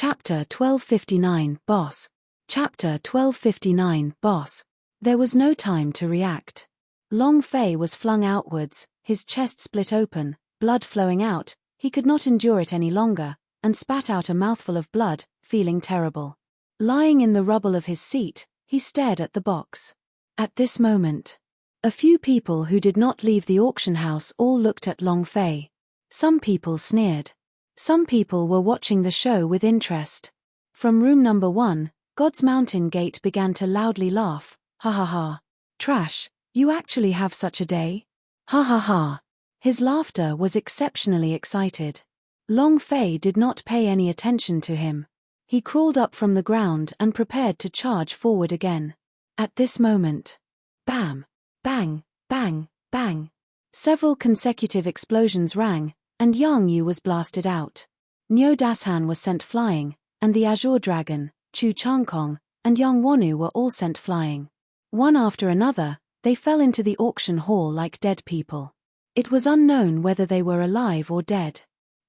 Chapter 1259, Boss. Chapter 1259, Boss. There was no time to react. Long Fei was flung outwards, his chest split open, blood flowing out. He could not endure it any longer, and spat out a mouthful of blood, feeling terrible. Lying in the rubble of his seat, he stared at the box. At this moment, a few people who did not leave the auction house all looked at Long Fei. Some people sneered. Some people were watching the show with interest. From room number 1, God's Mountain Gate began to loudly laugh. Ha ha ha. Trash, you actually have such a day? Ha ha ha. His laughter was exceptionally excited. Long Fei did not pay any attention to him. He crawled up from the ground and prepared to charge forward again. At this moment, bam, bang, bang, bang. Several consecutive explosions rang, and Yang Yu was blasted out. Niu Dashan was sent flying, and the Azure Dragon, Chu Changkong, and Yang Wonu were all sent flying. One after another, they fell into the auction hall like dead people. It was unknown whether they were alive or dead.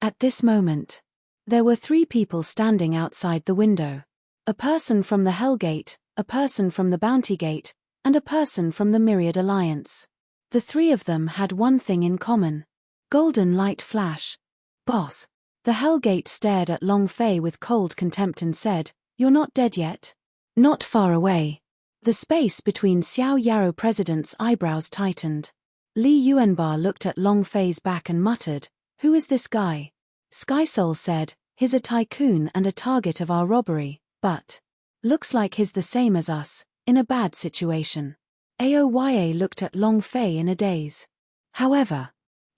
At this moment, there were 3 people standing outside the window. A person from the Hell Gate, a person from the Bounty Gate, and a person from the Myriad Alliance. The 3 of them had one thing in common. Golden light flash. Boss. The Hell Gate stared at Long Fei with cold contempt and said, "You're not dead yet." Not far away. The space between Xiao Yarrow President's eyebrows tightened. Li Yuanba looked at Long Fei's back and muttered, "Who is this guy?" Sky Soul said, "He's a tycoon and a target of our robbery, but looks like he's the same as us, in a bad situation." Aoya looked at Long Fei in a daze. However,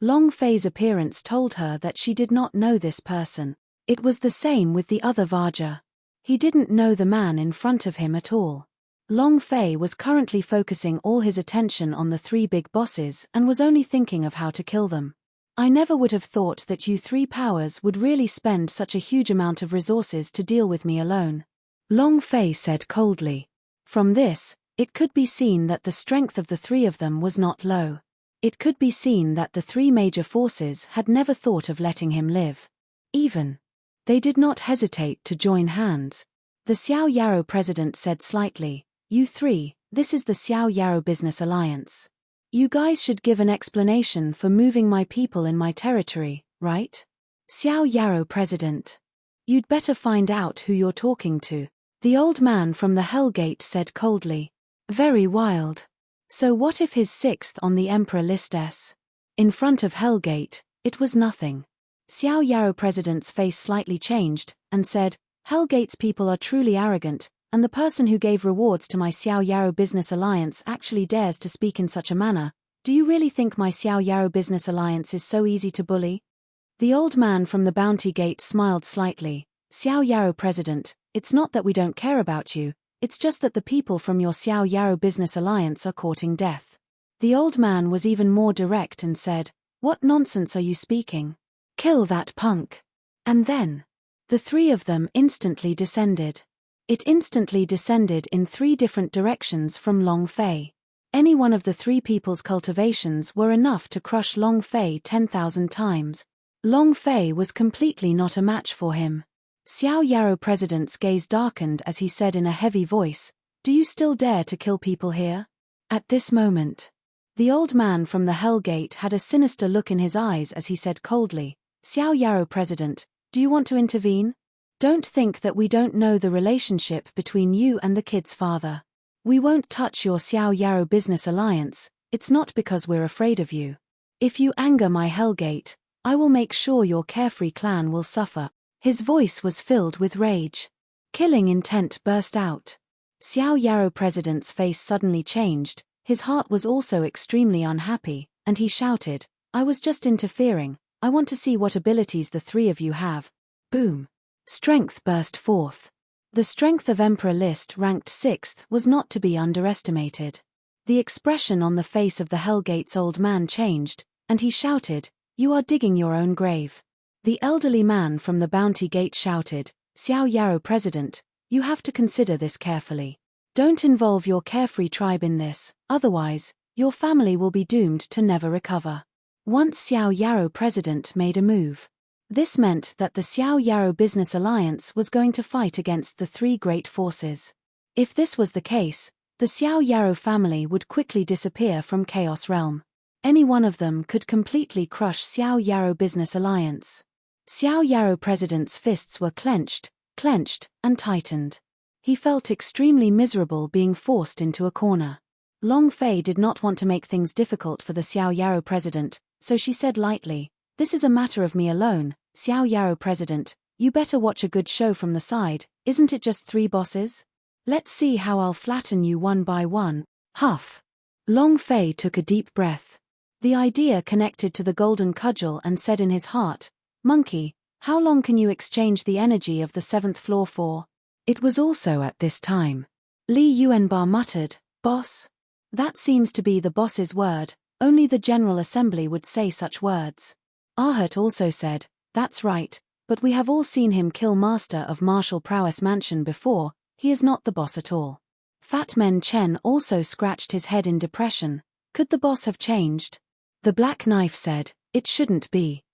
Long Fei's appearance told her that she did not know this person. It was the same with the other Vaja. He didn't know the man in front of him at all. Long Fei was currently focusing all his attention on the 3 big bosses and was only thinking of how to kill them. "I never would have thought that you 3 powers would really spend such a huge amount of resources to deal with me alone," Long Fei said coldly. From this, it could be seen that the strength of the 3 of them was not low. It could be seen that the 3 major forces had never thought of letting him live. Even they did not hesitate to join hands. The Xiao Yarrow president said slightly, "You 3, this is the Xiao Yarrow Business Alliance. You guys should give an explanation for moving my people in my territory, right?" Xiao Yarrow president. "You'd better find out who you're talking to," the old man from the Hell Gate said coldly. Very wild. So what if his 6th on the Emperor list S? In front of Hell Gate, it was nothing. Xiao Yarrow president's face slightly changed, and said, "Hell Gate's people are truly arrogant, and the person who gave rewards to my Xiao Yarrow Business Alliance actually dares to speak in such a manner. Do you really think my Xiao Yarrow Business Alliance is so easy to bully?" The old man from the Bounty Gate smiled slightly. "Xiao Yarrow president, it's not that we don't care about you, it's just that the people from your Xiao Yarrow Business Alliance are courting death." The old man was even more direct and said, "What nonsense are you speaking? Kill that punk." And then, the 3 of them instantly descended. It instantly descended in 3 different directions from Long Fei. Any one of the 3 people's cultivations were enough to crush Long Fei 10,000 times. Long Fei was completely not a match for him. Xiao Yarrow president's gaze darkened as he said in a heavy voice, "Do you still dare to kill people here?" At this moment, the old man from the Hell Gate had a sinister look in his eyes as he said coldly, "Xiao Yarrow president, do you want to intervene? Don't think that we don't know the relationship between you and the kid's father. We won't touch your Xiao Yarrow Business Alliance, it's not because we're afraid of you. If you anger my Hell Gate, I will make sure your carefree clan will suffer." His voice was filled with rage. Killing intent burst out. Xiao Yarrow president's face suddenly changed, his heart was also extremely unhappy, and he shouted, "I was just interfering, I want to see what abilities the 3 of you have." Boom. Strength burst forth. The strength of Emperor List ranked 6th was not to be underestimated. The expression on the face of the Hell Gate's old man changed, and he shouted, "You are digging your own grave." The elderly man from the Bounty Gate shouted, "Xiao Yarrow president, you have to consider this carefully. Don't involve your carefree tribe in this, otherwise, your family will be doomed to never recover." Once Xiao Yarrow president made a move. This meant that the Xiao Yarrow Business Alliance was going to fight against the three great forces. If this was the case, the Xiao Yarrow family would quickly disappear from Chaos Realm. Any one of them could completely crush Xiao Yarrow Business Alliance. Xiao Yarrow President's fists were clenched, and tightened. He felt extremely miserable being forced into a corner. Long Fei did not want to make things difficult for the Xiao Yarrow President, so she said lightly, "This is a matter of me alone, Xiao Yarrow President, you better watch a good show from the side, isn't it just 3 bosses? Let's see how I'll flatten you one by one." Huff. Long Fei took a deep breath. The idea connected to the golden cudgel and said in his heart, "Monkey, how long can you exchange the energy of the 7th floor for?" It was also at this time. Li Yuanbar muttered, "Boss?" That seems to be the boss's word, only the General Assembly would say such words. Ahut also said, "That's right, but we have all seen him kill Master of Martial Prowess Mansion before, he is not the boss at all." Fat Men Chen also scratched his head in depression. Could the boss have changed? The Black Knife said, "It shouldn't be.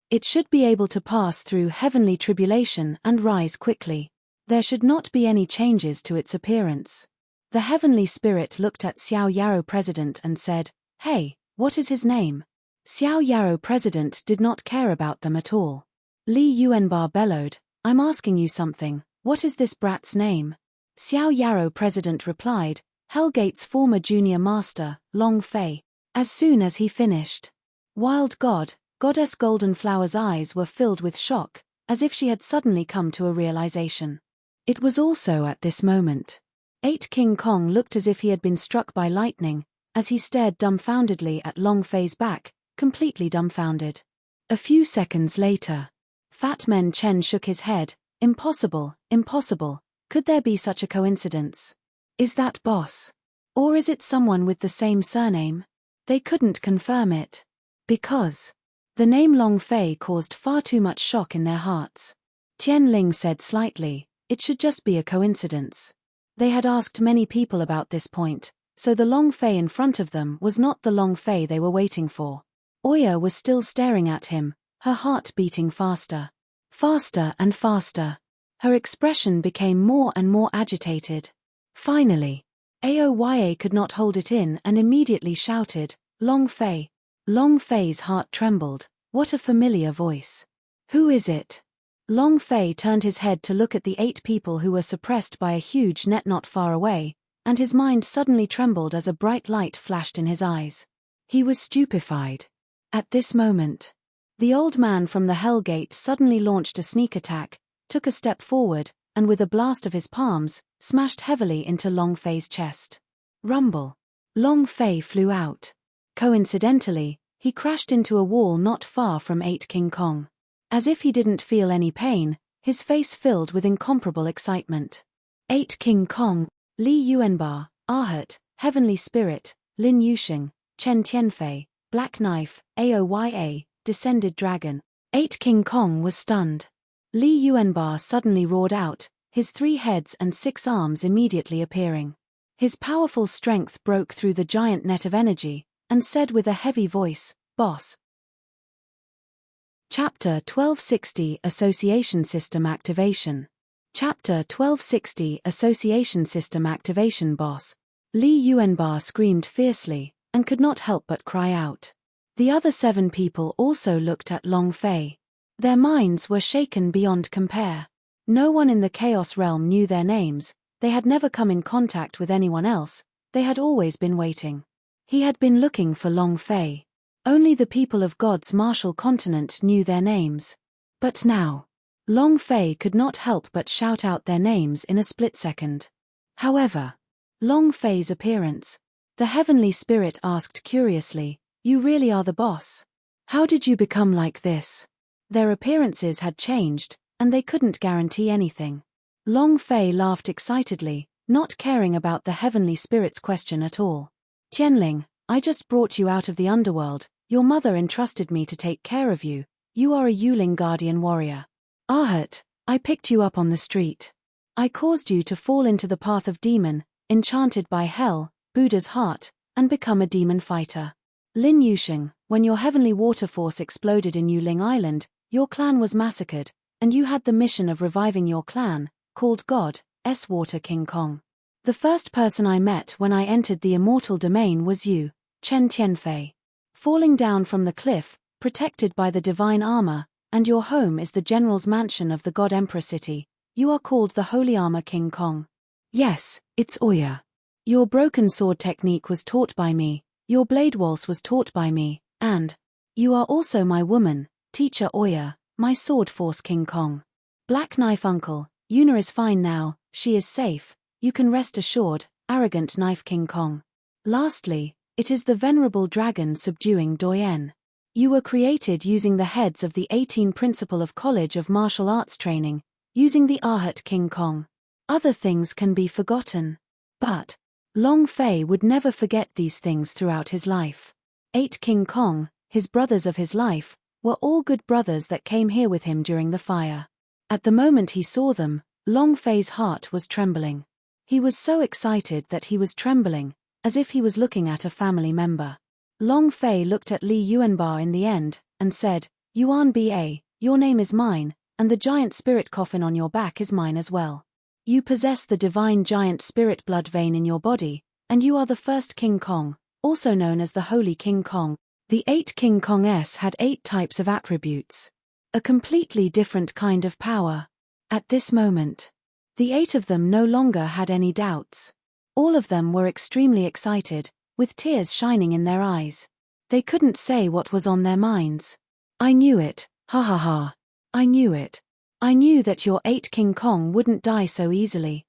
It should be able to pass through heavenly tribulation and rise quickly. There should not be any changes to its appearance." The Heavenly Spirit looked at Xiao Yarrow President and said, "Hey, what is his name?" Xiao Yarrow President did not care about them at all. Li Yuanbar bellowed, "I'm asking you something, what is this brat's name?" Xiao Yarrow President replied, "Hellgate's former junior master, Long Fei." As soon as he finished, Wild Goddess Goldenflower's eyes were filled with shock, as if she had suddenly come to a realization. It was also at this moment. 8 King Kong looked as if he had been struck by lightning, as he stared dumbfoundedly at Long Fei's back, completely dumbfounded. A few seconds later, Fat Men Chen shook his head, "Impossible, impossible, could there be such a coincidence? Is that boss? Or is it someone with the same surname?" They couldn't confirm it. Because the name Long Fei caused far too much shock in their hearts. Tian Ling said slightly, "It should just be a coincidence." They had asked many people about this point, so the Long Fei in front of them was not the Long Fei they were waiting for. Oya was still staring at him, her heart beating faster. Faster and faster. Her expression became more and more agitated. Finally, Aoya could not hold it in and immediately shouted, "Long Fei." Long Fei's heart trembled. What a familiar voice. Who is it? Long Fei turned his head to look at the 8 people who were suppressed by a huge net not far away, and his mind suddenly trembled as a bright light flashed in his eyes. He was stupefied. At this moment, the old man from the Hell Gate suddenly launched a sneak attack, took a step forward, and with a blast of his palms, smashed heavily into Long Fei's chest. Rumble. Long Fei flew out. Coincidentally, he crashed into a wall not far from 8 King Kong. As if he didn't feel any pain, his face filled with incomparable excitement. 8 King Kong, Li Yuanbar, Ahut, Heavenly Spirit, Lin Yusheng, Chen Tianfei, Black Knife, Aoya, Descended Dragon. 8 King Kong was stunned. Li Yuanbar suddenly roared out, his 3 heads and 6 arms immediately appearing. His powerful strength broke through the giant net of energy, and said with a heavy voice, "Boss." Chapter 1260 Association System Activation. Chapter 1260 Association System Activation. Boss. Li Yuanbar screamed fiercely, and could not help but cry out. The other 7 people also looked at Long Fei. Their minds were shaken beyond compare. No one in the Chaos Realm knew their names, they had never come in contact with anyone else, they had always been waiting. He had been looking for Long Fei. Only the people of God's martial continent knew their names. But now, Long Fei could not help but shout out their names in a split second. However, Long Fei's appearance, the Heavenly Spirit asked curiously, "You really are the boss? How did you become like this?" Their appearances had changed, and they couldn't guarantee anything. Long Fei laughed excitedly, not caring about the Heavenly Spirit's question at all. "Tianling, I just brought you out of the underworld, your mother entrusted me to take care of you, you are a Yuling guardian warrior. Ahut, I picked you up on the street. I caused you to fall into the path of demon, enchanted by hell, Buddha's heart, and become a demon fighter. Lin Yusheng, when your heavenly water force exploded in Yuling Island, Your clan was massacred, and you had the mission of reviving your clan, called God's Water King Kong. The first person I met when I entered the immortal domain was you, Chen Tianfei. Falling down from the cliff, protected by the divine armor, and your home is the general's mansion of the God Emperor City, you are called the Holy Armor King Kong. Yes, it's Oya. Your broken sword technique was taught by me, your blade waltz was taught by me, and you are also my woman, teacher Oya, my sword force King Kong. Black Knife Uncle, Yuna is fine now, she is safe, you can rest assured, arrogant Knife King Kong. Lastly, it is the venerable dragon subduing Doyen. You were created using the heads of the 18 principle of College of Martial Arts training, using the Ahat King Kong. Other things can be forgotten. But Long Fei would never forget these things throughout his life. 8 King Kong, his brothers of his life, were all good brothers that came here with him during the fire. At the moment he saw them, Long Fei's heart was trembling. He was so excited that he was trembling, as if he was looking at a family member. Long Fei looked at Li Yuanba in the end, and said, Yuan Ba, your name is mine, and the giant spirit coffin on your back is mine as well. You possess the divine giant spirit blood vein in your body, and you are the first King Kong, also known as the Holy King Kong. The 8 King Kongs had 8 types of attributes. A completely different kind of power. At this moment, the 8 of them no longer had any doubts. All of them were extremely excited, with tears shining in their eyes. They couldn't say what was on their minds. I knew it, ha ha ha. I knew it. I knew that your 8 King Kong wouldn't die so easily.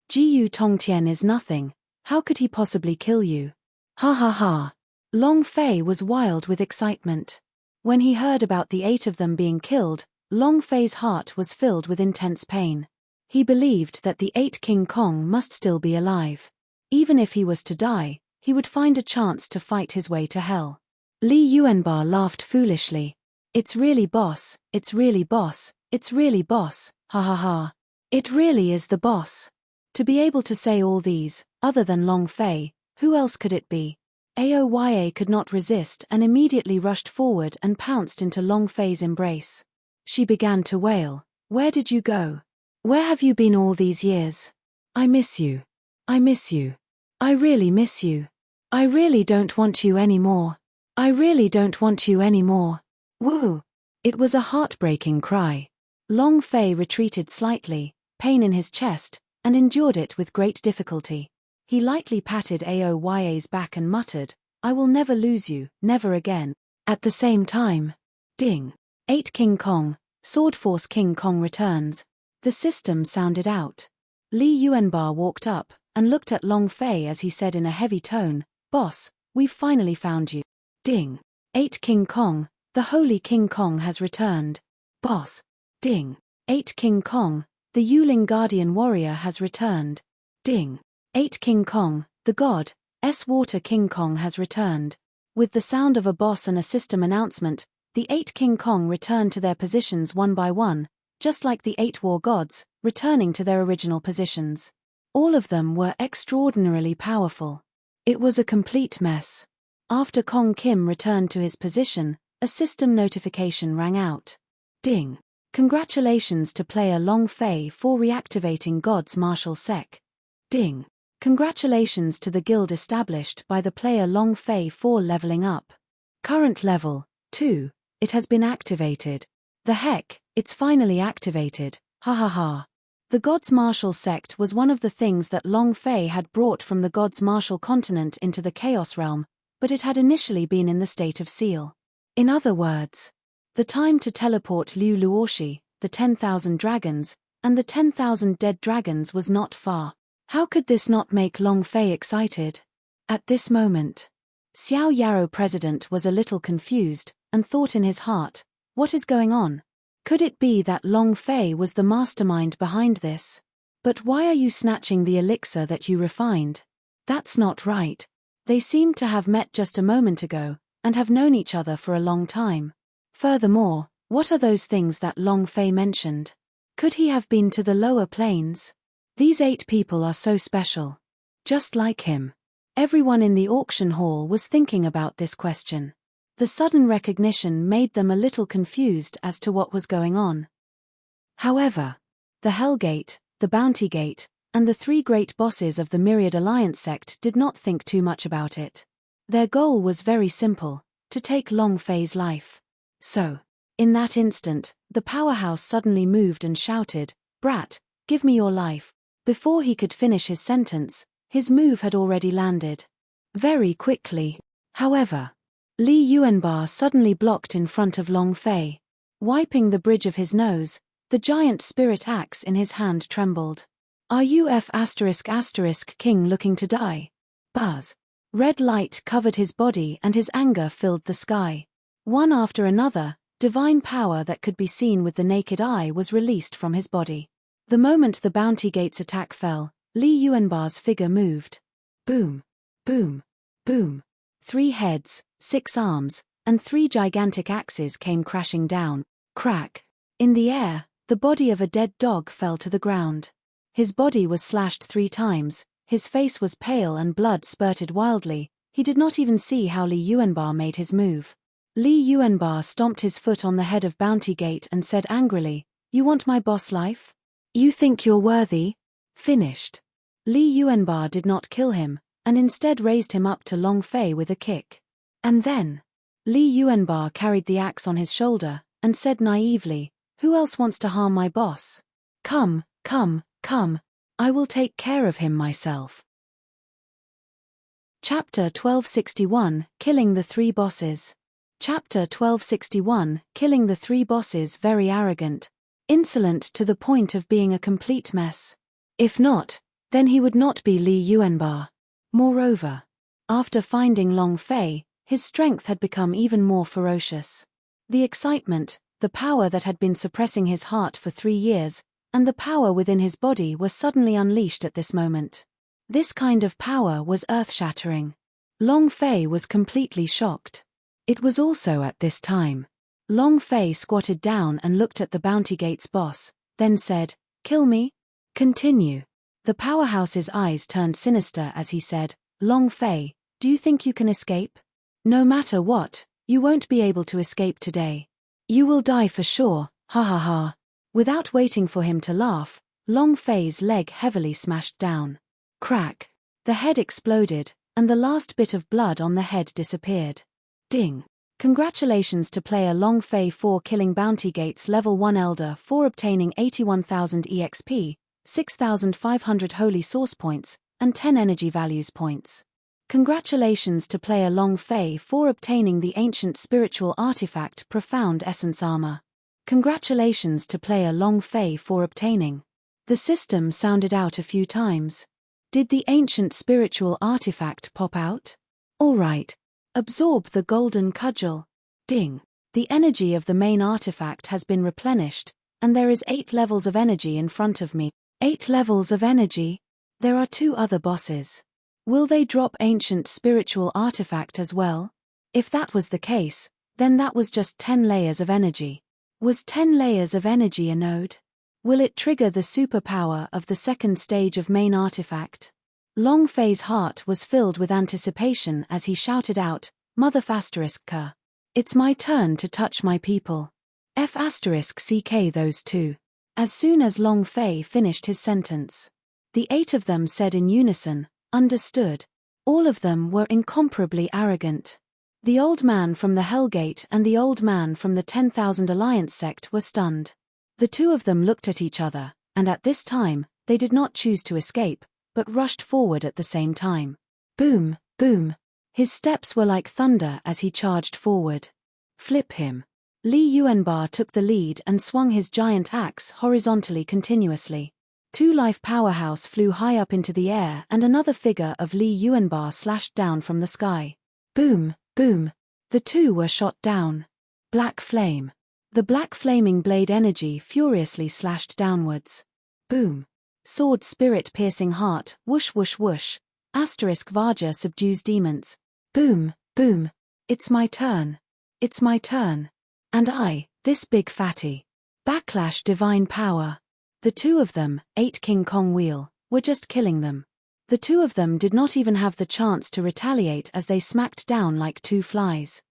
Jiyu Tongtian is nothing, how could he possibly kill you? Ha ha ha. Long Fei was wild with excitement. When he heard about the 8 of them being killed, Long Fei's heart was filled with intense pain. He believed that the 8 King Kong must still be alive. Even if he was to die, he would find a chance to fight his way to hell. Li Yuanba laughed foolishly. It's really boss, it's really boss, it's really boss, ha ha ha. It really is the boss. To be able to say all these, other than Long Fei, who else could it be? Aoya could not resist and immediately rushed forward and pounced into Long Fei's embrace. She began to wail, Where did you go? Where have you been all these years? I miss you. I miss you. I really miss you. I really don't want you anymore. I really don't want you anymore. Woo! It was a heartbreaking cry. Long Fei retreated slightly, pain in his chest, and endured it with great difficulty. He lightly patted Aoya's back and muttered, I will never lose you, never again. At the same time, ding! 8 King Kong, Sword Force King Kong returns. The system sounded out. Li Yuanba walked up, and looked at Long Fei as he said in a heavy tone, Boss, we've finally found you. Ding! 8 King Kong, the Holy King Kong has returned. Boss. Ding! 8 King Kong, the Yuling Guardian Warrior has returned. Ding! 8 King Kong, the God's Water King Kong has returned. With the sound of a boss and a system announcement, the 8 King Kong returned to their positions one by one, just like the 8 war gods, returning to their original positions. All of them were extraordinarily powerful. It was a complete mess. After Kong Kim returned to his position, a system notification rang out. Ding! Congratulations to player Long Fei for reactivating God's Martial Sec. Ding! Congratulations to the guild established by the player Long Fei for leveling up. Current level, 2. It has been activated. The heck, it's finally activated, ha ha ha. The God's Martial Sect was one of the things that Long Fei had brought from the God's Martial continent into the Chaos Realm, but it had initially been in the state of seal. In other words, the time to teleport Liu Luoshi, the 10,000 dragons, and the 10,000 dead dragons was not far. How could this not make Long Fei excited? At this moment, Xiao Yarrow President was a little confused, and thought in his heart, what is going on? Could it be that Long Fei was the mastermind behind this? But why are you snatching the elixir that you refined? That's not right. They seemed to have met just a moment ago, and have known each other for a long time. Furthermore, what are those things that Long Fei mentioned? Could he have been to the lower planes? These 8 people are so special. Just like him. Everyone in the auction hall was thinking about this question. The sudden recognition made them a little confused as to what was going on. However, the Hell Gate, the Bounty Gate, and the three great bosses of the Myriad Alliance sect did not think too much about it. Their goal was very simple: to take Long Fei's life. So, in that instant, the powerhouse suddenly moved and shouted, "Brat, give me your life." Before he could finish his sentence, his move had already landed. Very quickly, however, Li Yuanbar suddenly blocked in front of Long Fei. Wiping the bridge of his nose, the giant spirit axe in his hand trembled. "Are you King looking to die?" Buzz. Red light covered his body and his anger filled the sky. One after another, divine power that could be seen with the naked eye was released from his body. The moment the Bounty Gate's attack fell, Li Yuanbar's figure moved. Boom, boom, boom. 3 heads, 6 arms, and 3 gigantic axes came crashing down. Crack. In the air, the body of a dead dog fell to the ground. His body was slashed 3 times, his face was pale and blood spurted wildly. He did not even see how Li Yuanbar made his move. Li Yuanbar stomped his foot on the head of Bounty Gate and said angrily, "You want my boss life? You think you're worthy?" Finished. Li Yuanbar did not kill him, and instead raised him up to Long Fei with a kick. And then, Li Yuanbar carried the axe on his shoulder, and said naively, "Who else wants to harm my boss? Come, come, come. I will take care of him myself." Chapter 1261, Killing the 3 Bosses. Chapter 1261, Killing the 3 Bosses. Very arrogant. Insolent to the point of being a complete mess. If not, then he would not be Li Yuanbar. Moreover, after finding Long Fei, his strength had become even more ferocious. The excitement, the power that had been suppressing his heart for 3 years, and the power within his body were suddenly unleashed at this moment. This kind of power was earth-shattering. Long Fei was completely shocked. It was also at this time. Long Fei squatted down and looked at the Bounty Gate's boss, then said, "Kill me?" Continue. The powerhouse's eyes turned sinister as he said, "Long Fei, do you think you can escape? No matter what, you won't be able to escape today. You will die for sure, ha ha ha." Without waiting for him to laugh, Long Fei's leg heavily smashed down. Crack. The head exploded, and the last bit of blood on the head disappeared. Ding. Congratulations to player Long Fei for killing Bounty Gate's level 1 Elder for obtaining 81,000 EXP, 6,500 Holy Source points, and 10 Energy Values points. Congratulations to player Long Fei for obtaining the ancient spiritual artifact Profound Essence Armor. Congratulations to player Long Fei for obtaining. The system sounded out a few times. Did the ancient spiritual artifact pop out? Alright. Absorb the golden cudgel. Ding. The energy of the main artifact has been replenished, and there is 8 levels of energy in front of me. 8 levels of energy? There are 2 other bosses. Will they drop ancient spiritual artifact as well? If that was the case, then that was just 10 layers of energy. Was 10 layers of energy a node? Will it trigger the superpower of the 2nd stage of main artifact? Long Fei's heart was filled with anticipation as he shouted out, "Mother **K. It's my turn to touch my people. **CK those 2. As soon as Long Fei finished his sentence, the 8 of them said in unison, "Understood." All of them were incomparably arrogant. The old man from the Hell Gate and the old man from the 10,000 Alliance sect were stunned. The 2 of them looked at each other, and at this time, they did not choose to escape, but rushed forward at the same time. Boom, boom. His steps were like thunder as he charged forward. Flip him. Li Yuanbar took the lead and swung his giant axe horizontally continuously. 2 life powerhouse flew high up into the air and another figure of Li Yuanbar slashed down from the sky. Boom, boom. The 2 were shot down. Black flame. The black flaming blade energy furiously slashed downwards. Boom. Sword spirit piercing heart, whoosh whoosh whoosh. Varja subdues demons. Boom, boom. It's my turn. It's my turn. And I, this big fatty. Backlash divine power. The 2 of them, 8 King Kong wheel, were just killing them. The 2 of them did not even have the chance to retaliate as they smacked down like 2 flies.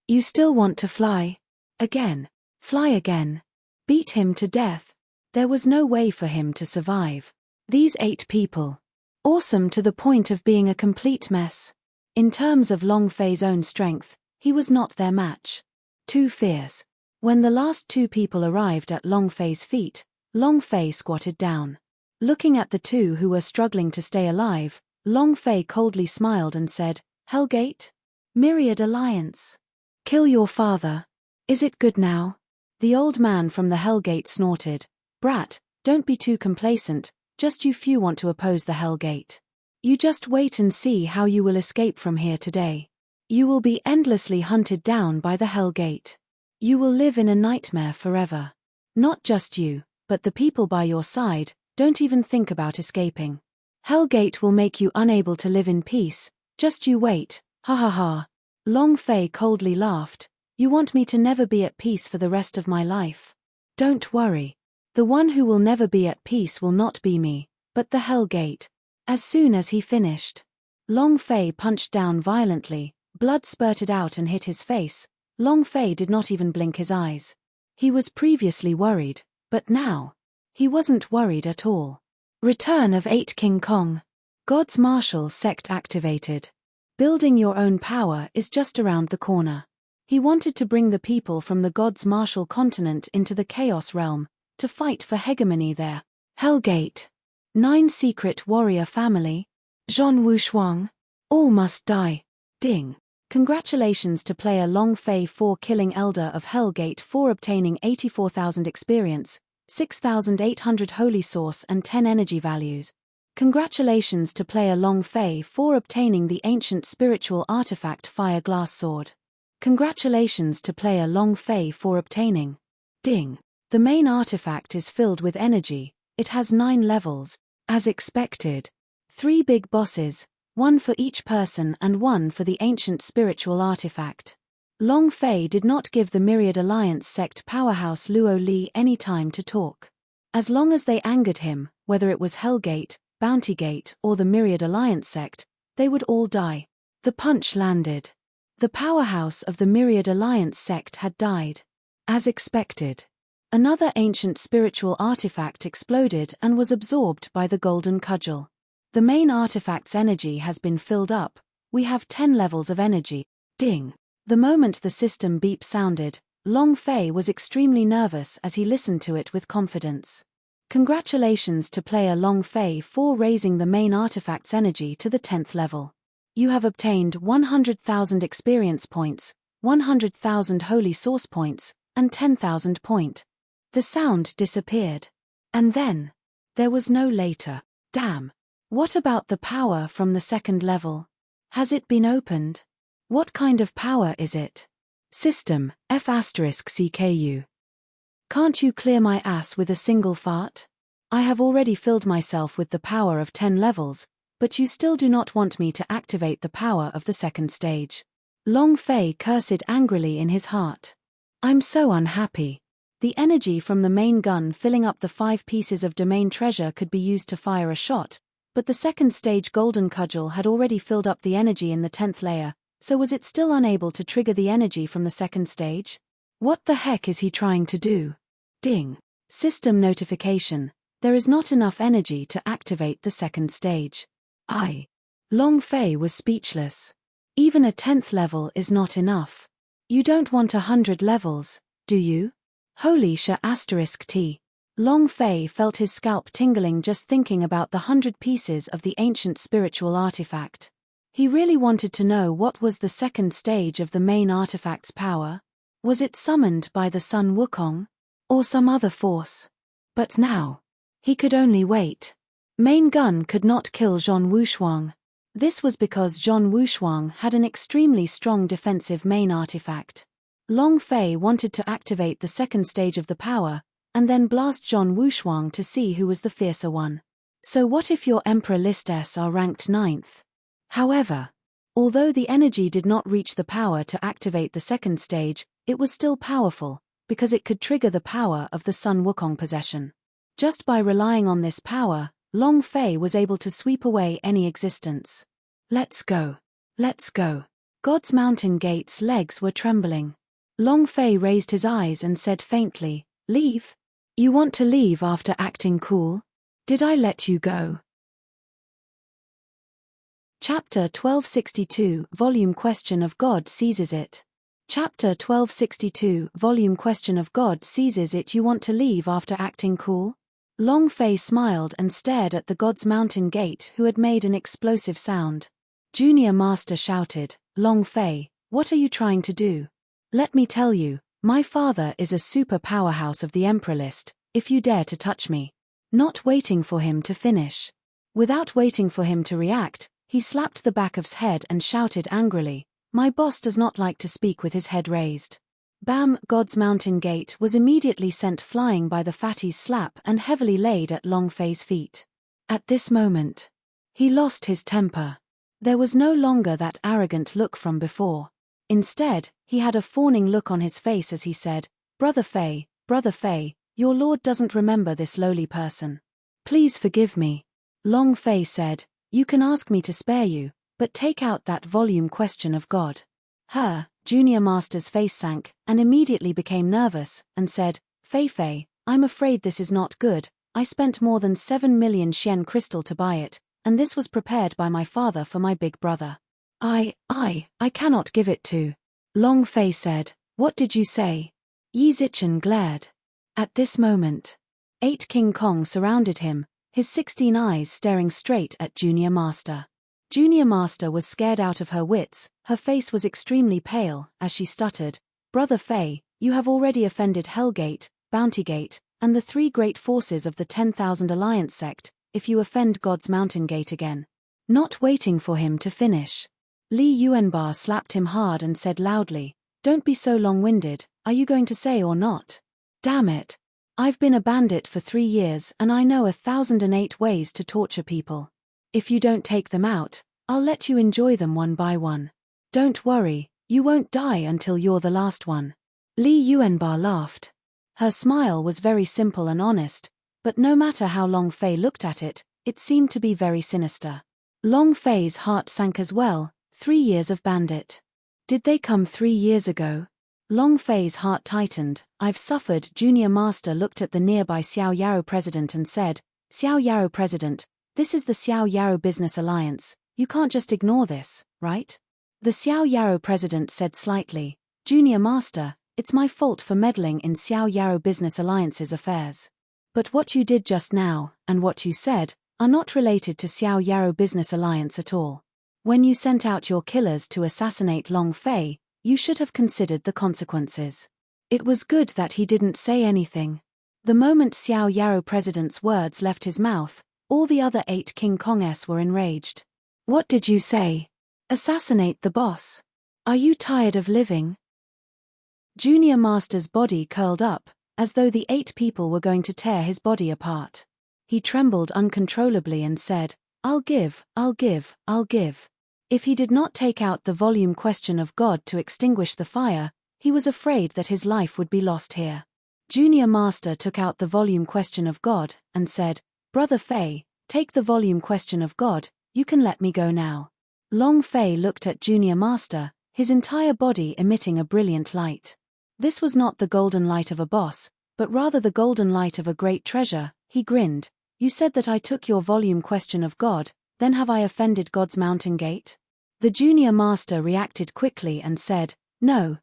You still want to fly? Again. Fly again. Beat him to death. There was no way for him to survive. These 8 people. Awesome to the point of being a complete mess. In terms of Long Fei's own strength, he was not their match. Too fierce. When the last 2 people arrived at Long Fei's feet, Long Fei squatted down. Looking at the 2 who were struggling to stay alive, Long Fei coldly smiled and said, Hellgate? Myriad Alliance. Kill your father. Is it good now? The old man from the Hellgate snorted. Brat, don't be too complacent, just you few want to oppose the Hellgate. You just wait and see how you will escape from here today. You will be endlessly hunted down by the Hellgate. You will live in a nightmare forever. Not just you, but the people by your side, don't even think about escaping. Hellgate will make you unable to live in peace, just you wait, ha ha ha. Long Fei coldly laughed. You want me to never be at peace for the rest of my life? Don't worry. The one who will never be at peace will not be me, but the Hellgate. As soon as he finished, Long Fei punched down violently, blood spurted out and hit his face. Long Fei did not even blink his eyes. He was previously worried, but now, he wasn't worried at all. Return of 8 King Kong. God's Martial Sect activated. Building your own power is just around the corner. He wanted to bring the people from the God's Martial continent into the Chaos realm, to fight for hegemony there. Hellgate. 9 Secret Warrior Family. Zhon Wushuang. All must die. Ding. Congratulations to player Long Fei for killing Elder of Hellgate for obtaining 84,000 experience, 6,800 holy source and 10 energy values. Congratulations to player Long Fei for obtaining the ancient spiritual artifact Fire Glass Sword. Congratulations to player Long Fei for obtaining. Ding. The main artifact is filled with energy. It has 9 levels. As expected. 3 big bosses, 1 for each person and 1 for the ancient spiritual artifact. Long Fei did not give the Myriad Alliance sect powerhouse Luo Li any time to talk. As long as they angered him, whether it was Hellgate, Bountygate or the Myriad Alliance sect, they would all die. The punch landed. The powerhouse of the Myriad Alliance sect had died. As expected. Another ancient spiritual artifact exploded and was absorbed by the golden cudgel. The main artifact's energy has been filled up. We have 10 levels of energy. Ding. The moment the system beep sounded, Long Fei was extremely nervous as he listened to it with confidence. Congratulations to player Long Fei for raising the main artifact's energy to the 10th level. You have obtained 100,000 experience points, 100,000 holy source points, and 10,000 point. The sound disappeared. And then, there was no later. Damn. What about the power from the 2nd level? Has it been opened? What kind of power is it? System, F*CKU. Can't you clear my ass with a single fart? I have already filled myself with the power of 10 levels, but you still do not want me to activate the power of the 2nd stage. Long Fei cursed angrily in his heart. I'm so unhappy. The energy from the main gun filling up the 5 pieces of domain treasure could be used to fire a shot, but the 2nd stage golden cudgel had already filled up the energy in the 10th layer, so was it still unable to trigger the energy from the 2nd stage? What the heck is he trying to do? Ding. System notification. There is not enough energy to activate the 2nd stage. Long Fei was speechless. Even a 10th level is not enough. You don't want 100 levels, do you? Holy *T. Long Fei felt his scalp tingling just thinking about the 100 pieces of the ancient spiritual artifact. He really wanted to know what was the 2nd stage of the main artifact's power. Was it summoned by the Sun Wukong? Or some other force? But now, he could only wait. Main gun could not kill Zhon Wushuang. This was because Zhon Wushuang had an extremely strong defensive main artifact. Long Fei wanted to activate the 2nd stage of the power, and then blast Zhon Wushuang to see who was the fiercer one. So what if your Emperor Listes are ranked 9th? However, although the energy did not reach the power to activate the 2nd stage, it was still powerful, because it could trigger the power of the Sun Wukong possession. Just by relying on this power, Long Fei was able to sweep away any existence. Let's go. Let's go. God's mountain gate's legs were trembling. Long Fei raised his eyes and said faintly, "Leave? You want to leave after acting cool? Did I let you go?" Chapter 1262, Volume Question of God Seizes It. Chapter 1262, Volume Question of God Seizes It. You want to leave after acting cool? Long Fei smiled and stared at the God's mountain gate, who had made an explosive sound. Junior Master shouted, "Long Fei, what are you trying to do? Let me tell you, my father is a super powerhouse of the Emperor list, if you dare to touch me." Not waiting for him to finish. Without waiting for him to react, he slapped the back of his head and shouted angrily, "My boss does not like to speak with his head raised." Bam! God's mountain gate was immediately sent flying by the fatty's slap and heavily laid at Long Fei's feet. At this moment, he lost his temper. There was no longer that arrogant look from before. Instead, he had a fawning look on his face as he said, Brother Fei, your lord doesn't remember this lowly person. Please forgive me." Long Fei said, "You can ask me to spare you, but take out that volume Question of God." Junior Master's face sank, and immediately became nervous, and said, Fei, I'm afraid this is not good. I spent more than 7 million Xian crystal to buy it, and this was prepared by my father for my big brother. I cannot give it to." Long Fei said, "What did you say?" Yi Zichen glared. At this moment, 8 King Kong surrounded him, his 16 eyes staring straight at Junior Master. Junior Master was scared out of her wits, her face was extremely pale, as she stuttered, "Brother Fei, you have already offended Hellgate, Bountygate, and the 3 great forces of the 10,000 Alliance sect. If you offend God's mountain gate again." Not waiting for him to finish, Li Yuanba slapped him hard and said loudly, "Don't be so long-winded, are you going to say or not? Damn it. I've been a bandit for 3 years and I know 1,008 ways to torture people. If you don't take them out, I'll let you enjoy them one by one. Don't worry, you won't die until you're the last one." Li Yuanba laughed. Her smile was very simple and honest, but no matter how Long Fei looked at it, it seemed to be very sinister. Long Fei's heart sank as well. 3 years of bandit. Did they come 3 years ago? Long Fei's heart tightened. "I've suffered." Junior Master looked at the nearby Xiao Yarrow president and said, "Xiao Yarrow president, this is the Xiao Yarrow Business Alliance. You can't just ignore this, right?" The Xiao Yarrow president said slightly, "Junior Master, it's my fault for meddling in Xiao Yarrow Business Alliance's affairs. But what you did just now, and what you said, are not related to Xiao Yarrow Business Alliance at all. When you sent out your killers to assassinate Long Fei, you should have considered the consequences." It was good that he didn't say anything. The moment Xiao Yarrow president's words left his mouth, all the other 8 King Kongs were enraged. "What did you say? Assassinate the boss? Are you tired of living?" Junior Master's body curled up, as though the 8 people were going to tear his body apart. He trembled uncontrollably and said, I'll give. If he did not take out the volume Question of God to extinguish the fire, he was afraid that his life would be lost here. Junior Master took out the volume Question of God, and said, "Brother Fei, take the volume Question of God, you can let me go now." Long Fei looked at Junior Master, his entire body emitting a brilliant light. This was not the golden light of a boss, but rather the golden light of a great treasure. He grinned, "You said that I took your volume Question of God, then have I offended God's mountain gate?" The Junior Master reacted quickly and said, No,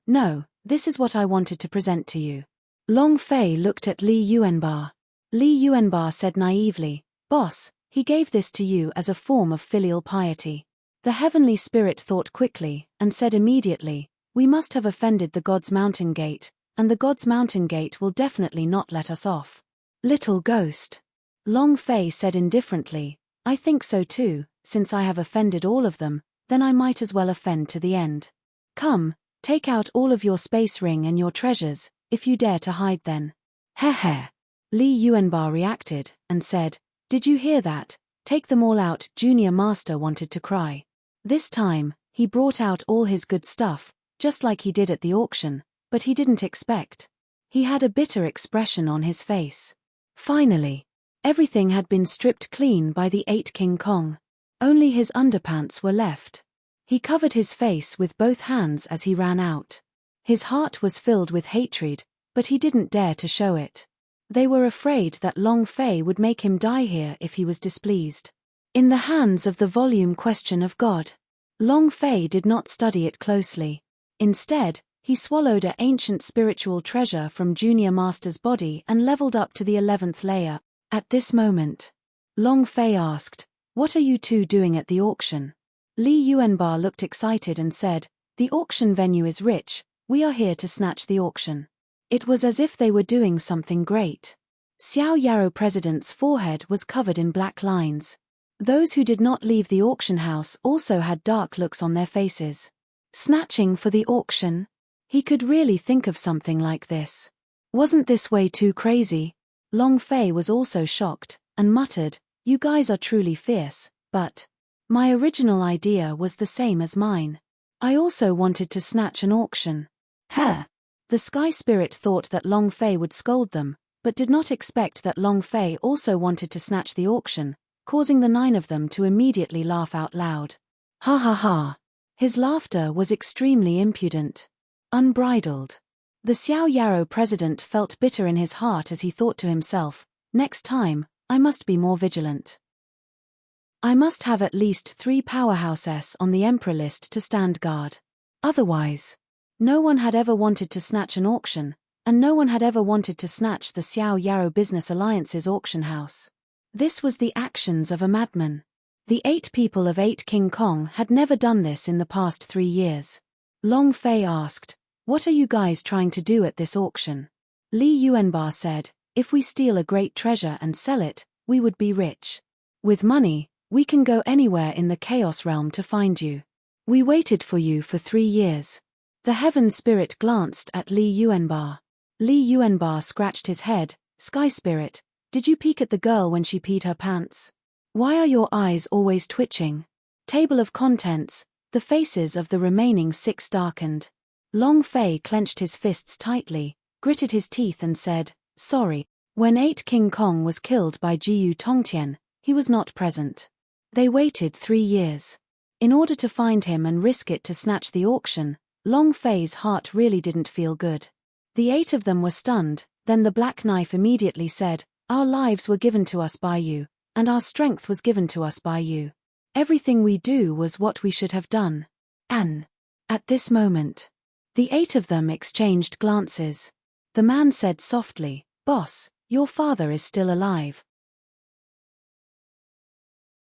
this is what I wanted to present to you." Long Fei looked at Li Yuanba. Li Yuanba said naively, "Boss, he gave this to you as a form of filial piety." The heavenly spirit thought quickly, and said immediately, "We must have offended the God's mountain gate, and the God's mountain gate will definitely not let us off." "Little ghost." Long Fei said indifferently, "I think so too, since I have offended all of them, then I might as well offend to the end. Come, take out all of your space ring and your treasures, if you dare to hide then." "Heh." Li Yuanba reacted, and said, "Did you hear that? Take them all out." Junior Master wanted to cry. This time, he brought out all his good stuff, just like he did at the auction, but he didn't expect. He had a bitter expression on his face. Finally, everything had been stripped clean by the 8 King Kong. Only his underpants were left. He covered his face with both hands as he ran out. His heart was filled with hatred, but he didn't dare to show it. They were afraid that Long Fei would make him die here if he was displeased. In the hands of the volume Question of God. Long Fei did not study it closely. Instead, he swallowed an ancient spiritual treasure from Junior Master's body and leveled up to the 11th layer. At this moment, Long Fei asked, "What are you two doing at the auction?" Li Yuanba looked excited and said, "The auction venue is rich, we are here to snatch the auction." It was as if they were doing something great. Xiao Yarrow President's forehead was covered in black lines. Those who did not leave the auction house also had dark looks on their faces. Snatching for the auction? He could really think of something like this. Wasn't this way too crazy? Long Fei was also shocked, and muttered, "You guys are truly fierce, but my original idea was the same as mine. I also wanted to snatch an auction." Huh! The Sky Spirit thought that Long Fei would scold them, but did not expect that Long Fei also wanted to snatch the auction, causing the 9 of them to immediately laugh out loud. Ha ha ha! His laughter was extremely impudent. Unbridled. The Xiao Yarrow President felt bitter in his heart as he thought to himself, "Next time, I must be more vigilant. I must have at least 3 powerhouses on the Emperor list to stand guard. Otherwise..." No one had ever wanted to snatch an auction, and no one had ever wanted to snatch the Xiao Yarrow Business Alliance's auction house. This was the actions of a madman. The 8 people of 8 King Kong had never done this in the past 3 years. Long Fei asked, "What are you guys trying to do at this auction?" Li Yuanba said, "If we steal a great treasure and sell it, we would be rich. With money, we can go anywhere in the Chaos Realm to find you. We waited for you for 3 years. The Heaven Spirit glanced at Li Yuanba. Li Yuanba scratched his head. "Sky Spirit, did you peek at the girl when she peed her pants? Why are your eyes always twitching?" Table of contents. The faces of the remaining 6 darkened. Long Fei clenched his fists tightly, gritted his teeth and said, "Sorry." When 8 King Kong was killed by Jiyu Tongtian, he was not present. They waited 3 years. In order to find him and risk it to snatch the auction, Long Fei's heart really didn't feel good. The 8 of them were stunned, then the Black Knife immediately said, "Our lives were given to us by you, and our strength was given to us by you. Everything we do was what we should have done." And at this moment, the 8 of them exchanged glances. The man said softly, "Boss, your father is still alive."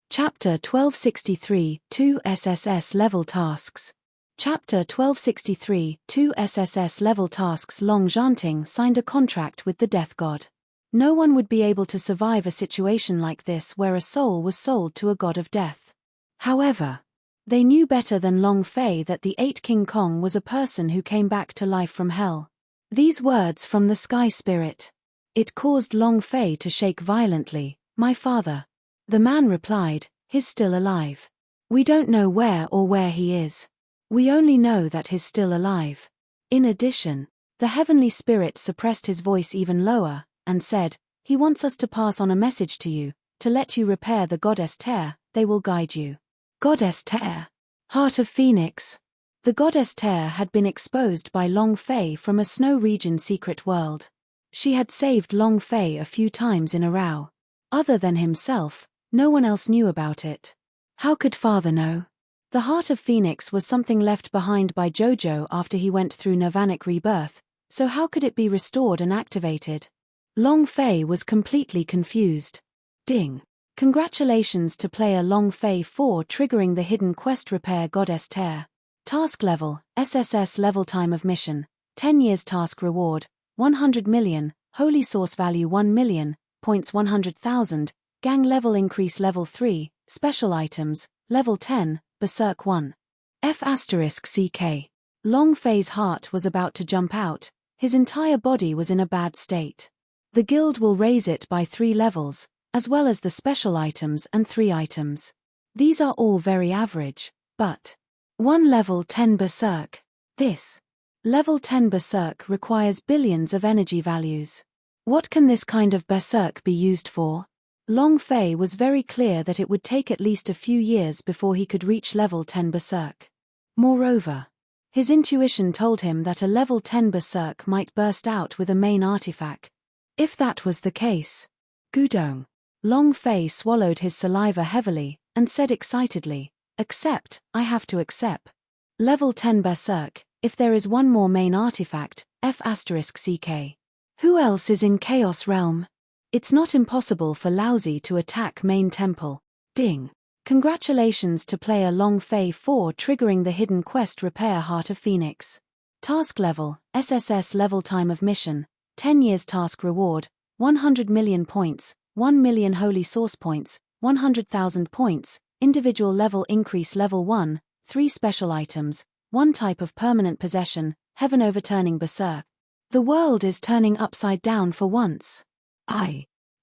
Chapter 1263, 2 SSS Level Tasks. Chapter 1263, 2 SSS Level Tasks. Long Zhanting signed a contract with the Death God. No one would be able to survive a situation like this where a soul was sold to a god of death. However, they knew better than Long Fei that the 8 King Kong was a person who came back to life from hell. These words from the Sky Spirit. It caused Long Fei to shake violently. "My father." The man replied, "He's still alive. We don't know where he is. We only know that he's still alive." In addition, the Heavenly Spirit suppressed his voice even lower, and said, "He wants us to pass on a message to you, to let you repair the Goddess Ter, they will guide you." Goddess Ter. Heart of Phoenix. The Goddess Ter had been exposed by Long Fei from a snow region secret world. She had saved Long Fei a few times in a row. Other than himself, no one else knew about it. How could father know? The Heart of Phoenix was something left behind by Jojo after he went through Nirvanic rebirth, so how could it be restored and activated? Long Fei was completely confused. Ding. Congratulations to player Long Fei for triggering the hidden quest Repair Goddess Ter. Task level, SSS level time of mission, 10 years task reward, 100 million, holy source value 1 million, points 100,000, gang level increase level 3, special items, level 10, Berserk 1. F***CK. Long Fei's heart was about to jump out, his entire body was in a bad state. The guild will raise it by 3 levels, as well as the special items and 3 items. These are all very average, but 1 level 10 Berserk. This level 10 Berserk requires billions of energy values. What can this kind of Berserk be used for? Long Fei was very clear that it would take at least a few years before he could reach level 10 Berserk. Moreover, his intuition told him that a level 10 Berserk might burst out with a main artifact. If that was the case, Gudong. Long Fei swallowed his saliva heavily and said excitedly, "Accept, I have to accept. Level 10 Berserk, if there is one more main artifact, F***CK. Who else is in Chaos Realm? It's not impossible for Laozi to attack main temple. Ding. Congratulations to player Long Fei for triggering the hidden quest Repair Heart of Phoenix. Task level, SSS level time of mission, 10 years task reward, 100 million points, 1 million holy source points, 100,000 points, individual level increase level 1, 3 special items, 1 type of permanent possession, heaven overturning Berserk. The world is turning upside down for once.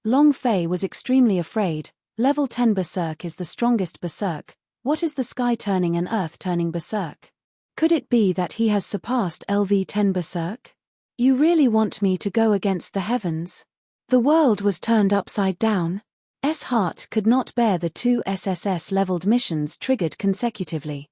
Long Fei was extremely afraid. Level 10 Berserk is the strongest Berserk. What is the sky turning and earth turning Berserk? Could it be that he has surpassed LV 10 Berserk? You really want me to go against the heavens? The world was turned upside down. S heart could not bear the 2 SSS leveled missions triggered consecutively.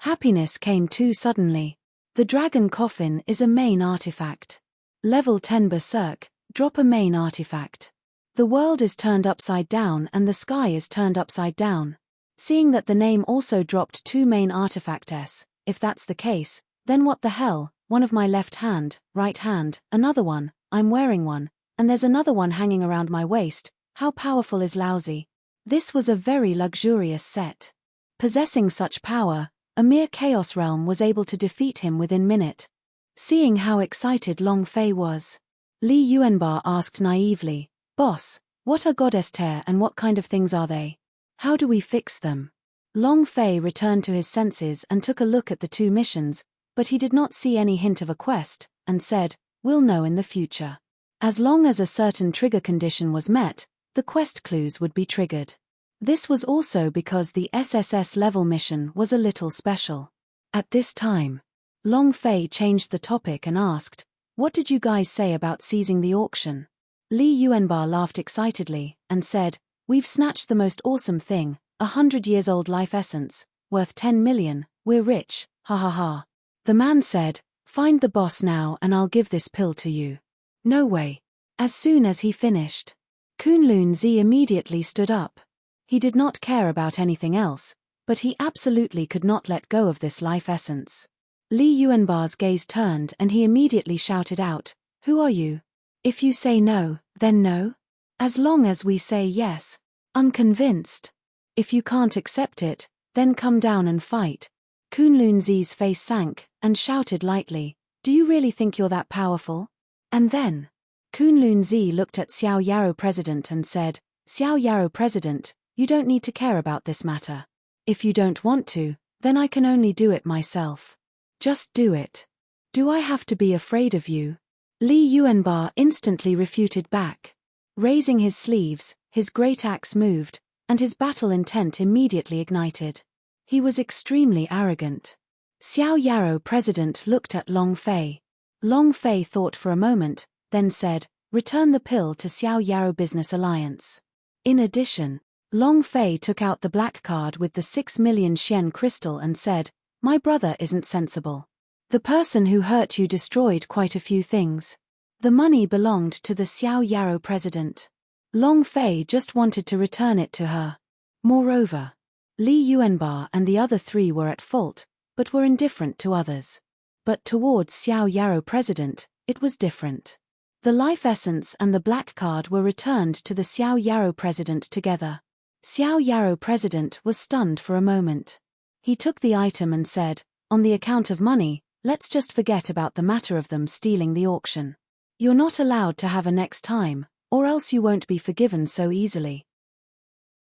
Happiness came too suddenly. The dragon coffin is a main artifact. Level 10 Berserk, drop a main artifact. The world is turned upside down and the sky is turned upside down. Seeing that the name also dropped 2 main artifacts, if that's the case, then what the hell, one of my left hand, right hand, another one, I'm wearing one, and there's another one hanging around my waist. How powerful is Laozi? This was a very luxurious set. Possessing such power, a mere Chaos Realm was able to defeat him within minute. Seeing how excited Long Fei was, Li Yuanbar asked naively, "Boss, what are Goddess Tear and what kind of things are they? How do we fix them?" Long Fei returned to his senses and took a look at the 2 missions, but he did not see any hint of a quest, and said, "We'll know in the future. As long as a certain trigger condition was met, the quest clues would be triggered." This was also because the SSS level mission was a little special. At this time, Long Fei changed the topic and asked, "What did you guys say about seizing the auction?" Li Yuanbar laughed excitedly, and said, "We've snatched the most awesome thing, 100 years old life essence, worth 10 million, we're rich, ha ha ha." The man said, "Find the boss now and I'll give this pill to you." "No way." As soon as he finished, Kunlun Zi immediately stood up. He did not care about anything else, but he absolutely could not let go of this life essence. Li Yuanbar's gaze turned and he immediately shouted out, "Who are you? If you say no, then no? As long as we say yes. Unconvinced? If you can't accept it, then come down and fight." Kunlun Zi's face sank, and shouted lightly, "Do you really think you're that powerful?" And then, Kunlun Zi looked at Xiao Yarrow President and said, "Xiao Yarrow President, you don't need to care about this matter. If you don't want to, then I can only do it myself. Just do it. Do I have to be afraid of you?" Li Yuanbar instantly refuted back. Raising his sleeves, his great axe moved, and his battle intent immediately ignited. He was extremely arrogant. Xiao Yarrow President looked at Long Fei. Long Fei thought for a moment, then said, "Return the pill to Xiao Yarrow Business Alliance." In addition, Long Fei took out the black card with the 6 million Xian crystal and said, "My brother isn't sensible. The person who hurt you destroyed quite a few things. The money belonged to the Xiao Yarrow President. Long Fei just wanted to return it to her. Moreover, Li Yuanbar and the other 3 were at fault, but were indifferent to others. But towards Xiao Yarrow President, it was different. The life essence and the black card were returned to the Xiao Yarrow President together. Xiao Yarrow President was stunned for a moment. He took the item and said, "On the account of money, let's just forget about the matter of them stealing the auction. You're not allowed to have a next time, or else you won't be forgiven so easily."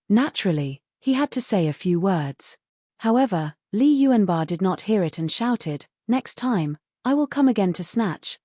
Naturally, he had to say a few words. However, Li Yuanbar did not hear it and shouted, "Next time, I will come again to snatch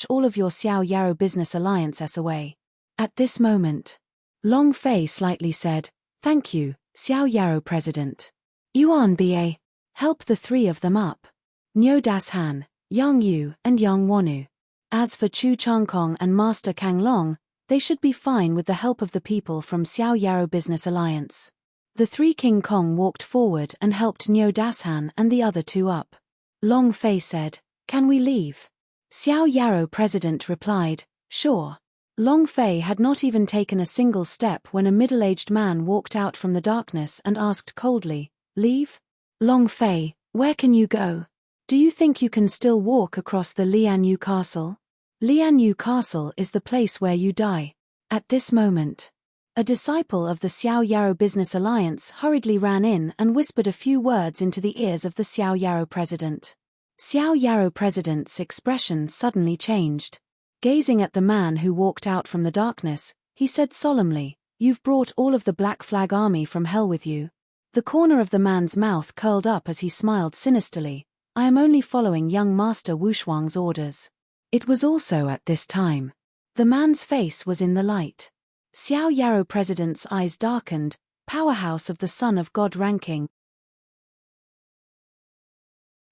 all of your Xiao Yarrow Business Alliances away." At this moment, Long Fei slightly said, "Thank you, Xiao Yarrow President. Yuan Ba. Help the 3 of them up. Niu Das Han, Yang Yu and Yang Wanu. As for Chu Changkong and Master Kang Long, They should be fine with the help of the people from Xiao Yarrow Business Alliance. The three King Kong walked forward and helped Nyo Dashan and the other two up. Long Fei said, "Can we leave?" Xiao Yarrow President replied, "Sure." Long Fei had not even taken a single step when a middle-aged man walked out from the darkness and asked coldly, "Leave? Long Fei, where can you go? Do you think you can still walk across the Lianyu Castle? Lianyu Castle is the place where you die." At this moment, a disciple of the Xiao Yarrow Business Alliance hurriedly ran in and whispered a few words into the ears of the Xiao Yarrow President. Xiao Yarrow President's expression suddenly changed. Gazing at the man who walked out from the darkness, he said solemnly, "You've brought all of the Black Flag Army from hell with you." The corner of the man's mouth curled up as he smiled sinisterly. "I am only following young Master Wushuang's orders." It was also at this time. The man's face was in the light. Xiao Yarrow President's eyes darkened. Powerhouse of the Son of God ranking.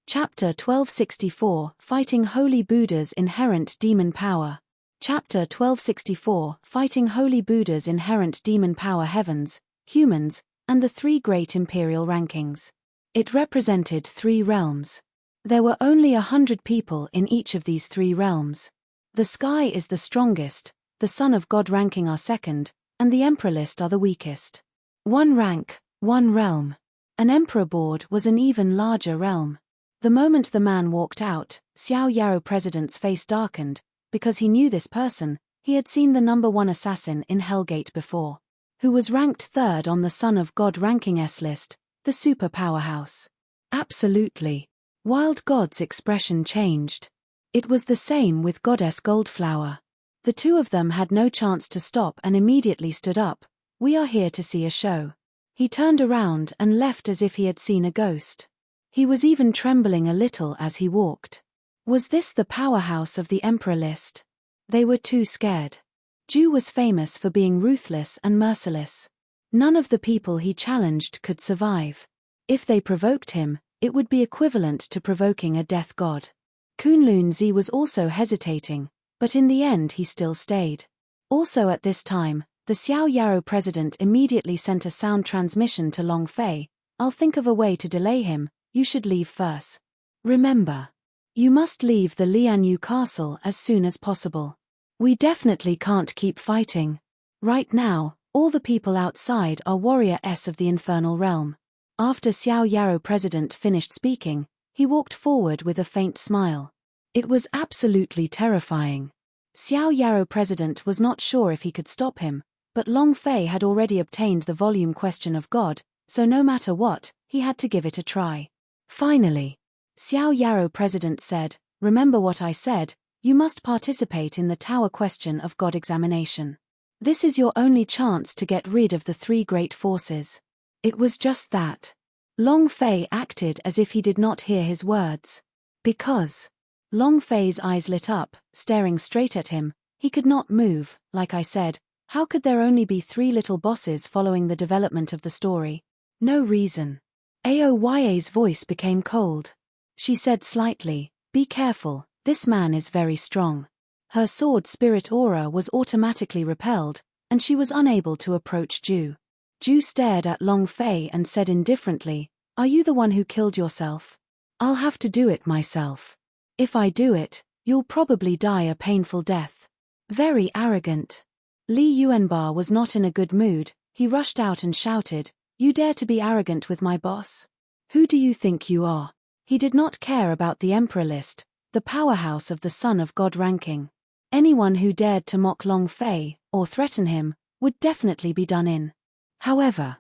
Chapter 1264, Fighting Holy Buddha's Inherent Demon Power. Chapter 1264, Fighting Holy Buddha's Inherent Demon Power. Heavens, Humans, and the Three Great Imperial Rankings. It represented 3 realms. There were only 100 people in each of these 3 realms. The sky is the strongest, the Son of God ranking are second, and the Emperor list are the weakest. 1 rank, 1 realm. An Emperor board was an even larger realm. The moment the man walked out, Xiao Yarrow President's face darkened, because he knew this person. He had seen the number 1 assassin in Hellgate before, who was ranked 3rd on the Son of God ranking S list, the super powerhouse. Absolutely. Wild God's expression changed. It was the same with Goddess Goldflower. The two of them had no chance to stop and immediately stood up. "We are here to see a show." He turned around and left as if he had seen a ghost. He was even trembling a little as he walked. Was this the powerhouse of the Emperor list? They were too scared. Ju was famous for being ruthless and merciless. None of the people he challenged could survive. If they provoked him, it would be equivalent to provoking a death god. Kunlun Zi was also hesitating, but in the end he still stayed. Also at this time, the Xiao Yarrow President immediately sent a sound transmission to Long Fei. "I'll think of a way to delay him. You should leave first. Remember, you must leave the Lianyu Castle as soon as possible. We definitely can't keep fighting. Right now, all the people outside are warrior S of the Infernal Realm." After Xiao Yarrow President finished speaking, he walked forward with a faint smile. It was absolutely terrifying. Xiao Yarrow President was not sure if he could stop him, but Long Fei had already obtained the volume question of God, so no matter what, he had to give it a try. Finally, Xiao Yarrow President said, "Remember what I said, you must participate in the Tower Question of God examination. This is your only chance to get rid of the 3 great forces." It was just that. Long Fei acted as if he did not hear his words. Because Long Fei's eyes lit up, staring straight at him, he could not move. "Like I said, how could there only be 3 little bosses following the development of the story? No reason." Aoya's voice became cold. She said slightly, "Be careful, this man is very strong." Her sword spirit aura was automatically repelled, and she was unable to approach Ju. Ju stared at Long Fei and said indifferently, "Are you the one who killed yourself? I'll have to do it myself. If I do it, you'll probably die a painful death." Very arrogant. Li Yuanbar was not in a good mood. He rushed out and shouted, "You dare to be arrogant with my boss? Who do you think you are?" He did not care about the Emperor list, the powerhouse of the Son of God ranking. Anyone who dared to mock Long Fei, or threaten him, would definitely be done in. However,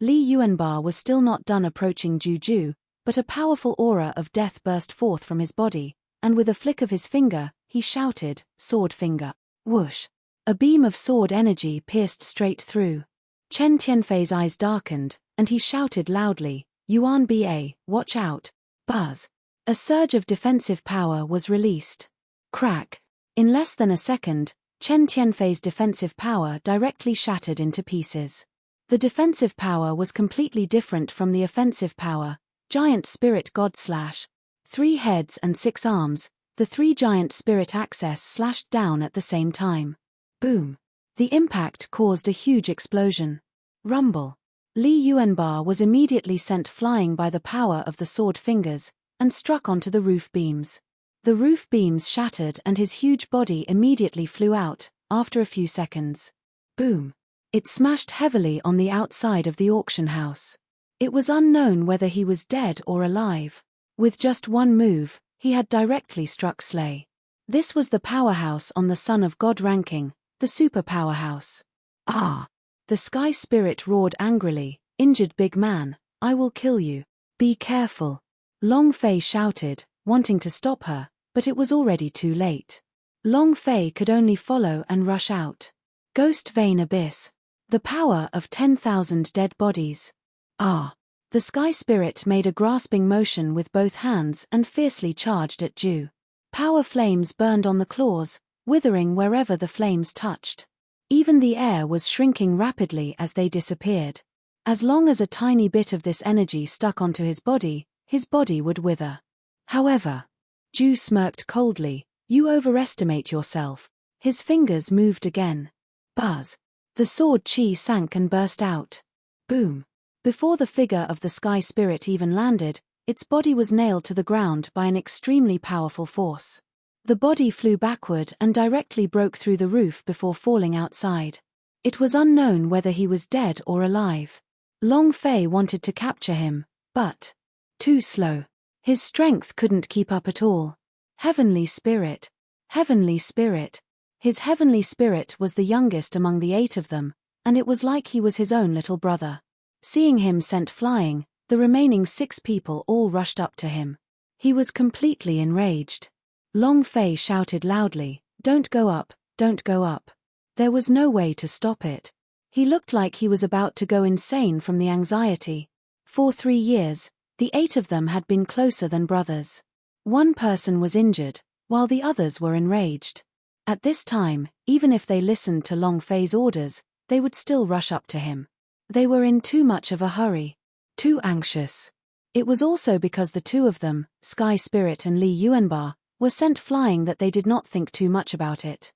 Li Yuanbar was still not done approaching Juju, but a powerful aura of death burst forth from his body, and with a flick of his finger, he shouted, "Sword finger." Whoosh! A beam of sword energy pierced straight through. Chen Tianfei's eyes darkened, and he shouted loudly, "Yuan Ba, watch out." Buzz! A surge of defensive power was released. Crack! In less than a second, Chen Tianfei's defensive power directly shattered into pieces. The defensive power was completely different from the offensive power. Giant Spirit God slash. 3 heads and 6 arms, the 3 giant spirit axes slashed down at the same time. Boom. The impact caused a huge explosion. Rumble. Li Yuanba was immediately sent flying by the power of the sword fingers, and struck onto the roof beams. The roof beams shattered and his huge body immediately flew out, after a few seconds. Boom. It smashed heavily on the outside of the auction house. It was unknown whether he was dead or alive. With just one move, he had directly struck Slay. This was the powerhouse on the Son of God ranking, the super powerhouse. Ah! The sky spirit roared angrily, "Injured big man, I will kill you. Be careful." Long Fei shouted, wanting to stop her, but it was already too late. Long Fei could only follow and rush out. Ghost Vein Abyss. The power of 10,000 dead bodies. Ah! The sky spirit made a grasping motion with both hands and fiercely charged at Ju. Power flames burned on the claws, withering wherever the flames touched. Even the air was shrinking rapidly as they disappeared. As long as a tiny bit of this energy stuck onto his body would wither. However, Ju smirked coldly, "You overestimate yourself." His fingers moved again. Buzz. The sword chi sank and burst out. Boom. Before the figure of the sky spirit even landed, its body was nailed to the ground by an extremely powerful force. The body flew backward and directly broke through the roof before falling outside. It was unknown whether he was dead or alive. Long Fei wanted to capture him, but too slow. His strength couldn't keep up at all. Heavenly Spirit. Heavenly Spirit. His heavenly spirit was the youngest among the 8 of them, and it was like he was his own little brother. Seeing him sent flying, the remaining 6 people all rushed up to him. He was completely enraged. Long Fei shouted loudly, "Don't go up, don't go up." There was no way to stop it. He looked like he was about to go insane from the anxiety. For 3 years, the 8 of them had been closer than brothers. One person was injured, while the others were enraged. At this time, even if they listened to Long Fei's orders, they would still rush up to him. They were in too much of a hurry. Too anxious. It was also because the 2 of them, Sky Spirit and Li Yuanba, were sent flying that they did not think too much about it.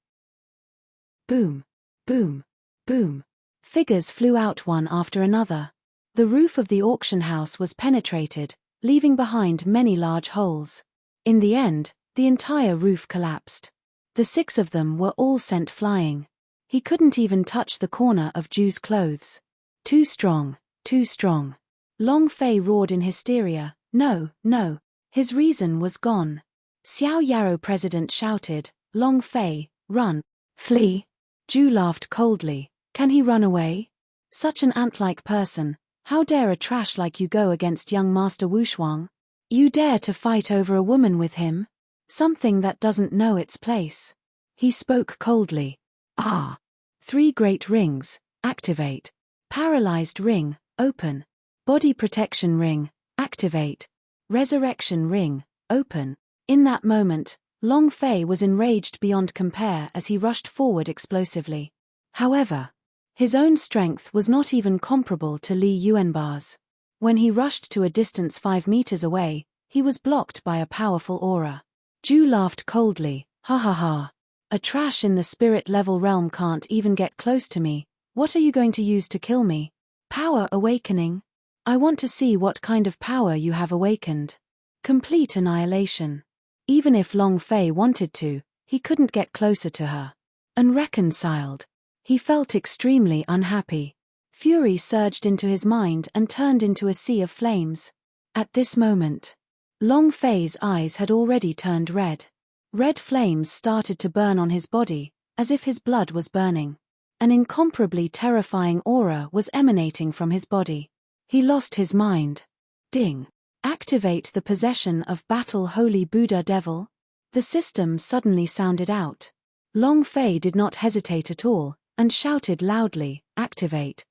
Boom. Boom. Boom. Figures flew out one after another. The roof of the auction house was penetrated, leaving behind many large holes. In the end, the entire roof collapsed. The 6 of them were all sent flying. He couldn't even touch the corner of Ju's clothes. Too strong, too strong. Long Fei roared in hysteria, "No, no." His reason was gone. Xiao Yarrow President shouted, "Long Fei, run. Flee." Ju laughed coldly, "Can he run away? Such an ant-like person, how dare a trash like you go against young Master Wushuang? You dare to fight over a woman with him? Something that doesn't know its place." He spoke coldly. "Ah. 3 great rings, activate. Paralyzed ring, open. Body protection ring, activate. Resurrection ring, open." In that moment, Long Fei was enraged beyond compare as he rushed forward explosively. However, his own strength was not even comparable to Li Yuanba's. When he rushed to a distance 5 meters away, he was blocked by a powerful aura. Ju laughed coldly, "Ha ha ha. A trash in the spirit level realm can't even get close to me. What are you going to use to kill me? Power awakening? I want to see what kind of power you have awakened." Complete annihilation. Even if Long Fei wanted to, he couldn't get closer to her. Unreconciled. He felt extremely unhappy. Fury surged into his mind and turned into a sea of flames. At this moment, Long Fei's eyes had already turned red. Red flames started to burn on his body, as if his blood was burning. An incomparably terrifying aura was emanating from his body. He lost his mind. Ding. Activate the possession of Battle Holy Buddha Devil. The system suddenly sounded out. Long Fei did not hesitate at all, and shouted loudly, "Activate."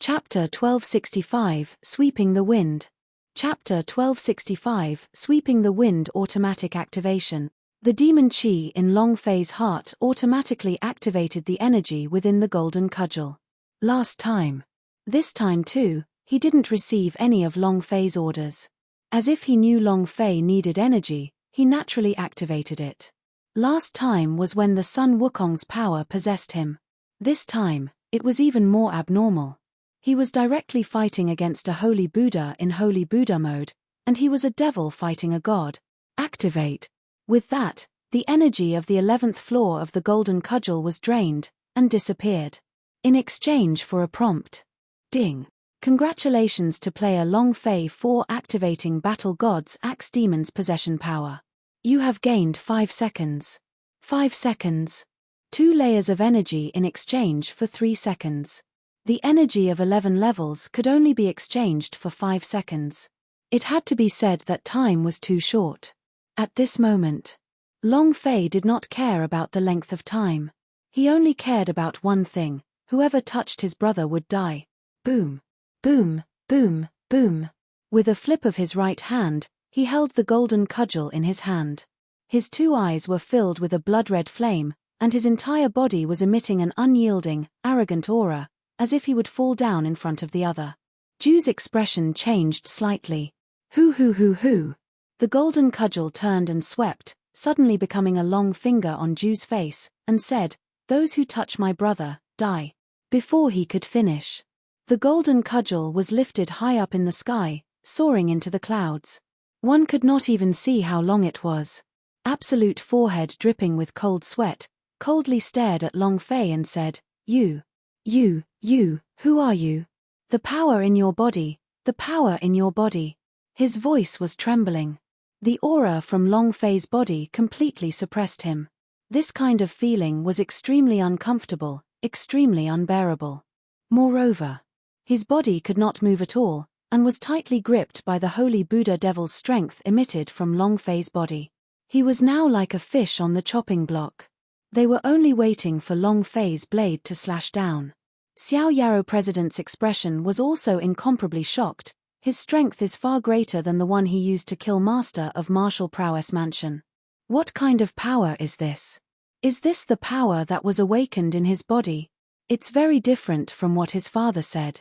Chapter 1265, Sweeping the Wind. Chapter 1265, Sweeping the Wind automatic activation. The demon chi in Long Fei's heart automatically activated the energy within the golden cudgel. Last time. This time too, he didn't receive any of Long Fei's orders. As if he knew Long Fei needed energy, he naturally activated it. Last time was when the Sun Wukong's power possessed him. This time, it was even more abnormal. He was directly fighting against a holy Buddha in holy Buddha mode, and he was a devil fighting a god. Activate. With that, the energy of the 11th floor of the golden cudgel was drained, and disappeared. In exchange for a prompt. Ding. Congratulations to player Long Fei for activating Battle God's Axe Demon's possession power. You have gained 5 seconds. 5 seconds. 2 layers of energy in exchange for 3 seconds. The energy of 11 levels could only be exchanged for 5 seconds. It had to be said that time was too short. At this moment, Long Fei did not care about the length of time. He only cared about one thing: whoever touched his brother would die. Boom. Boom, boom, boom. With a flip of his right hand, he held the golden cudgel in his hand. His 2 eyes were filled with a blood-red flame, and his entire body was emitting an unyielding, arrogant aura, as if he would fall down in front of the other. Ju's expression changed slightly. Hoo hoo hoo hoo. The golden cudgel turned and swept, suddenly becoming a long finger on Ju's face, and said, "Those who touch my brother, die." Before he could finish, the golden cudgel was lifted high up in the sky, soaring into the clouds. One could not even see how long it was. Absolute forehead dripping with cold sweat, coldly stared at Long Fei and said, You, who are you? The power in your body, the power in your body." His voice was trembling. The aura from Long Fei's body completely suppressed him. This kind of feeling was extremely uncomfortable, extremely unbearable. Moreover, his body could not move at all, and was tightly gripped by the holy Buddha devil's strength emitted from Long Fei's body. He was now like a fish on the chopping block. They were only waiting for Long Fei's blade to slash down. Xiao Yarrow President's expression was also incomparably shocked. His strength is far greater than the one he used to kill Master of Martial Prowess Mansion. What kind of power is this? Is this the power that was awakened in his body? It's very different from what his father said.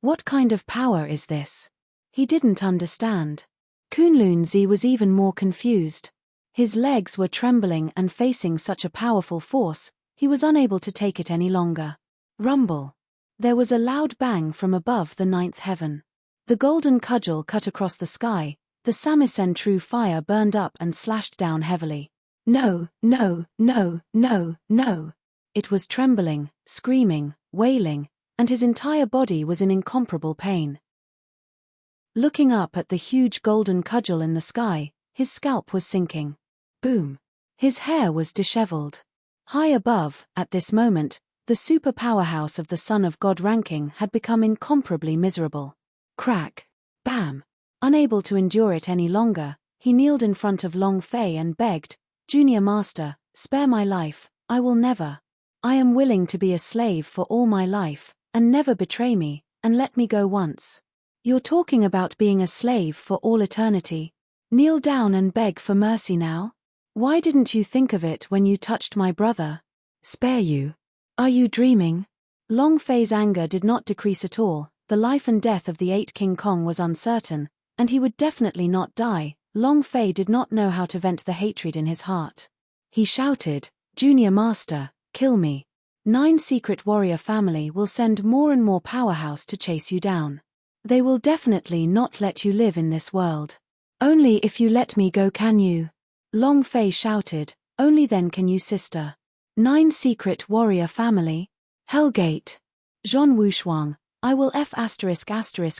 What kind of power is this? He didn't understand. Kunlun-Zi was even more confused. His legs were trembling, and facing such a powerful force, he was unable to take it any longer. Rumble. There was a loud bang from above the 9th heaven. The golden cudgel cut across the sky, the samisen true fire burned up and slashed down heavily. No, no, no, no, no. It was trembling, screaming, wailing, and his entire body was in incomparable pain. Looking up at the huge golden cudgel in the sky, his scalp was sinking. Boom. His hair was disheveled. High above, at this moment, the super powerhouse of the Son of God ranking had become incomparably miserable. Crack. Bam. Unable to endure it any longer, he kneeled in front of Long Fei and begged, "Junior Master, spare my life, I will never. I am willing to be a slave for all my life, and never betray me, and let me go once." "You're talking about being a slave for all eternity. Kneel down and beg for mercy now? Why didn't you think of it when you touched my brother? Spare you? Are you dreaming?" Long Fei's anger did not decrease at all. The life and death of the 8 King Kong was uncertain, and he would definitely not die. Long Fei did not know how to vent the hatred in his heart. He shouted, "Junior Master, kill me. 9 secret warrior family will send more and more powerhouse to chase you down. They will definitely not let you live in this world. Only if you let me go can you." Long Fei shouted, "Only then can you, sister. 9 secret warrior family? Hellgate. Zhon Wushuang, I will F***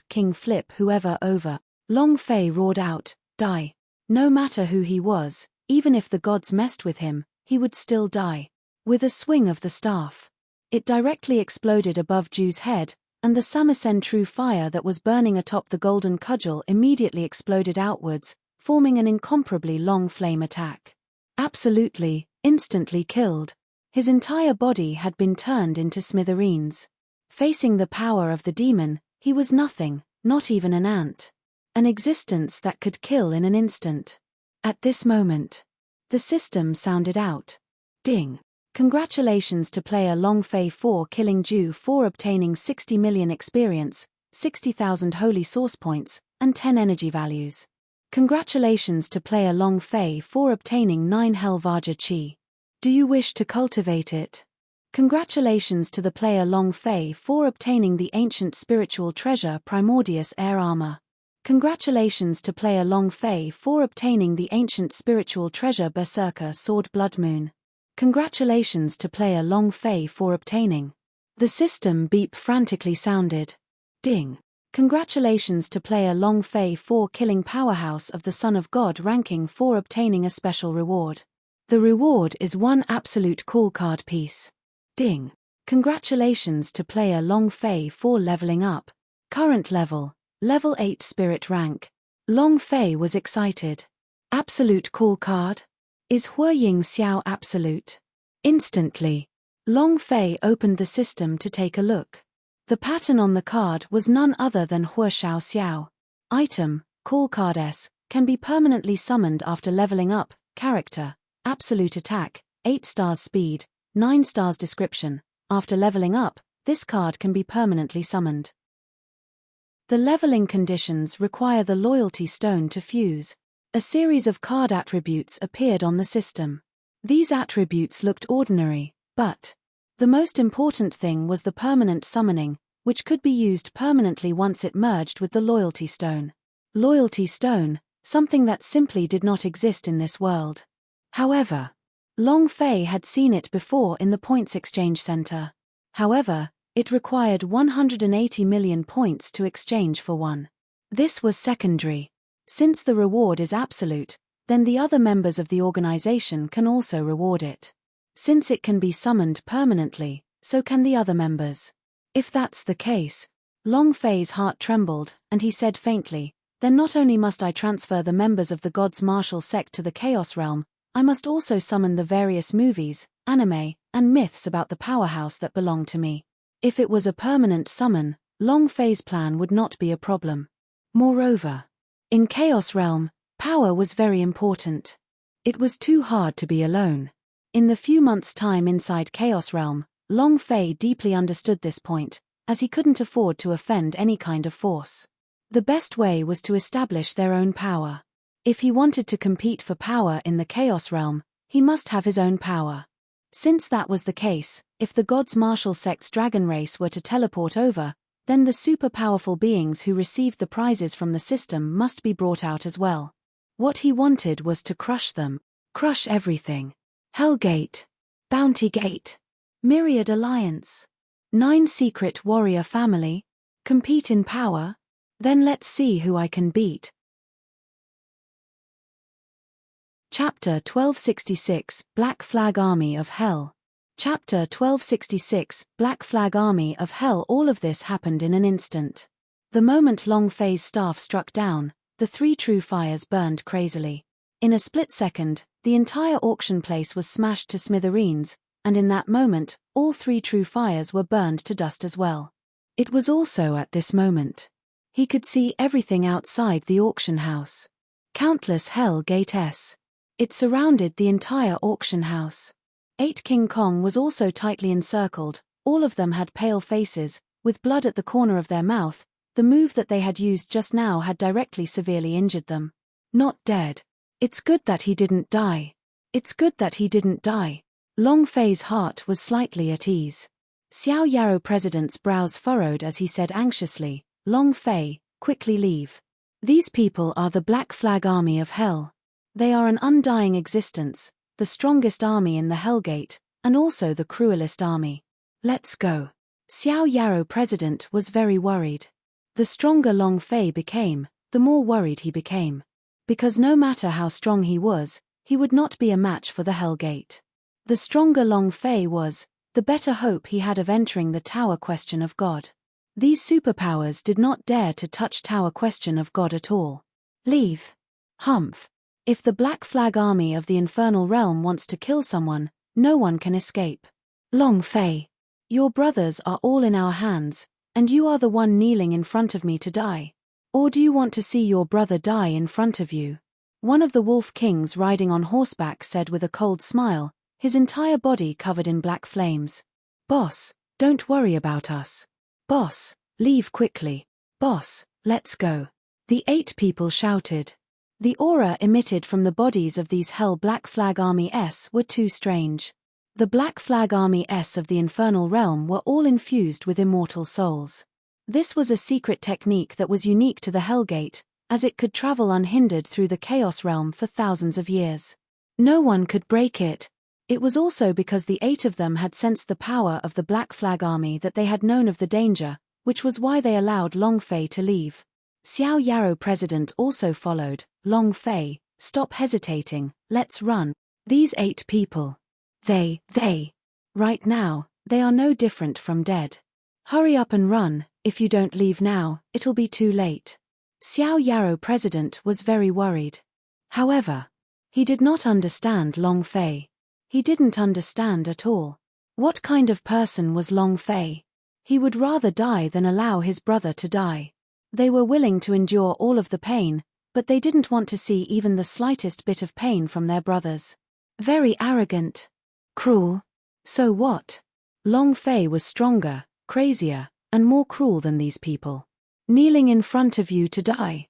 king flip whoever over." Long Fei roared out, "Die." No matter who he was, even if the gods messed with him, he would still die. With a swing of the staff, it directly exploded above Ju's head, and the samisen true fire that was burning atop the golden cudgel immediately exploded outwards, forming an incomparably long flame attack. Absolutely, instantly killed. His entire body had been turned into smithereens. Facing the power of the demon, he was nothing, not even an ant. An existence that could kill in an instant. At this moment, the system sounded out. Ding. Congratulations to player Long Fei for killing Ju for obtaining 60 million experience, 60,000 holy source points, and 10 energy values. Congratulations to player Long Fei for obtaining 9 Hell Vaja Chi. Do you wish to cultivate it? Congratulations to the player Long Fei for obtaining the ancient spiritual treasure Primordius Air Armor. Congratulations to player Long Fei for obtaining the ancient spiritual treasure Berserker Sword Blood Moon. Congratulations to player Long Fei for obtaining. The system beep frantically sounded. Ding. Congratulations to player Long Fei for killing Powerhouse of the Son of God ranking for obtaining a special reward. The reward is one absolute cool card piece. Ding. Congratulations to player Long Fei for leveling up. Current level, level 8 spirit rank. Long Fei was excited. Absolute cool card? Is Huaying Xiao absolute? Instantly, Long Fei opened the system to take a look. The pattern on the card was none other than Hua Xiao Xiao. Item, Call Card S, can be permanently summoned after leveling up. Character, Absolute Attack, 8 stars Speed, 9 stars Description. After leveling up, this card can be permanently summoned. The leveling conditions require the Loyalty Stone to fuse. A series of card attributes appeared on the system. These attributes looked ordinary, but the most important thing was the permanent summoning, which could be used permanently once it merged with the Loyalty Stone. Loyalty Stone, something that simply did not exist in this world. However, Long Fei had seen it before in the Points Exchange Center. However, it required 180 million points to exchange for one. This was secondary. Since the reward is absolute, then the other members of the organization can also reward it. Since it can be summoned permanently, so can the other members. If that's the case, Long Fei's heart trembled, and he said faintly, then not only must I transfer the members of the God's martial sect to the Chaos Realm, I must also summon the various movies, anime, and myths about the powerhouse that belong to me. If it was a permanent summon, Long Fei's plan would not be a problem. Moreover, in Chaos Realm, power was very important. It was too hard to be alone. In the few months' time inside Chaos Realm, Long Fei deeply understood this point, as he couldn't afford to offend any kind of force. The best way was to establish their own power. If he wanted to compete for power in the Chaos Realm, he must have his own power. Since that was the case, if the God's martial sect's dragon race were to teleport over, then the super powerful beings who received the prizes from the system must be brought out as well. What he wanted was to crush them. Crush everything. Hellgate. Bounty Gate. Myriad Alliance. 9 Secret Warrior Family. Compete in power? Then let's see who I can beat. Chapter 1266, Black Flag Army of Hell. Chapter 1266, Black Flag Army of Hell. All of this happened in an instant. The moment Long Fei's staff struck down, the 3 true fires burned crazily. In a split second, the entire auction place was smashed to smithereens, and in that moment, all 3 true fires were burned to dust as well. It was also at this moment he could see everything outside the auction house. Countless Hell Gates. It surrounded the entire auction house. 8 King Kong was also tightly encircled. All of them had pale faces, with blood at the corner of their mouth. The move that they had used just now had directly severely injured them. Not dead. It's good that he didn't die. It's good that he didn't die. Long Fei's heart was slightly at ease. Xiao Yarrow President's brows furrowed as he said anxiously, Long Fei, quickly leave. These people are the Black Flag Army of Hell. They are an undying existence, the strongest army in the Hellgate, and also the cruelest army. Let's go. Xiao Yarrow President was very worried. The stronger Long Fei became, the more worried he became. Because no matter how strong he was, he would not be a match for the Hellgate. The stronger Long Fei was, the better hope he had of entering the Tower Question of God. These superpowers did not dare to touch Tower Question of God at all. Leave. Humph. If the Black Flag Army of the Infernal Realm wants to kill someone, no one can escape. Long Fei. Your brothers are all in our hands, and you are the one kneeling in front of me to die. Or do you want to see your brother die in front of you? One of the Wolf Kings riding on horseback said with a cold smile, his entire body covered in black flames. Boss, don't worry about us. Boss, leave quickly. Boss, let's go. The 8 people shouted. The aura emitted from the bodies of these Hell Black Flag Army S were too strange. The Black Flag Army S of the infernal realm were all infused with immortal souls. This was a secret technique that was unique to the Hellgate, as it could travel unhindered through the Chaos realm for thousands of years. No one could break it. It was also because the 8 of them had sensed the power of the Black Flag Army that they had known of the danger, which was why they allowed Long Fei to leave. Xiao Yarrow President also followed. Long Fei, stop hesitating, let's run. These 8 people. Right now, they are no different from dead. Hurry up and run, if you don't leave now, it'll be too late. Xiao Yarrow President was very worried. However, he did not understand Long Fei. He didn't understand at all. What kind of person was Long Fei? He would rather die than allow his brother to die. They were willing to endure all of the pain, but they didn't want to see even the slightest bit of pain from their brothers. Very arrogant. Cruel. So what? Long Fei was stronger, crazier, and more cruel than these people. Kneeling in front of you to die.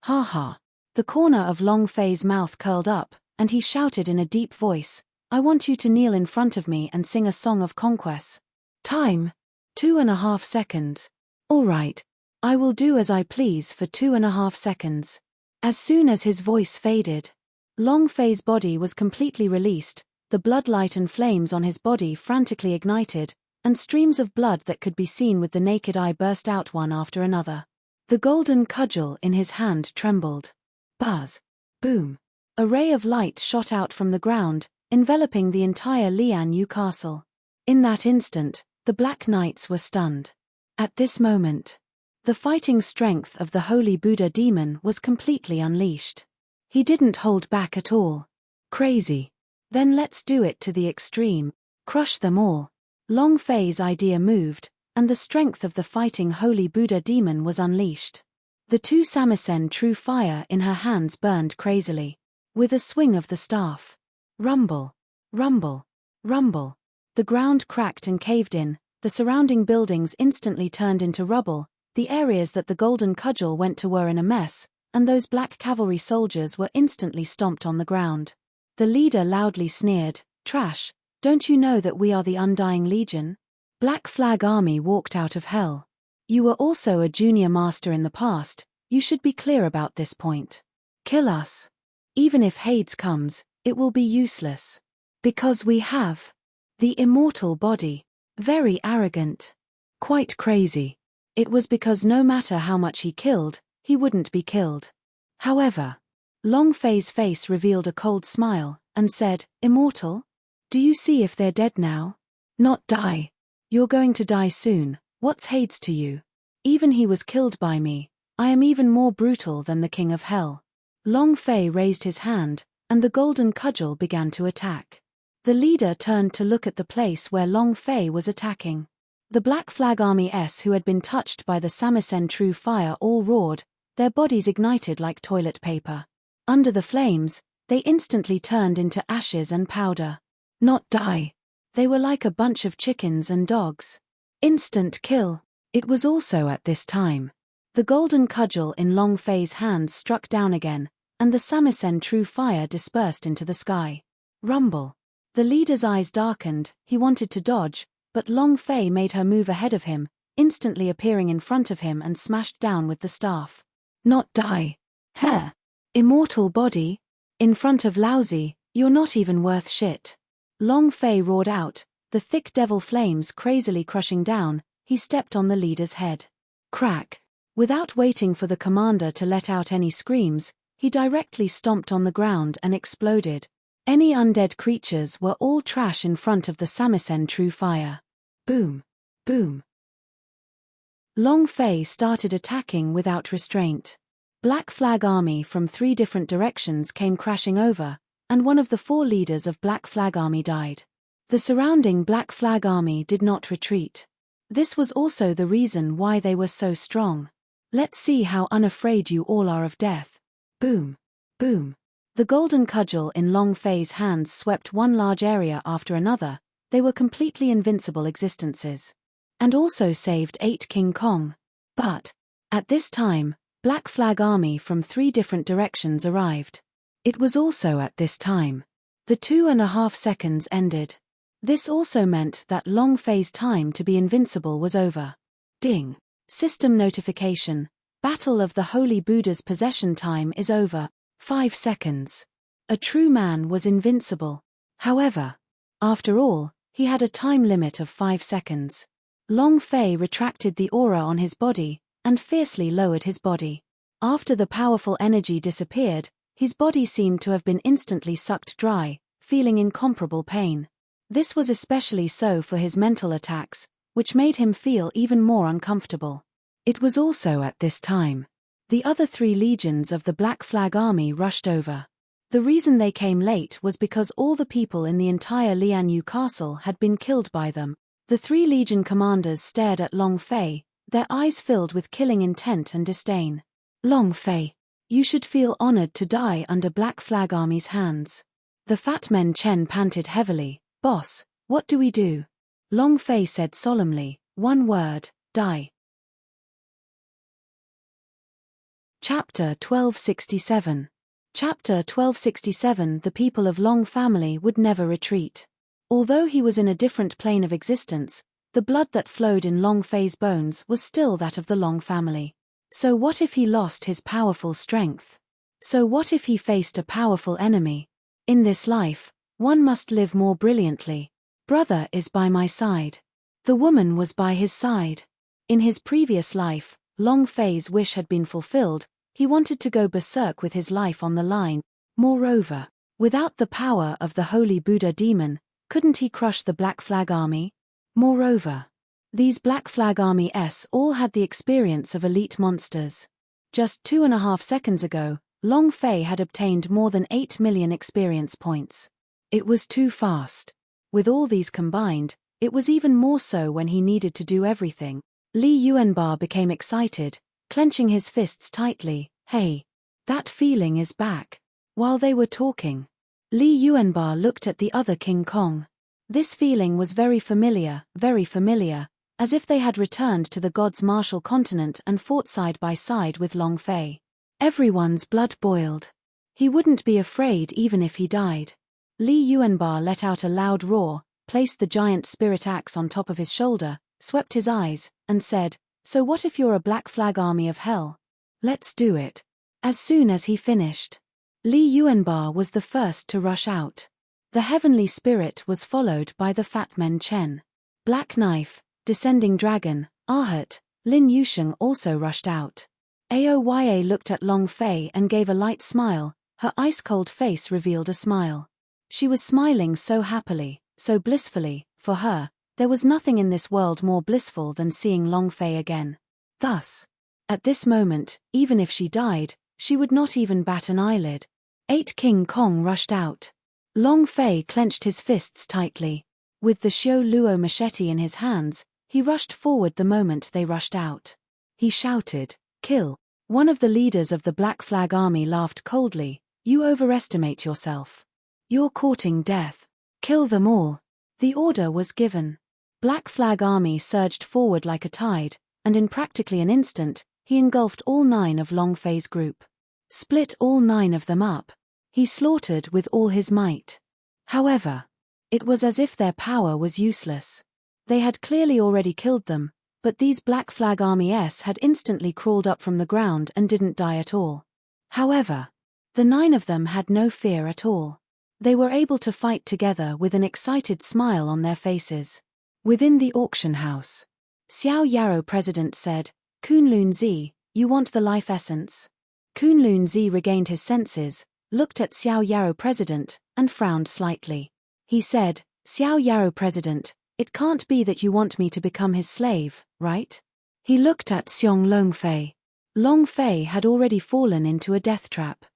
Ha ha. The corner of Long Fei's mouth curled up, and he shouted in a deep voice, I want you to kneel in front of me and sing a song of conquest. Time. 2.5 seconds. All right. I will do as I please for 2.5 seconds. As soon as his voice faded, Long Fei's body was completely released, the bloodlight and flames on his body frantically ignited, and streams of blood that could be seen with the naked eye burst out one after another. The golden cudgel in his hand trembled. Buzz. Boom. A ray of light shot out from the ground, enveloping the entire Lian Yu castle. In that instant, the Black Knights were stunned. At this moment, the fighting strength of the Holy Buddha demon was completely unleashed. He didn't hold back at all. Crazy. Then let's do it to the extreme. Crush them all. Long Fei's idea moved, and the strength of the fighting Holy Buddha demon was unleashed. The 2 samisen true fire in her hands burned crazily. With a swing of the staff. Rumble. Rumble. Rumble. The ground cracked and caved in, the surrounding buildings instantly turned into rubble, the areas that the golden cudgel went to were in a mess, and those black cavalry soldiers were instantly stomped on the ground. The leader loudly sneered, Trash, don't you know that we are the Undying Legion? Black Flag Army walked out of hell. You were also a junior master in the past, you should be clear about this point. Kill us. Even if Hades comes, it will be useless. Because we have the immortal body. Very arrogant. Quite crazy. It was because no matter how much he killed, he wouldn't be killed. However, Long Fei's face revealed a cold smile, and said, Immortal? Do you see if they're dead now? Not die. You're going to die soon, what's Hades to you? Even he was killed by me, I am even more brutal than the King of Hell. Long Fei raised his hand, and the golden cudgel began to attack. The leader turned to look at the place where Long Fei was attacking. The Black Flag Army S who had been touched by the samisen true fire all roared, their bodies ignited like toilet paper. Under the flames, they instantly turned into ashes and powder. Not die. They were like a bunch of chickens and dogs. Instant kill. It was also at this time. The golden cudgel in Long Fei's hands struck down again, and the samisen true fire dispersed into the sky. Rumble. The leader's eyes darkened, he wanted to dodge, but Long Fei made her move ahead of him, instantly appearing in front of him and smashed down with the staff. Not die. Heh. Immortal body? In front of Lousy, you're not even worth shit. Long Fei roared out, the thick devil flames crazily crushing down, he stepped on the leader's head. Crack. Without waiting for the commander to let out any screams, he directly stomped on the ground and exploded. Any undead creatures were all trash in front of the samisen true fire. Boom. Boom. Long Fei started attacking without restraint. Black Flag Army from 3 different directions came crashing over, and one of the 4 leaders of Black Flag Army died. The surrounding Black Flag Army did not retreat. This was also the reason why they were so strong. Let's see how unafraid you all are of death. Boom. Boom. The golden cudgel in Long Fei's hands swept one large area after another, they were completely invincible existences. And also saved 8 King Kong. But, at this time, Black Flag Army from 3 different directions arrived. It was also at this time. The 2.5 seconds ended. This also meant that Long Fei's time to be invincible was over. Ding. System notification. Battle of the Holy Buddha's possession time is over. 5 seconds. A true man was invincible. However, after all, he had a time limit of 5 seconds. Long Fei retracted the aura on his body, and fiercely lowered his body. After the powerful energy disappeared, his body seemed to have been instantly sucked dry, feeling incomparable pain. This was especially so for his mental attacks, which made him feel even more uncomfortable. It was also at this time. The other 3 legions of the Black Flag Army rushed over. The reason they came late was because all the people in the entire Lianyu castle had been killed by them. The 3 legion commanders stared at Long Fei, their eyes filled with killing intent and disdain. Long Fei, you should feel honored to die under Black Flag Army's hands. The fat men Chen panted heavily. Boss, what do we do? Long Fei said solemnly, 1 word, die. Chapter 1267. Chapter 1267. The people of Long family would never retreat. Although he was in a different plane of existence, the blood that flowed in Long Fei's bones was still that of the Long family. So what if he lost his powerful strength? So what if he faced a powerful enemy? In this life, one must live more brilliantly. Brother is by my side. The woman was by his side. In his previous life, Long Fei's wish had been fulfilled. He wanted to go berserk with his life on the line. Moreover, without the power of the Holy Buddha demon, couldn't he crush the Black Flag Army? Moreover, these Black Flag Army-s all had the experience of elite monsters. Just 2.5 seconds ago, Long Fei had obtained more than 8 million experience points. It was too fast. With all these combined, it was even more so when he needed to do everything. Li Yuanbar became excited, clenching his fists tightly. Hey, that feeling is back. While they were talking, Li Yuanbar looked at the other King Kong. This feeling was very familiar, as if they had returned to the gods' martial continent and fought side by side with Long Fei. Everyone's blood boiled. He wouldn't be afraid even if he died. Li Yuanbar let out a loud roar, placed the giant spirit axe on top of his shoulder, swept his eyes, and said, "So what if you're a Black Flag Army of hell? Let's do it." As soon as he finished, Li Yuanbar was the first to rush out. The heavenly spirit was followed by the fat men Chen. Black Knife, Descending Dragon, Ahut, Lin Yusheng also rushed out. Aoya looked at Long Fei and gave a light smile. Her ice-cold face revealed a smile. She was smiling so happily, so blissfully. For her, there was nothing in this world more blissful than seeing Long Fei again. Thus, at this moment, even if she died, she would not even bat an eyelid. 8 King Kong rushed out. Long Fei clenched his fists tightly. With the Xiao Luo machete in his hands, he rushed forward the moment they rushed out. He shouted, "Kill!" One of the leaders of the Black Flag Army laughed coldly. "You overestimate yourself. You're courting death. Kill them all." The order was given. Black Flag Army surged forward like a tide, and in practically an instant, he engulfed all 9 of Long Fei's group. Split all 9 of them up. He slaughtered with all his might. However, it was as if their power was useless. They had clearly already killed them, but these Black Flag Army-s had instantly crawled up from the ground and didn't die at all. However, the 9 of them had no fear at all. They were able to fight together with an excited smile on their faces. Within the auction house, Xiao Yarrow president said, "Kunlun Zi, you want the life essence?" Kunlun Zi regained his senses, looked at Xiao Yarrow president, and frowned slightly. He said, "Xiao Yarrow president, it can't be that you want me to become his slave, right?" He looked at Xiong Long Fei. Long Fei had already fallen into a death trap.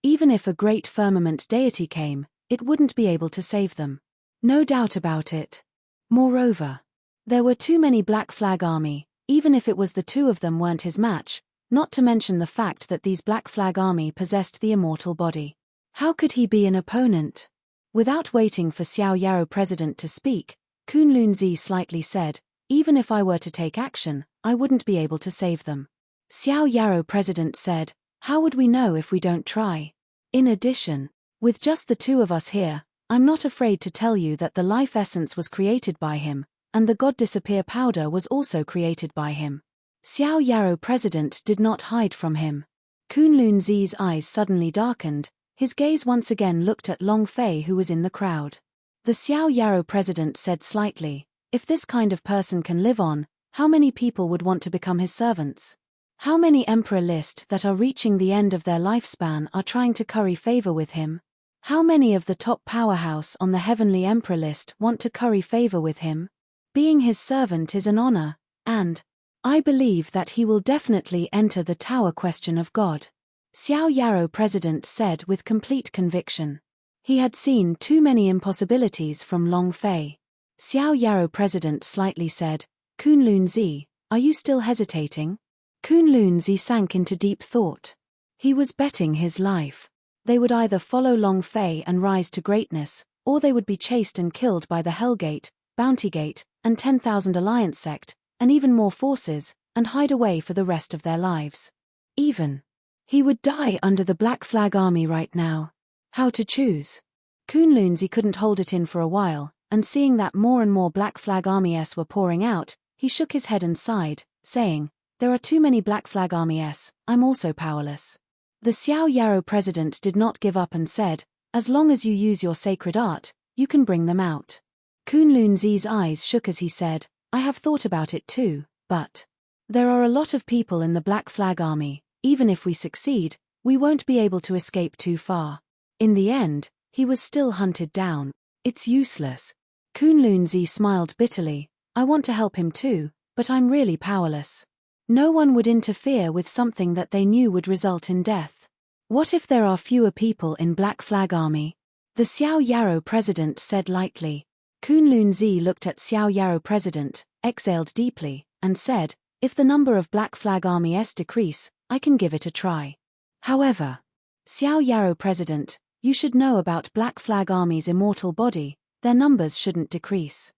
Even if a great firmament deity came, it wouldn't be able to save them. No doubt about it. Moreover, there were too many Black Flag Army, even if it was the 2 of them weren't his match, not to mention the fact that these Black Flag Army possessed the immortal body. How could he be an opponent? Without waiting for Xiao Yarrow president to speak, Kunlun Zi slightly said, "Even if I were to take action, I wouldn't be able to save them. Xiao Yarrow President said, "How would we know if we don't try? In addition, with just the two of us here, I'm not afraid to tell you that the life essence was created by him, and the God Disappear powder was also created by him." Xiao Yarrow President did not hide from him. Kunlun Zi's eyes suddenly darkened, his gaze once again looked at Long Fei who was in the crowd. The Xiao Yarrow President said slightly, "If this kind of person can live on, how many people would want to become his servants? How many Emperor list that are reaching the end of their lifespan are trying to curry favor with him? How many of the top powerhouse on the Heavenly Emperor list want to curry favor with him? Being his servant is an honor, and I believe that he will definitely enter the Tower Question of God," Xiao Yarrow President said with complete conviction. He had seen too many impossibilities from Long Fei. Xiao Yarrow President slightly said, "Kunlun Zi, are you still hesitating?" Kunlun Zi sank into deep thought. He was betting his life. They would either follow Long Fei and rise to greatness, or they would be chased and killed by the Hellgate, Bountygate, and 10,000 Alliance sect, and even more forces, and hide away for the rest of their lives. Even he would die under the Black Flag Army right now. How to choose? Kunlun Zi couldn't hold it in for a while, and seeing that more and more Black Flag Army-s were pouring out, he shook his head and sighed, saying, "There are too many Black Flag Army-s, I'm also powerless." The Xiao Yarrow President did not give up and said, "As long as you use your sacred art, you can bring them out." Kunlun Zi's eyes shook as he said, "I have thought about it too, but there are a lot of people in the Black Flag Army, even if we succeed, we won't be able to escape too far." In the end, he was still hunted down. "It's useless." Kunlun Zi smiled bitterly, "I want to help him too, but I'm really powerless. No one would interfere with something that they knew would result in death. What if there are fewer people in Black Flag Army?" The Xiao Yarrow President said lightly. Kunlun Zi looked at Xiao Yarrow President, exhaled deeply, and said, "If the number of Black Flag Army-s decrease, I can give it a try. However, Xiao Yarrow President, you should know about Black Flag Army's immortal body, their numbers shouldn't decrease."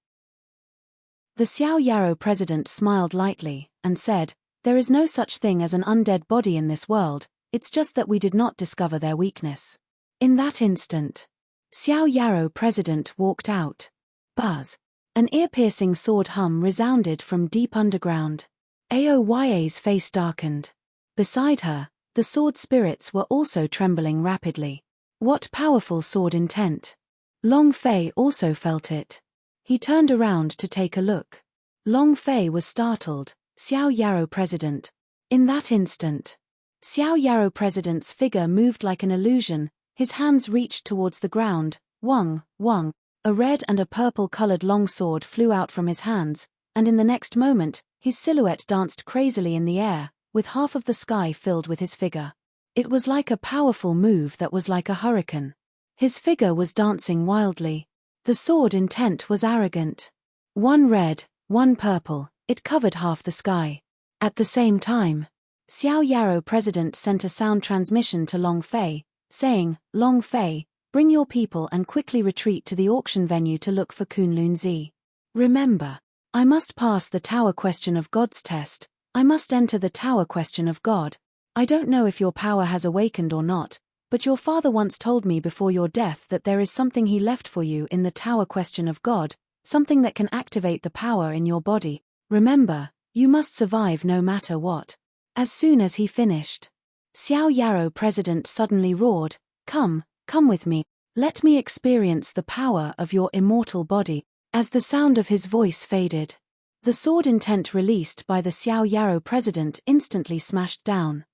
The Xiao Yarrow President smiled lightly, and said, "There is no such thing as an undead body in this world, it's just that we did not discover their weakness." In that instant, Xiao Yarrow President walked out. Buzz. An ear-piercing sword hum resounded from deep underground. Aoya's face darkened. Beside her, the sword spirits were also trembling rapidly. What powerful sword intent! Long Fei also felt it. He turned around to take a look. Long Fei was startled. Xiao Yarrow President. In that instant, Xiao Yarrow President's figure moved like an illusion, his hands reached towards the ground. Wang, Wang. A red and a purple-colored long sword flew out from his hands, and in the next moment, his silhouette danced crazily in the air, with half of the sky filled with his figure. It was like a powerful move that was like a hurricane. His figure was dancing wildly. The sword intent was arrogant. One red, one purple, it covered half the sky. At the same time, Xiao Yarrow President sent a sound transmission to Long Fei, saying, "Long Fei, bring your people and quickly retreat to the auction venue to look for Kunlun Zi. Remember, I must pass the Tower Question of God's test, I must enter the Tower Question of God. I don't know if your power has awakened or not, but your father once told me before your death that there is something he left for you in the Tower Question of God, something that can activate the power in your body. Remember, you must survive no matter what." As soon as he finished, Xiao Yarrow President suddenly roared, Come with me, let me experience the power of your immortal body." As the sound of his voice faded, the sword intent released by the Xiao Yarrow President instantly smashed down.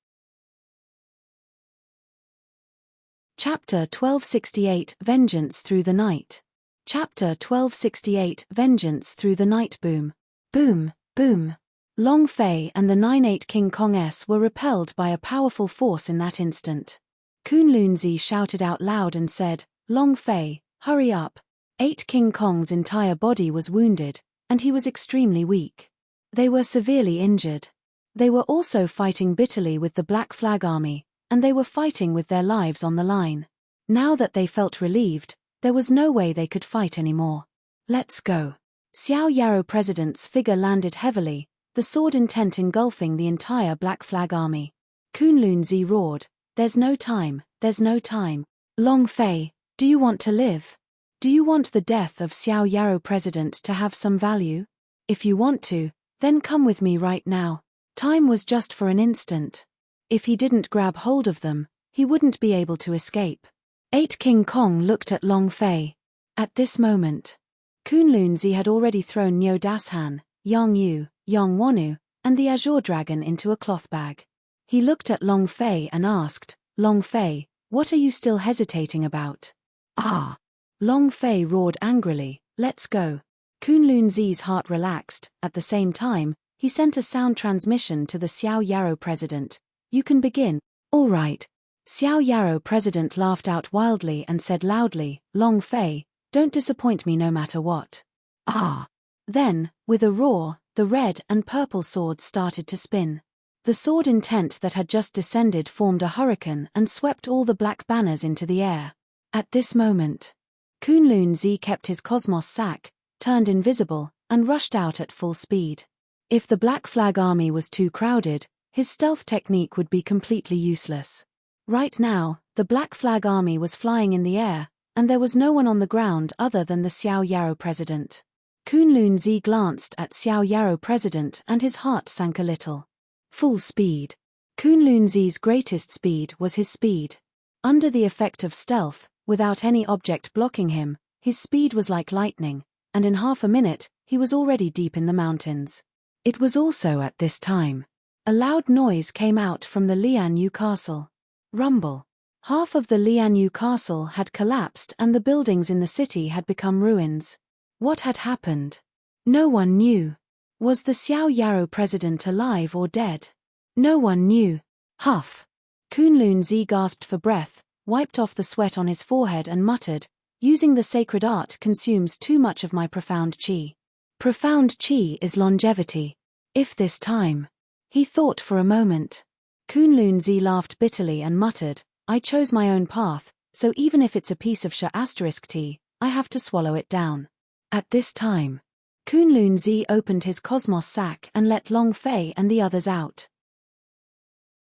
Chapter 1268 Vengeance Through the Night. Chapter 1268 Vengeance Through the Night. Boom. Boom, boom. Long Fei and the 9-8 King Kong-s were repelled by a powerful force in that instant. Kunlun Zi shouted out loud and said, "Long Fei, hurry up." 8 King Kong's entire body was wounded, and he was extremely weak. They were severely injured. They were also fighting bitterly with the Black Flag Army, and they were fighting with their lives on the line. Now that they felt relieved, there was no way they could fight anymore. "Let's go." Xiao Yarrow President's figure landed heavily, the sword intent engulfing the entire Black Flag army. Kunlun Zi roared, "There's no time, there's no time. Long Fei, do you want to live? Do you want the death of Xiao Yarrow President to have some value? If you want to, then come with me right now." Time was just for an instant. If he didn't grab hold of them, he wouldn't be able to escape. 8 King Kong looked at Long Fei. At this moment, Kunlun Zi had already thrown Niu Dashan, Yang Yu, Yang Wonu, and the Azure Dragon into a cloth bag. He looked at Long Fei and asked, "Long Fei, what are you still hesitating about?" "Ah!" Long Fei roared angrily, "Let's go." Kunlun Zi's heart relaxed. At the same time, he sent a sound transmission to the Xiao Yarrow President. "You can begin." "All right." Xiao Yarrow President laughed out wildly and said loudly, "Long Fei, don't disappoint me no matter what." "Ah!" Then, with a roar, the red and purple swords started to spin. The sword intent that had just descended formed a hurricane and swept all the black banners into the air. At this moment, Kunlun Zi kept his cosmos sack, turned invisible, and rushed out at full speed. If the Black Flag army was too crowded, his stealth technique would be completely useless. Right now, the Black Flag army was flying in the air, and there was no one on the ground other than the Xiao Yarrow President. Kunlun Zi glanced at Xiao Yarrow President and his heart sank a little. Full speed. Kunlun Zi's greatest speed was his speed. Under the effect of stealth, without any object blocking him, his speed was like lightning, and in half a minute, he was already deep in the mountains. It was also at this time. A loud noise came out from the Lianyu Castle. Rumble. Half of the Lianyu Castle had collapsed and the buildings in the city had become ruins. What had happened? No one knew. Was the Xiao Yarrow President alive or dead? No one knew. Huff. Kunlun Zi gasped for breath, wiped off the sweat on his forehead and muttered, "Using the sacred art consumes too much of my profound qi. Profound qi is longevity. If this time." He thought for a moment. Kunlun Zi laughed bitterly and muttered, "I chose my own path, so even if it's a piece of *T, I have to swallow it down." At this time, Kunlun Zi opened his cosmos sack and let Long Fei and the others out.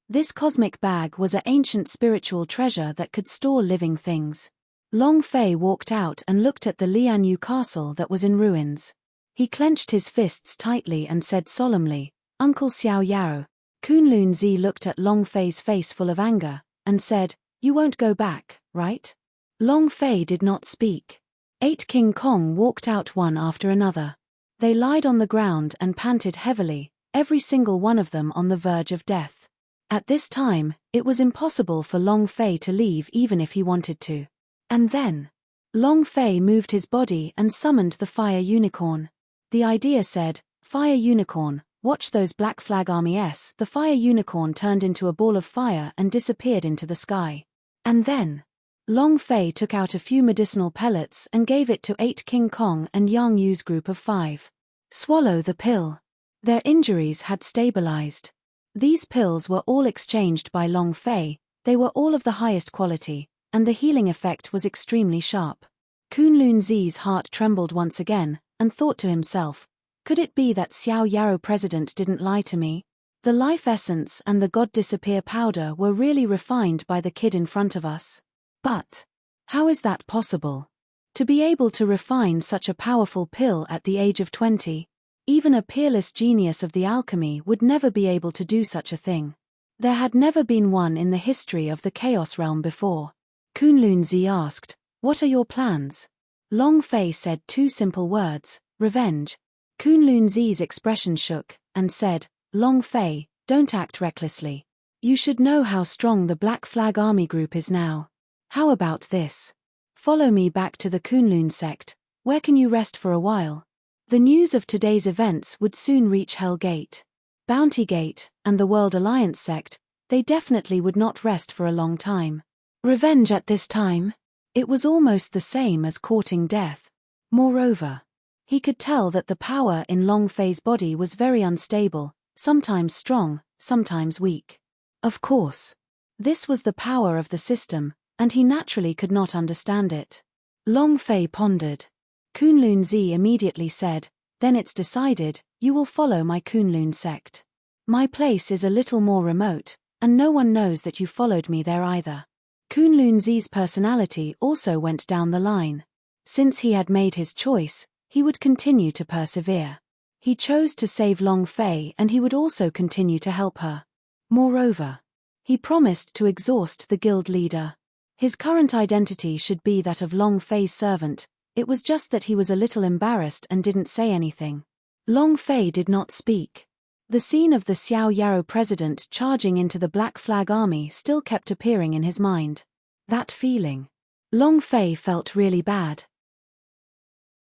This cosmic bag was an ancient spiritual treasure that could store living things. Long Fei walked out and looked at the Lianyu Castle that was in ruins. He clenched his fists tightly and said solemnly, "Uncle Xiao Yarrow." Kunlun Zi looked at Long Fei's face full of anger, and said, "You won't go back, right?" Long Fei did not speak. 8 King Kong walked out one after another. They lied on the ground and panted heavily, every single one of them on the verge of death. At this time, it was impossible for Long Fei to leave even if he wanted to. And then, Long Fei moved his body and summoned the Fire Unicorn. The idea said, "Fire Unicorn, watch those Black Flag armies." The Fire Unicorn turned into a ball of fire and disappeared into the sky. And then, Long Fei took out a few medicinal pellets and gave it to 8 King Kong and Yang Yu's group of 5. Swallow the pill. Their injuries had stabilized. These pills were all exchanged by Long Fei, they were all of the highest quality, and the healing effect was extremely sharp. Kunlun Zi's heart trembled once again, and thought to himself, could it be that Xiao Yarrow President didn't lie to me? The life essence and the God disappear powder were really refined by the kid in front of us. But how is that possible? To be able to refine such a powerful pill at the age of 20, even a peerless genius of the alchemy would never be able to do such a thing. There had never been one in the history of the Chaos Realm before. Kunlun Zi asked, "What are your plans?" Long Fei said 2 simple words, "Revenge." Kunlun Zi's expression shook, and said, "Long Fei, don't act recklessly. You should know how strong the Black Flag Army group is now. How about this? Follow me back to the Kunlun sect, where can you rest for a while? The news of today's events would soon reach Hell Gate, Bounty Gate, and the World Alliance sect, they definitely would not rest for a long time. Revenge at this time? It was almost the same as courting death. Moreover, he could tell that the power in Long Fei's body was very unstable, sometimes strong, sometimes weak. Of course, this was the power of the system, and he naturally could not understand it. Long Fei pondered. Kunlun Zi immediately said, Then it's decided, you will follow my Kunlun sect. My place is a little more remote, and no one knows that you followed me there either. Kunlun Z's personality also went down the line. Since he had made his choice, he would continue to persevere. He chose to save Long Fei and he would also continue to help her. Moreover, he promised to exhaust the guild leader. His current identity should be that of Long Fei's servant, it was just that he was a little embarrassed and didn't say anything. Long Fei did not speak. The scene of the Xiao Yarrow president charging into the Black Flag Army still kept appearing in his mind. That feeling. Long Fei felt really bad.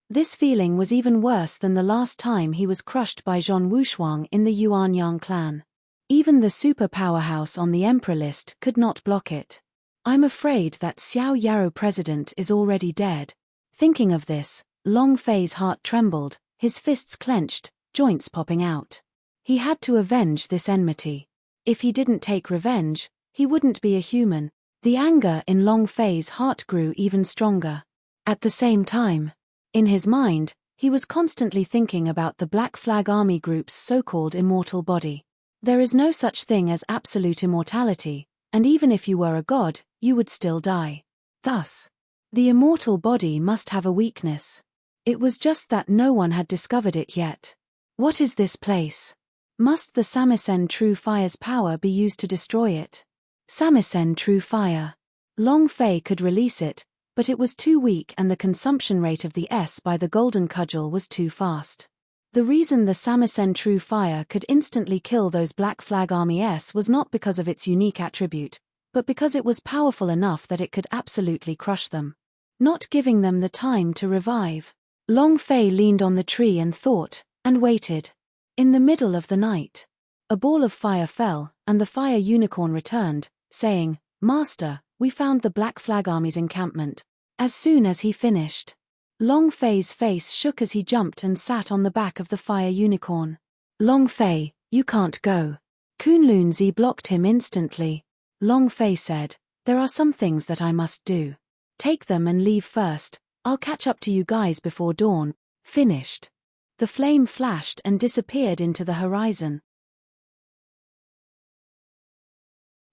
This feeling was even worse than the last time he was crushed by Zhong Wushuang in the Yuanyang clan. Even the super powerhouse on the emperor list could not block it. I'm afraid that Xiao Yarrow president is already dead. Thinking of this, Long Fei's heart trembled, his fists clenched, joints popping out. He had to avenge this enmity. If he didn't take revenge, he wouldn't be a human. The anger in Long Fei's heart grew even stronger. At the same time, in his mind, he was constantly thinking about the Black Flag Army group's so-called immortal body. There is no such thing as absolute immortality, and even if you were a god, you would still die. Thus, the immortal body must have a weakness. It was just that no one had discovered it yet. What is this place? Must the Samisen True Fire's power be used to destroy it? Samisen True Fire. Long Fei could release it, but it was too weak and the consumption rate of the S by the golden cudgel was too fast. The reason the Samisen True Fire could instantly kill those Black Flag Army S was not because of its unique attribute, but because it was powerful enough that it could absolutely crush them, not giving them the time to revive. Long Fei leaned on the tree and thought, and waited. In the middle of the night, a ball of fire fell, and the fire unicorn returned, saying, "Master, we found the Black Flag Army's encampment." As soon as he finished, Long Fei's face shook as he jumped and sat on the back of the fire unicorn. "Long Fei, you can't go." Kunlun Zi blocked him instantly. Long Fei said, "There are some things that I must do. Take them and leave first, I'll catch up to you guys before dawn." Finished. The flame flashed and disappeared into the horizon.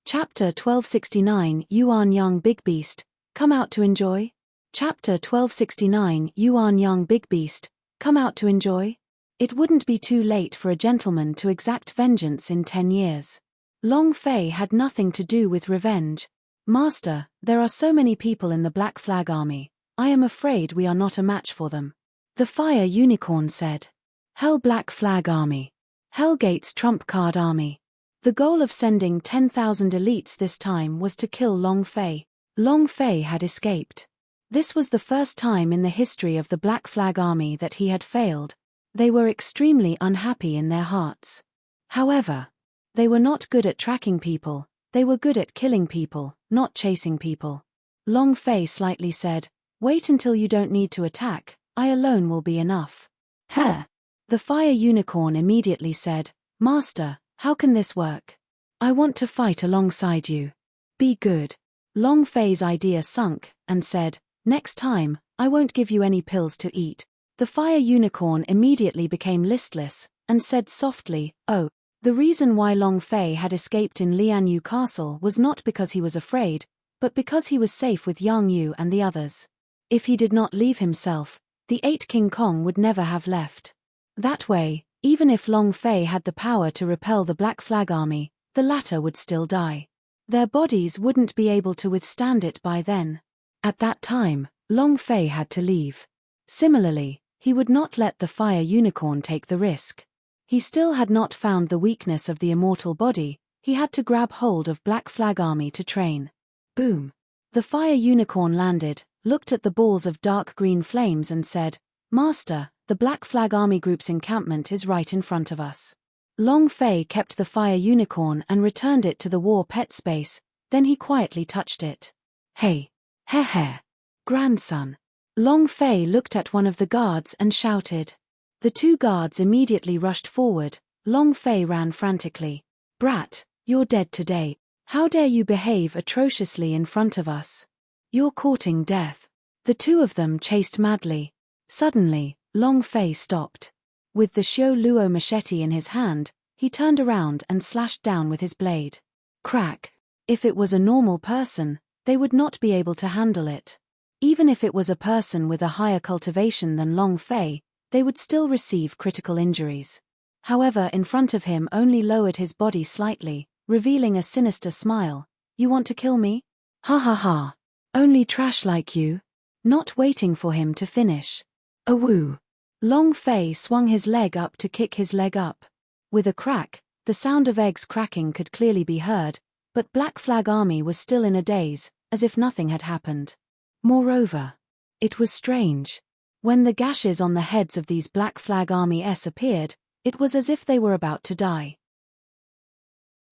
Chapter 1269 Yuan Yang Big Beast, come out to enjoy? Chapter 1269 Yuan Yang Big Beast, come out to enjoy? It wouldn't be too late for a gentleman to exact vengeance in 10 years. Long Fei had nothing to do with revenge. "Master, there are so many people in the Black Flag Army, I am afraid we are not a match for them." The fire unicorn said. "Hell Black Flag Army. Hellgate's trump card army." The goal of sending 10,000 elites this time was to kill Long Fei. Long Fei had escaped. This was the first time in the history of the Black Flag Army that he had failed. They were extremely unhappy in their hearts. However, they were not good at tracking people, they were good at killing people, not chasing people. Long Fei slightly said, "Wait until you don't need to attack, I alone will be enough." "Heh." The fire unicorn immediately said, "Master, how can this work? I want to fight alongside you. Be good." Long Fei's idea sunk, and said, "Next time, I won't give you any pills to eat." The fire unicorn immediately became listless, and said softly, "Oh." The reason why Long Fei had escaped in Lianyu Castle was not because he was afraid, but because he was safe with Yang Yu and the others. If he did not leave himself, the 8 King Kong would never have left. That way, even if Long Fei had the power to repel the Black Flag Army, the latter would still die. Their bodies wouldn't be able to withstand it by then. At that time, Long Fei had to leave. Similarly, he would not let the fire unicorn take the risk. He still had not found the weakness of the immortal body, he had to grab hold of Black Flag Army to train. Boom. The fire unicorn landed, looked at the balls of dark green flames and said, "Master, the Black Flag Army group's encampment is right in front of us." Long Fei kept the fire unicorn and returned it to the war pet space, then he quietly touched it. "Hey. Heh. Grandson." Long Fei looked at one of the guards and shouted. The 2 guards immediately rushed forward. Long Fei ran frantically. "Brat, you're dead today. How dare you behave atrociously in front of us? You're courting death." The 2 of them chased madly. Suddenly, Long Fei stopped. With the Xiao Luo machete in his hand, he turned around and slashed down with his blade. Crack. If it was a normal person, they would not be able to handle it. Even if it was a person with a higher cultivation than Long Fei, they would still receive critical injuries. However, in front of him only lowered his body slightly, revealing a sinister smile. You want to kill me? Ha ha ha. Only trash like you. Not waiting for him to finish. Awoo. Long Fei swung his leg up to kick his leg up. With a crack, the sound of eggs cracking could clearly be heard, but Black Flag Army was still in a daze, as if nothing had happened. Moreover, it was strange. When the gashes on the heads of these Black Flag Army-s appeared, it was as if they were about to die.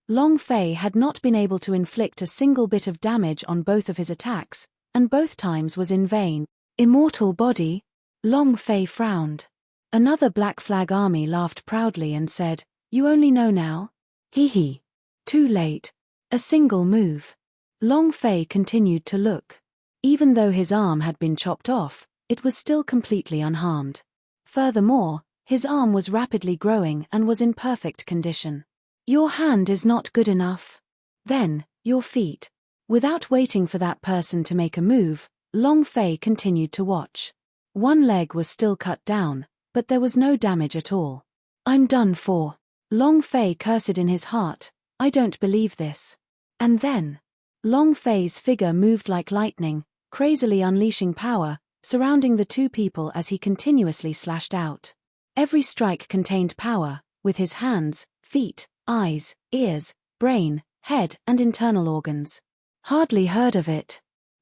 Long Fei had not been able to inflict a single bit of damage on both of his attacks, and both times was in vain. Immortal body? Long Fei frowned. Another Black Flag Army laughed proudly and said, You only know now? Hee hee. Too late. A single move. Long Fei continued to look. Even though his arm had been chopped off, it was still completely unharmed. Furthermore, his arm was rapidly growing and was in perfect condition. Your hand is not good enough. Then, your feet. Without waiting for that person to make a move, Long Fei continued to watch. One leg was still cut down, but there was no damage at all. I'm done for. Long Fei cursed in his heart, I don't believe this. And then, Long Fei's figure moved like lightning, crazily unleashing power, surrounding the two people as he continuously slashed out. Every strike contained power, with his hands, feet, eyes, ears, brain, head and internal organs. Hardly heard of it.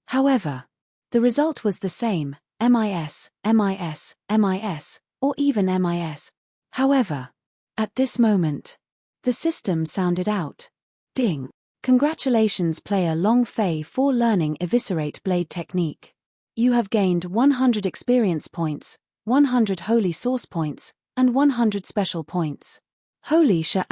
However, the result was the same, MIS, MIS, MIS, or even MIS. However, at this moment, the system sounded out. Ding. Congratulations player Long Fei for learning Eviscerate Blade Technique. You have gained 100 experience points, 100 holy source points, and 100 special points. Holy Sha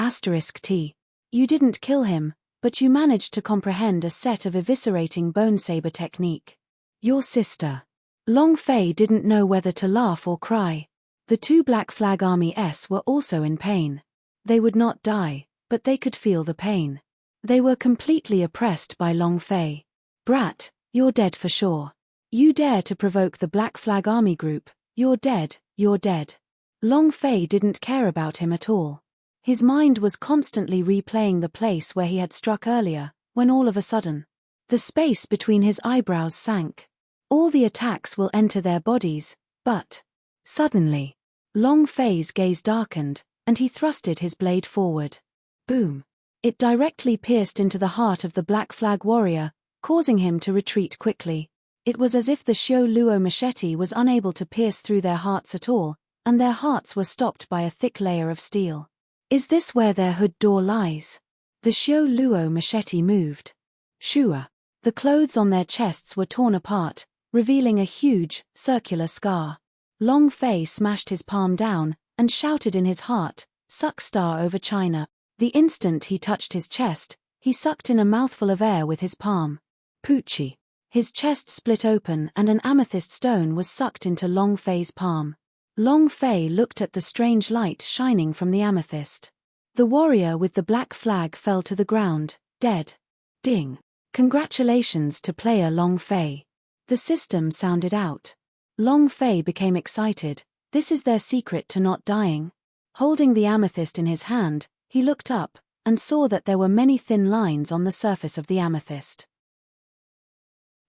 *T. You didn't kill him, but you managed to comprehend a set of eviscerating bone saber technique. Your sister. Long Fei didn't know whether to laugh or cry. The two Black Flag Army-s were also in pain. They would not die, but they could feel the pain. They were completely oppressed by Long Fei. Brat, you're dead for sure. You dare to provoke the Black Flag Army group, you're dead, you're dead. Long Fei didn't care about him at all. His mind was constantly replaying the place where he had struck earlier, when all of a sudden, the space between his eyebrows sank. All the attacks will enter their bodies, but suddenly, Long Fei's gaze darkened, and he thrusted his blade forward. Boom. It directly pierced into the heart of the Black Flag warrior, causing him to retreat quickly. It was as if the Xiao Luo machete was unable to pierce through their hearts at all, and their hearts were stopped by a thick layer of steel. Is this where their hood door lies? The Xiao Luo machete moved. Shua. The clothes on their chests were torn apart, revealing a huge, circular scar. Long Fei smashed his palm down, and shouted in his heart, Suck star over China. The instant he touched his chest, he sucked in a mouthful of air with his palm. Poochie. His chest split open and an amethyst stone was sucked into Long Fei's palm. Long Fei looked at the strange light shining from the amethyst. The warrior with the black flag fell to the ground, dead. Ding. Congratulations to player Long Fei. The system sounded out. Long Fei became excited. This is their secret to not dying. Holding the amethyst in his hand, he looked up, and saw that there were many thin lines on the surface of the amethyst.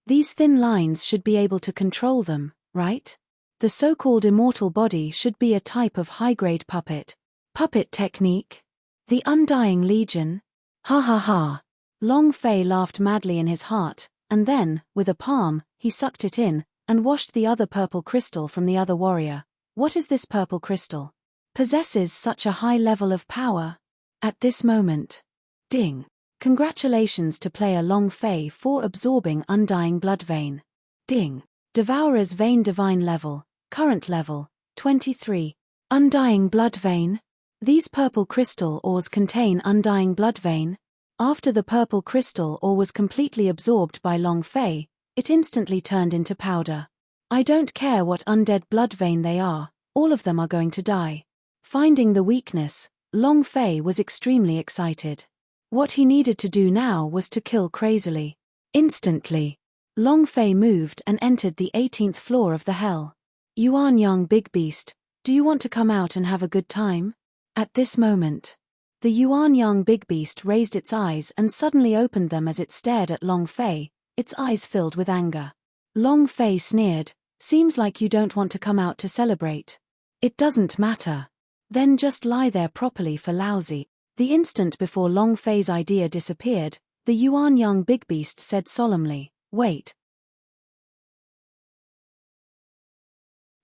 These thin lines should be able to control them, right? The so-called immortal body should be a type of high-grade puppet. Puppet technique? The Undying Legion? Ha ha ha. Long Fei laughed madly in his heart, and then, with a palm, he sucked it in, and washed the other purple crystal from the other warrior. What is this purple crystal? Possesses such a high level of power? At this moment. Ding. Congratulations to player Long Fei for absorbing Undying Blood Vein. Ding. Devourer's Vein Divine level, current level, 23. Undying Blood Vein. These purple crystal ores contain Undying Blood Vein. After the purple crystal ore was completely absorbed by Long Fei, it instantly turned into powder. I don't care what undead blood vein they are, all of them are going to die. Finding the weakness, Long Fei was extremely excited. What he needed to do now was to kill crazily. Instantly, Long Fei moved and entered the 18th floor of the hell. Yuan Young Big Beast, do you want to come out and have a good time? At this moment, the Yuan Young Big Beast raised its eyes and suddenly opened them as it stared at Long Fei, its eyes filled with anger. Long Fei sneered, seems like you don't want to come out to celebrate. It doesn't matter. Then just lie there properly for lousy. The instant before Long Fei's idea disappeared, the Yuan Young Big Beast said solemnly, wait.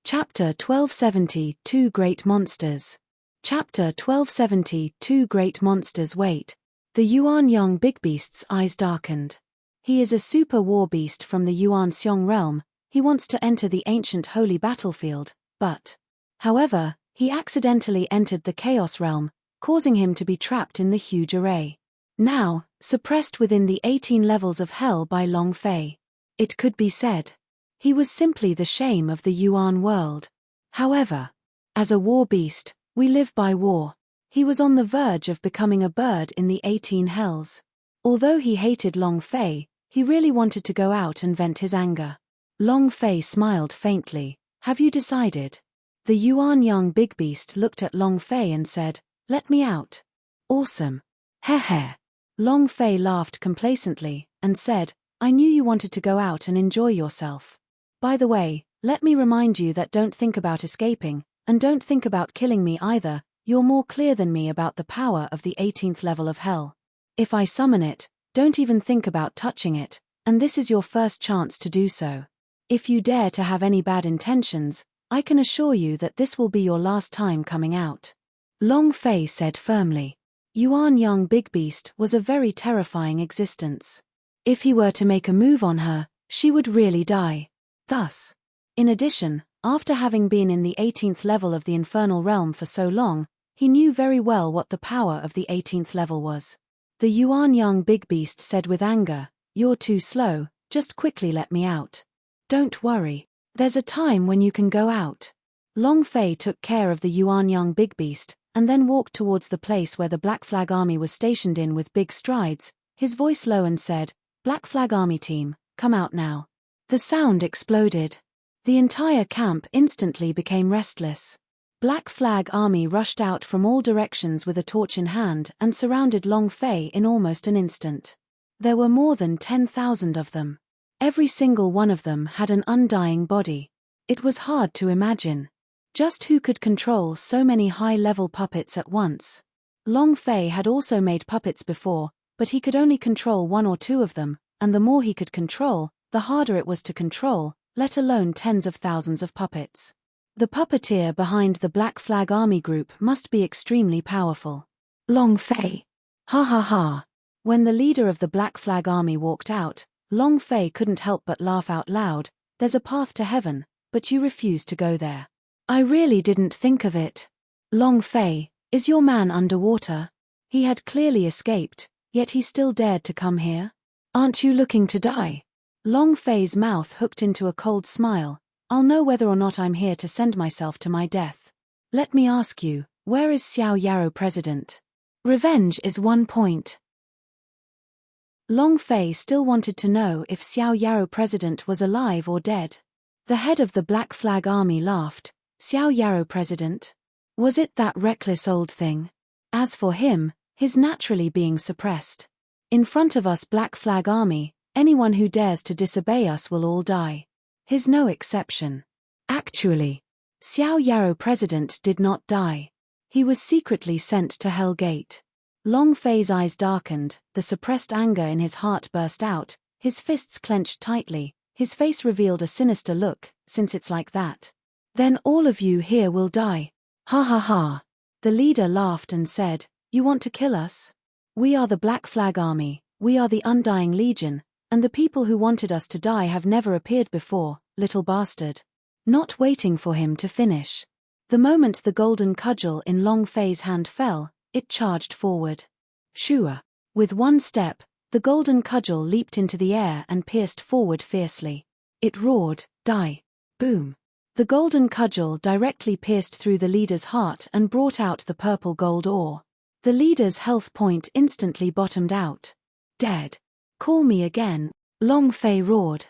Chapter 1270, Two Great Monsters. Chapter 1270, Two Great Monsters. Wait. The Yuan Young Big Beast's eyes darkened. He is a super war beast from the Yuan Xiong realm. He wants to enter the ancient holy battlefield, but, however, he accidentally entered the chaos realm, causing him to be trapped in the huge array. Now, suppressed within the 18 levels of hell by Long Fei. It could be said, he was simply the shame of the Yuan world. However, as a war beast, we live by war. He was on the verge of becoming a bird in the 18 hells. Although he hated Long Fei, he really wanted to go out and vent his anger. Long Fei smiled faintly. Have you decided? The Yuan Young Big Beast looked at Long Fei and said, let me out. Awesome. Heh. Long Fei laughed complacently and said, I knew you wanted to go out and enjoy yourself. By the way, let me remind you that don't think about escaping, and don't think about killing me either. You're more clear than me about the power of the 18th level of hell. If I summon it, don't even think about touching it, and this is your first chance to do so. If you dare to have any bad intentions, I can assure you that this will be your last time coming out. Long Fei said firmly. Yuan Young Big Beast was a very terrifying existence. If he were to make a move on her, she would really die. Thus, in addition, after having been in the 18th level of the infernal realm for so long, he knew very well what the power of the 18th level was. The Yuan Young Big Beast said with anger, you're too slow, just quickly let me out. Don't worry, there's a time when you can go out. Long Fei took care of the Yuan Young Big Beast, and then walked towards the place where the Black Flag Army was stationed in with big strides, his voice low, and said, Black Flag Army team, come out now. The sound exploded. The entire camp instantly became restless. Black Flag Army rushed out from all directions with a torch in hand and surrounded Long Fei in almost an instant. There were more than 10,000 of them. Every single one of them had an undying body. It was hard to imagine. Just who could control so many high-level puppets at once? Long Fei had also made puppets before, but he could only control one or two of them, and the more he could control, the harder it was to control, let alone tens of thousands of puppets. The puppeteer behind the Black Flag Army group must be extremely powerful. Long Fei. Ha ha ha. When the leader of the Black Flag Army walked out, Long Fei couldn't help but laugh out loud. There's a path to heaven, but you refuse to go there. I really didn't think of it. Long Fei, is your man underwater? He had clearly escaped, yet he still dared to come here. Aren't you looking to die? Long Fei's mouth hooked into a cold smile. I'll know whether or not I'm here to send myself to my death. Let me ask you, where is Xiao Yarrow president? Revenge is 1 point. Long Fei still wanted to know if Xiao Yarrow president was alive or dead. The head of the Black Flag Army laughed. Xiao Yarrow president? Was it that reckless old thing? As for him, his naturally being suppressed. In front of us Black Flag Army, anyone who dares to disobey us will all die. His no exception. Actually, Xiao Yarrow president did not die. He was secretly sent to Hell Gate. Long Fei's eyes darkened, the suppressed anger in his heart burst out, his fists clenched tightly, his face revealed a sinister look. Since it's like that, then all of you here will die. Ha ha ha. The leader laughed and said, you want to kill us? We are the Black Flag Army, we are the Undying Legion, and the people who wanted us to die have never appeared before, little bastard. Not waiting for him to finish. The moment the golden cudgel in Long Fei's hand fell, it charged forward. Shua. With one step, the golden cudgel leaped into the air and pierced forward fiercely. It roared, die. Boom. The golden cudgel directly pierced through the leader's heart and brought out the purple gold ore. The leader's health point instantly bottomed out. Dead. Call me again, Long Fei roared.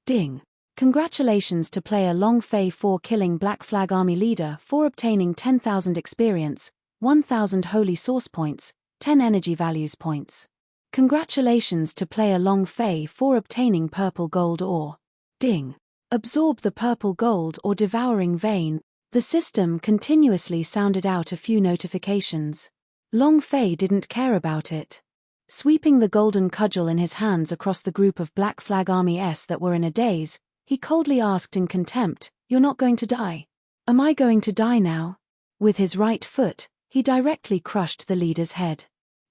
Ding. Congratulations to player Long Fei for killing Black Flag Army leader for obtaining 10,000 experience, 1,000 holy source points, 10 energy values points. Congratulations to player Long Fei for obtaining purple gold ore. Ding. Absorb the purple gold or devouring vein. The system continuously sounded out a few notifications. Long Fei didn't care about it. Sweeping the golden cudgel in his hands across the group of Black Flag Army that were in a daze, he coldly asked in contempt, "You're not going to die? Am I going to die now?" With his right foot, he directly crushed the leader's head.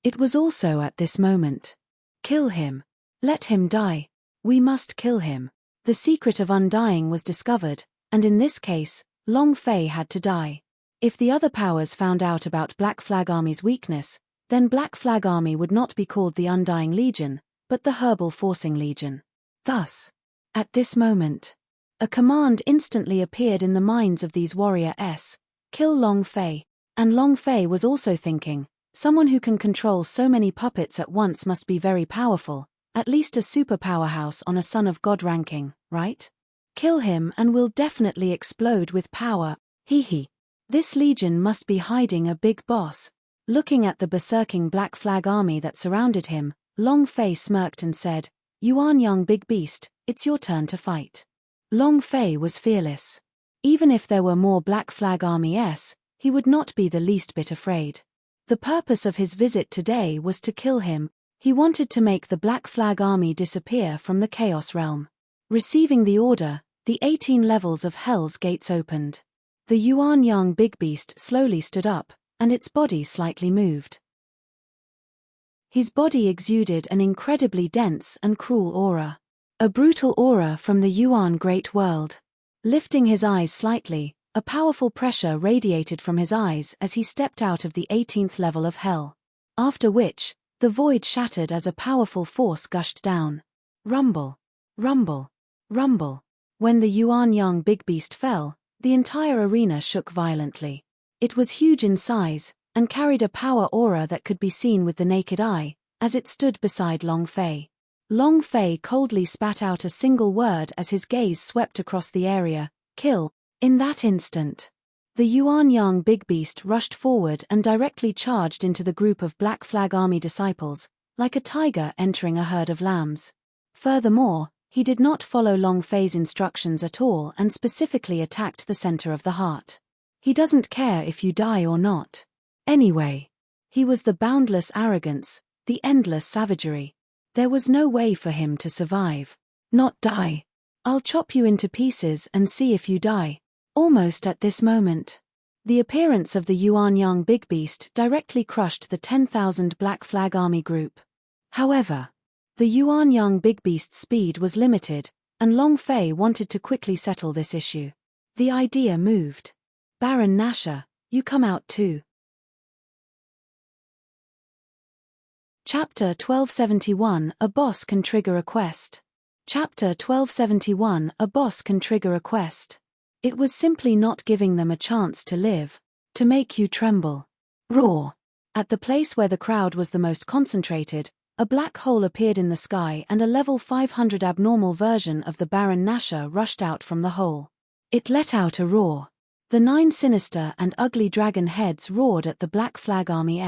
It was also at this moment. Kill him. Let him die. We must kill him. The secret of undying was discovered, and in this case, Long Fei had to die. If the other powers found out about Black Flag Army's weakness, then Black Flag Army would not be called the Undying Legion, but the Herbal Forcing Legion. Thus, at this moment, a command instantly appeared in the minds of these warriors: kill Long Fei. And Long Fei was also thinking, someone who can control so many puppets at once must be very powerful, at least a super powerhouse on a Son of God ranking, right? Kill him and we'll definitely explode with power, hee. This legion must be hiding a big boss. Looking at the berserking Black Flag Army that surrounded him, Long Fei smirked and said, "Yuan young big beast, it's your turn to fight." Long Fei was fearless. Even if there were more Black Flag Army he would not be the least bit afraid. The purpose of his visit today was to kill him. He wanted to make the Black Flag Army disappear from the Chaos Realm. Receiving the order, the 18 levels of Hell's Gates opened. The Yuan young big beast slowly stood up, and its body slightly moved. His body exuded an incredibly dense and cruel aura. A brutal aura from the Yuan Great World. Lifting his eyes slightly, a powerful pressure radiated from his eyes as he stepped out of the 18th level of Hell. After which, the void shattered as a powerful force gushed down. Rumble. Rumble. Rumble. When the Yuan young big beast fell, the entire arena shook violently. It was huge in size, and carried a power aura that could be seen with the naked eye, as it stood beside Long Fei. Long Fei coldly spat out a single word as his gaze swept across the area, "Kill." In that instant, the Yuan young big beast rushed forward and directly charged into the group of Black Flag Army disciples, like a tiger entering a herd of lambs. Furthermore, he did not follow Long Fei's instructions at all and specifically attacked the center of the heart. He doesn't care if you die or not. Anyway, he was the boundless arrogance, the endless savagery. There was no way for him to survive. Not die. I'll chop you into pieces and see if you die. Almost at this moment, the appearance of the Yuan young big beast directly crushed the 10,000 Black Flag Army group. However, the Yuan young big beast's speed was limited, and Long Fei wanted to quickly settle this issue. The idea moved. "Baron Nashor, you come out too." Chapter 1271 A Boss Can Trigger a Quest. Chapter 1271 A Boss Can Trigger a Quest. It was simply not giving them a chance to live. To make you tremble. Roar. At the place where the crowd was the most concentrated, a black hole appeared in the sky and a level 500 abnormal version of the Baron Nashor rushed out from the hole. It let out a roar. The 9 sinister and ugly dragon heads roared at the Black Flag Army.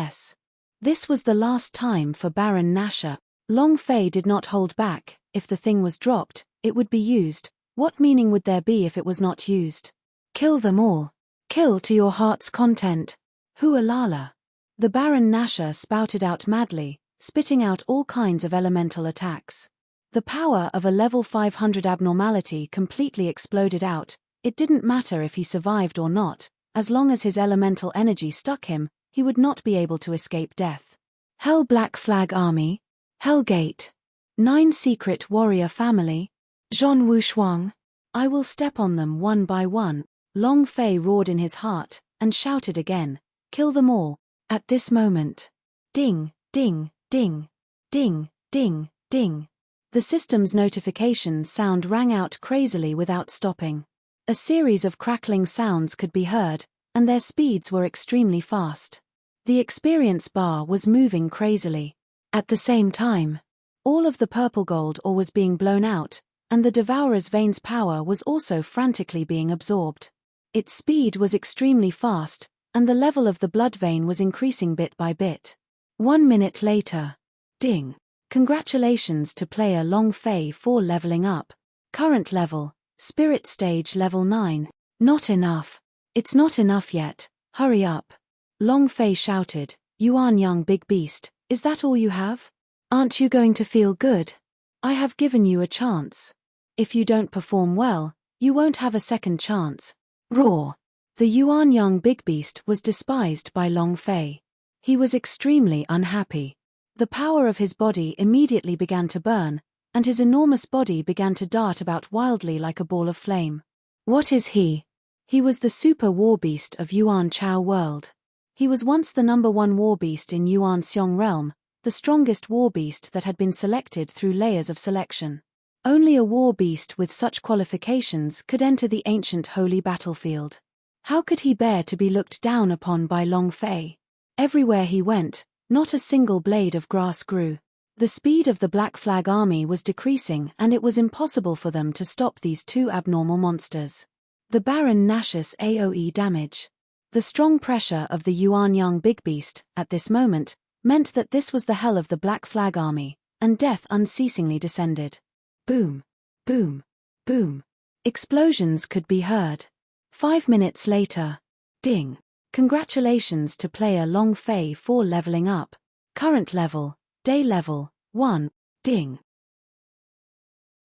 This was the last time for Baron Nashor. Long Fei did not hold back. If the thing was dropped, it would be used. What meaning would there be if it was not used? Kill them all. Kill to your heart's content. Hualala. The Baron Nashor spouted out madly, spitting out all kinds of elemental attacks. The power of a level 500 abnormality completely exploded out. It didn't matter if he survived or not, as long as his elemental energy stuck him, he would not be able to escape death. Hell Black Flag Army. Hellgate. 9 Secret Warrior Family. Zhon Wushuang. I will step on them one by one. Long Fei roared in his heart, and shouted again, "Kill them all." At this moment. Ding, ding, ding. Ding, ding, ding. The system's notification sound rang out crazily without stopping. A series of crackling sounds could be heard, and their speeds were extremely fast. The experience bar was moving crazily. At the same time, all of the purple gold ore was being blown out, and the Devourer's veins power was also frantically being absorbed. Its speed was extremely fast, and the level of the blood vein was increasing bit by bit. 1 minute later. Ding. Congratulations to player Long Fei for leveling up. Current level, Spirit Stage Level 9. Not enough. It's not enough yet, hurry up. Long Fei shouted, Yuan young big beast, is that all you have? Aren't you going to feel good? I have given you a chance. If you don't perform well, you won't have a second chance. Roar. The Yuan young big beast was despised by Long Fei. He was extremely unhappy. The power of his body immediately began to burn, and his enormous body began to dart about wildly like a ball of flame. What is he? He was the super war beast of Yuan Chao world. He was once the #1 war beast in Yuan Xiong realm, the strongest war beast that had been selected through layers of selection. Only a war beast with such qualifications could enter the ancient holy battlefield. How could he bear to be looked down upon by Long Fei? Everywhere he went, not a single blade of grass grew. The speed of the Black Flag army was decreasing, and it was impossible for them to stop these two abnormal monsters. The Baron Nash's AoE damage. The strong pressure of the Yuan Yang Big Beast, at this moment, meant that this was the hell of the Black Flag army, and death unceasingly descended. Boom. Boom. Boom. Explosions could be heard. 5 minutes later. Ding. Congratulations to player Long Fei for leveling up. Current level, day level, 1. Ding.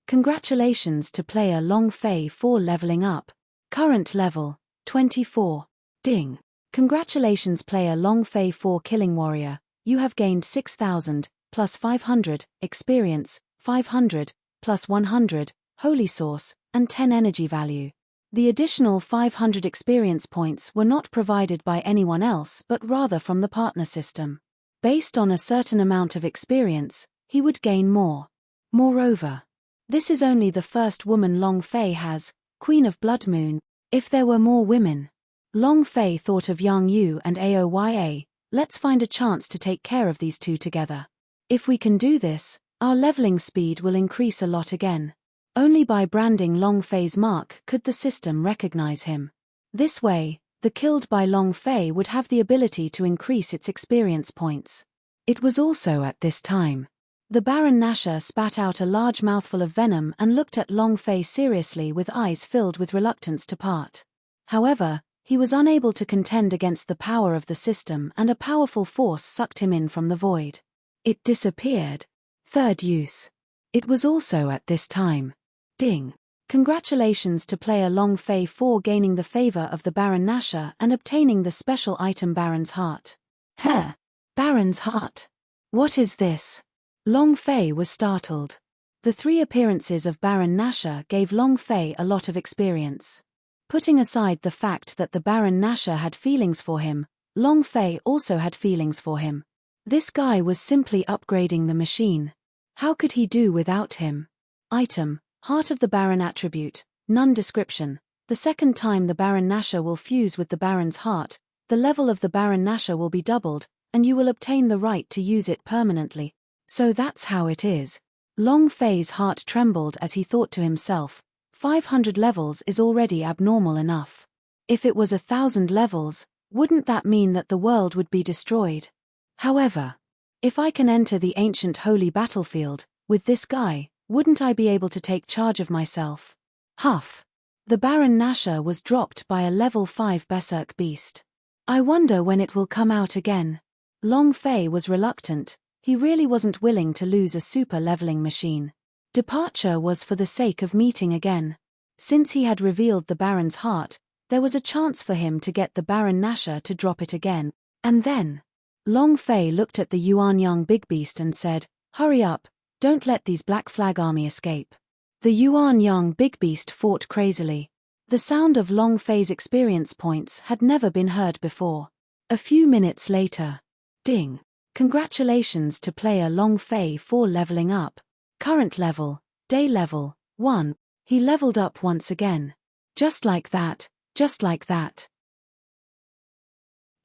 Congratulations to player Long Fei for leveling up. Current level, 24. Ding. Congratulations player Long Fei for killing warrior. You have gained 6,000, plus 500, experience, 500, plus 100, holy source, and 10 energy value. The additional 500 experience points were not provided by anyone else but rather from the partner system. Based on a certain amount of experience, he would gain more. Moreover, this is only the first woman Long Fei has, Queen of Blood Moon. If there were more women. Long Fei thought of Yang Yu and Aoya, let's find a chance to take care of these two together. If we can do this, our leveling speed will increase a lot again. Only by branding Long Fei's mark could the system recognize him. This way, the killed by Long Fei would have the ability to increase its experience points. It was also at this time. The Baron Nashor spat out a large mouthful of venom and looked at Long Fei seriously with eyes filled with reluctance to part. However, he was unable to contend against the power of the system, and a powerful force sucked him in from the void. It disappeared. Third use. It was also at this time. Ding. Congratulations to player Long Fei for gaining the favor of the Baron Nashor and obtaining the special item Baron's Heart. Heh. Baron's Heart. What is this? Long Fei was startled. The 3 appearances of Baron Nashor gave Long Fei a lot of experience. Putting aside the fact that the Baron Nashor had feelings for him, Long Fei also had feelings for him. This guy was simply upgrading the machine. How could he do without him? Item. Heart of the Baron attribute, none description. The second time the Baron Nashor will fuse with the Baron's heart, the level of the Baron Nashor will be doubled, and you will obtain the right to use it permanently. So that's how it is. Long Fei's heart trembled as he thought to himself, 500 levels is already abnormal enough. If it was 1,000 levels, wouldn't that mean that the world would be destroyed? However, if I can enter the ancient holy battlefield, with this guy, wouldn't I be able to take charge of myself? Huff. The Baron Nashor was dropped by a level 5 berserk beast. I wonder when it will come out again. Long Fei was reluctant, he really wasn't willing to lose a super leveling machine. Departure was for the sake of meeting again. Since he had revealed the Baron's heart, there was a chance for him to get the Baron Nashor to drop it again. And then, Long Fei looked at the Yuanyang Big Beast and said, hurry up, don't let these Black Flag army escape. The Yuanyang Big Beast fought crazily. The sound of Long Fei's experience points had never been heard before. A few minutes later. Ding. Congratulations to player Long Fei for leveling up. Current level, day level, 1. He leveled up once again. Just like that, just like that.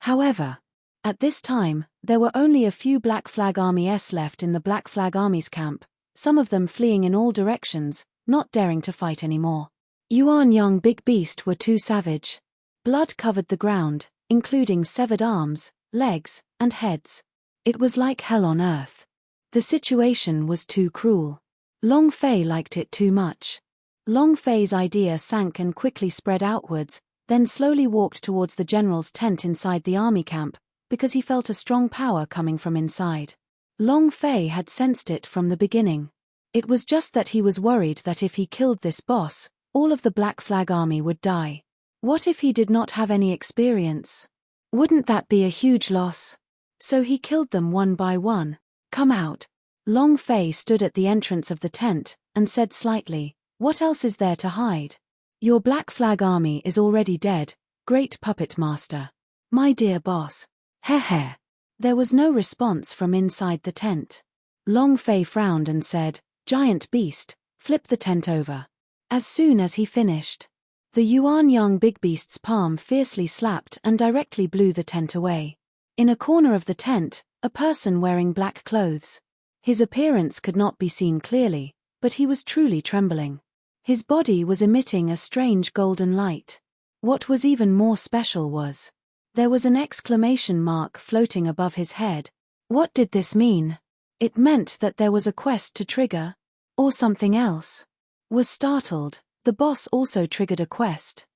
However, at this time, there were only a few Black Flag Army-s left in the Black Flag Army's camp, some of them fleeing in all directions, not daring to fight anymore. Yuan Young Big Beast were too savage. Blood covered the ground, including severed arms, legs, and heads. It was like hell on earth. The situation was too cruel. Long Fei liked it too much. Long Fei's idea sank and quickly spread outwards, then slowly walked towards the general's tent inside the army camp, because he felt a strong power coming from inside. Long Fei had sensed it from the beginning. It was just that he was worried that if he killed this boss, all of the Black Flag Army would die. What if he did not have any experience? Wouldn't that be a huge loss? So he killed them one by one. Come out. Long Fei stood at the entrance of the tent, and said slightly, "What else is there to hide? Your Black Flag Army is already dead, great puppet master. My dear boss." Heh. There was no response from inside the tent. Long Fei frowned and said, "Giant beast, flip the tent over." As soon as he finished, the Yuan Young Big Beast's palm fiercely slapped and directly blew the tent away. In a corner of the tent, a person wearing black clothes. His appearance could not be seen clearly, but he was truly trembling. His body was emitting a strange golden light. What was even more special was, there was an exclamation mark floating above his head. What did this mean? It meant that there was a quest to trigger? Or something else? Was startled, the boss also triggered a quest.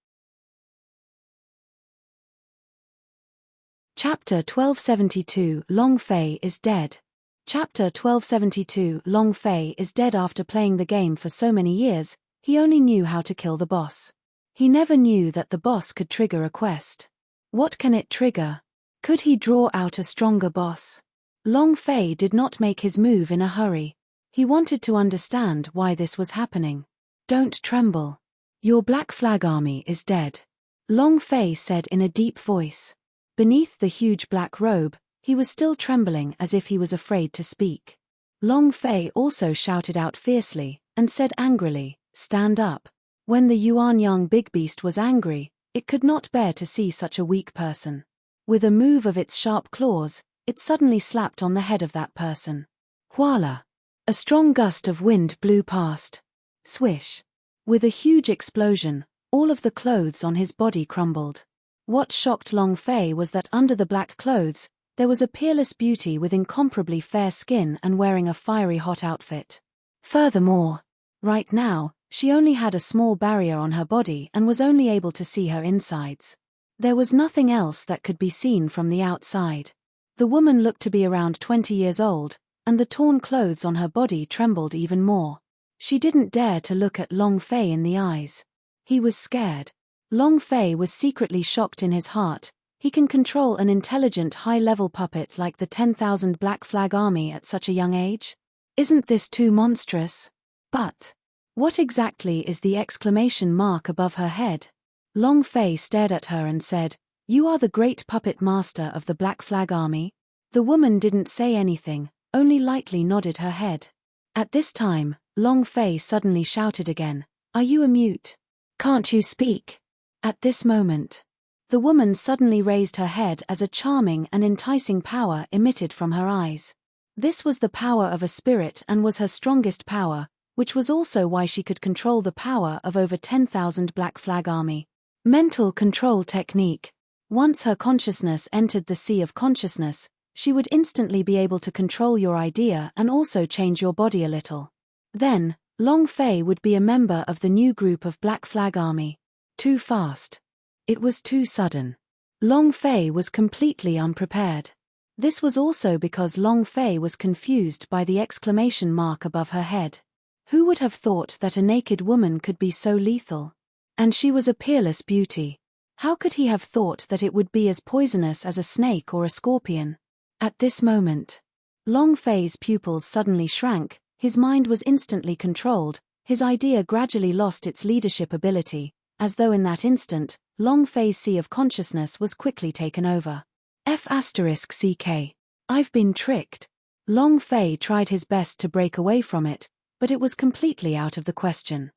Chapter 1272 Long Fei is dead. Chapter 1272 Long Fei is dead. After playing the game for so many years, he only knew how to kill the boss. He never knew that the boss could trigger a quest. What can it trigger? Could he draw out a stronger boss? Long Fei did not make his move in a hurry. He wanted to understand why this was happening. Don't tremble. Your Black Flag Army is dead. Long Fei said in a deep voice. Beneath the huge black robe, he was still trembling as if he was afraid to speak. Long Fei also shouted out fiercely, and said angrily, "Stand up." When the Yuan Young Big Beast was angry, it could not bear to see such a weak person. With a move of its sharp claws, it suddenly slapped on the head of that person. Voila! A strong gust of wind blew past. Swish! With a huge explosion, all of the clothes on his body crumbled. What shocked Long Fei was that under the black clothes, there was a peerless beauty with incomparably fair skin and wearing a fiery hot outfit. Furthermore, right now, she only had a small barrier on her body and was only able to see her insides. There was nothing else that could be seen from the outside. The woman looked to be around 20 years old, and the torn clothes on her body trembled even more. She didn't dare to look at Long Fei in the eyes. He was scared. Long Fei was secretly shocked in his heart. He can control an intelligent high-level puppet like the 10,000 Black Flag Army at such a young age? Isn't this too monstrous? But what exactly is the exclamation mark above her head? Long Fei stared at her and said, "You are the great puppet master of the Black Flag Army?" The woman didn't say anything, only lightly nodded her head. At this time, Long Fei suddenly shouted again, "Are you a mute? Can't you speak?" At this moment, the woman suddenly raised her head as a charming and enticing power emitted from her eyes. This was the power of a spirit and was her strongest power, which was also why she could control the power of over 10,000 Black Flag Army. Mental control technique. Once her consciousness entered the sea of consciousness, she would instantly be able to control your idea and also change your body a little. Then, Long Fei would be a member of the new group of Black Flag Army. Too fast. It was too sudden. Long Fei was completely unprepared. This was also because Long Fei was confused by the exclamation mark above her head. Who would have thought that a naked woman could be so lethal? And she was a peerless beauty. How could he have thought that it would be as poisonous as a snake or a scorpion? At this moment, Long Fei's pupils suddenly shrank, his mind was instantly controlled, his idea gradually lost its leadership ability, as though in that instant, Long Fei's sea of consciousness was quickly taken over. F***CK. I've been tricked. Long Fei tried his best to break away from it, but it was completely out of the question.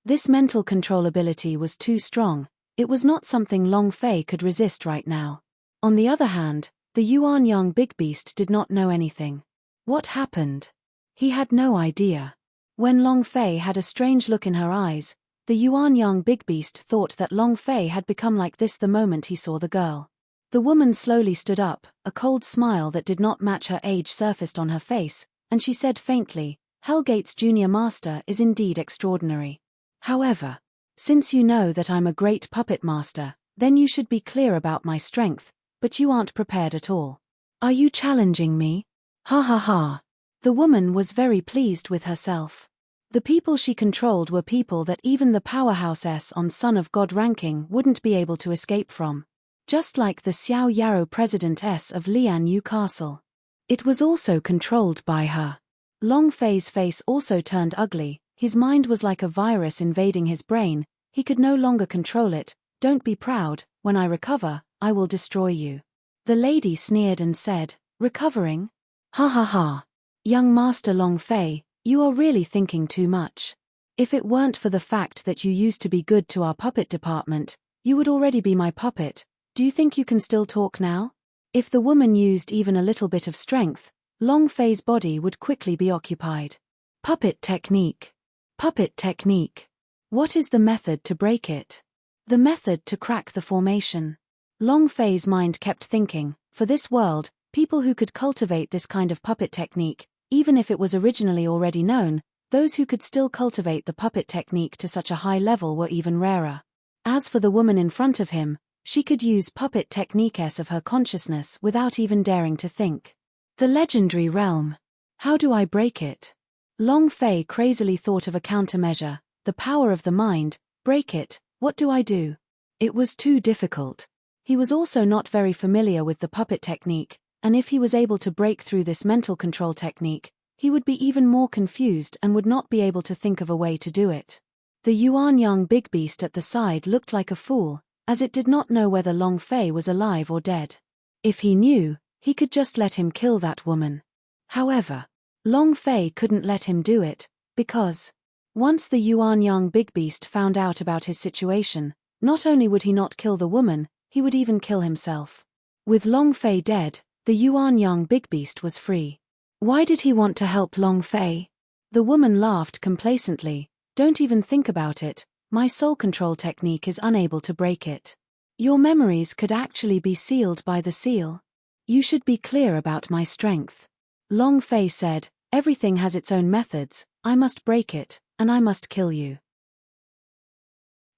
This mental control ability was too strong. It was not something Long Fei could resist right now. On the other hand, the Yuan Yang big beast did not know anything. What happened? He had no idea. When Long Fei had a strange look in her eyes, the Yuan Yang big beast thought that Long Fei had become like this the moment he saw the girl. The woman slowly stood up, a cold smile that did not match her age surfaced on her face, and she said faintly, "Hellgate's junior master is indeed extraordinary. However, since you know that I'm a great puppet master, then you should be clear about my strength, but you aren't prepared at all. Are you challenging me? Ha ha ha." The woman was very pleased with herself. The people she controlled were people that even the powerhouse S on Son of God ranking wouldn't be able to escape from. Just like the Xiao Yarrow President S of Lian Yu Castle. It was also controlled by her. Long Fei's face also turned ugly, his mind was like a virus invading his brain, he could no longer control it. "Don't be proud, when I recover, I will destroy you." The lady sneered and said, "Recovering? Ha ha ha. Young Master Long Fei, you are really thinking too much. If it weren't for the fact that you used to be good to our puppet department, you would already be my puppet. Do you think you can still talk now?" If the woman used even a little bit of strength, Long Fei's body would quickly be occupied. Puppet technique. Puppet technique. What is the method to break it? The method to crack the formation. Long Fei's mind kept thinking, for this world, people who could cultivate this kind of puppet technique, even if it was originally already known, those who could still cultivate the puppet technique to such a high level were even rarer. As for the woman in front of him, she could use puppet techniques of her consciousness without even daring to think. The legendary realm. How do I break it? Long Fei crazily thought of a countermeasure, the power of the mind. Break it, what do I do? It was too difficult. He was also not very familiar with the puppet technique, and if he was able to break through this mental control technique, he would be even more confused and would not be able to think of a way to do it. The Yuan Yang big beast at the side looked like a fool, as it did not know whether Long Fei was alive or dead. If he knew, he could just let him kill that woman. However, Long Fei couldn't let him do it, because once the Yuan Yang big beast found out about his situation, not only would he not kill the woman, he would even kill himself. With Long Fei dead, the Yuan Yang big beast was free. Why did he want to help Long Fei? The woman laughed complacently. "Don't even think about it, my soul control technique is unable to break it. Your memories could actually be sealed by the seal. You should be clear about my strength." Long Fei said, "Everything has its own methods, I must break it, and I must kill you."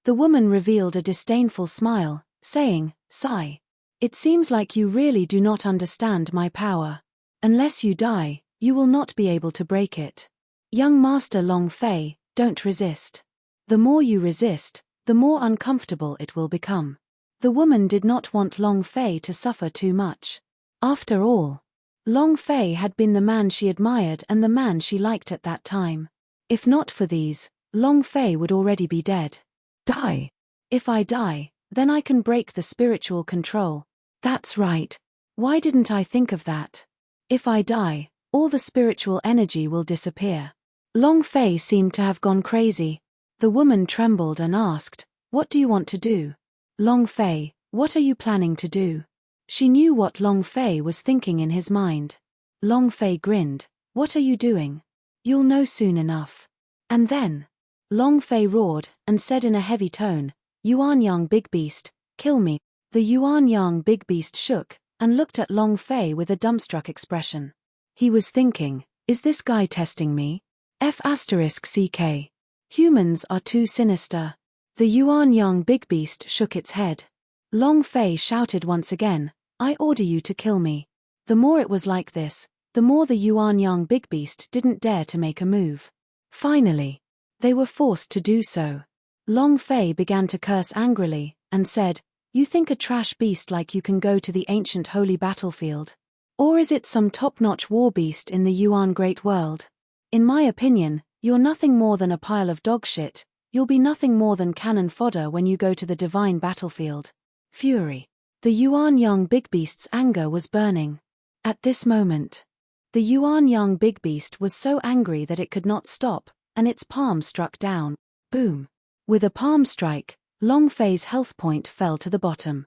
The woman revealed a disdainful smile, saying, "Sigh. It seems like you really do not understand my power. Unless you die, you will not be able to break it. Young Master Long Fei, don't resist. The more you resist, the more uncomfortable it will become." The woman did not want Long Fei to suffer too much. After all, Long Fei had been the man she admired and the man she liked at that time. If not for these, Long Fei would already be dead. Die. If I die, then I can break the spiritual control. That's right. Why didn't I think of that? If I die, all the spiritual energy will disappear. Long Fei seemed to have gone crazy. The woman trembled and asked, "What do you want to do? Long Fei, what are you planning to do?" She knew what Long Fei was thinking in his mind. Long Fei grinned. "What are you doing? You'll know soon enough." And then, Long Fei roared and said in a heavy tone, "Yuan Yang big beast, kill me." The Yuan Yang big beast shook and looked at Long Fei with a dumbstruck expression. He was thinking, is this guy testing me? F***CK. Humans are too sinister. The Yuan Yang big beast shook its head. Long Fei shouted once again, "I order you to kill me." The more it was like this, the more the Yuan Yang big beast didn't dare to make a move. Finally, they were forced to do so. Long Fei began to curse angrily, and said, "You think a trash beast like you can go to the ancient holy battlefield? Or is it some top-notch war beast in the Yuan Great World? In my opinion, you're nothing more than a pile of dog shit. You'll be nothing more than cannon fodder when you go to the divine battlefield." Fury. The Yuan Yang big beast's anger was burning. At this moment, the Yuan Yang big beast was so angry that it could not stop, and its palm struck down. Boom. With a palm strike, Long Fei's health point fell to the bottom.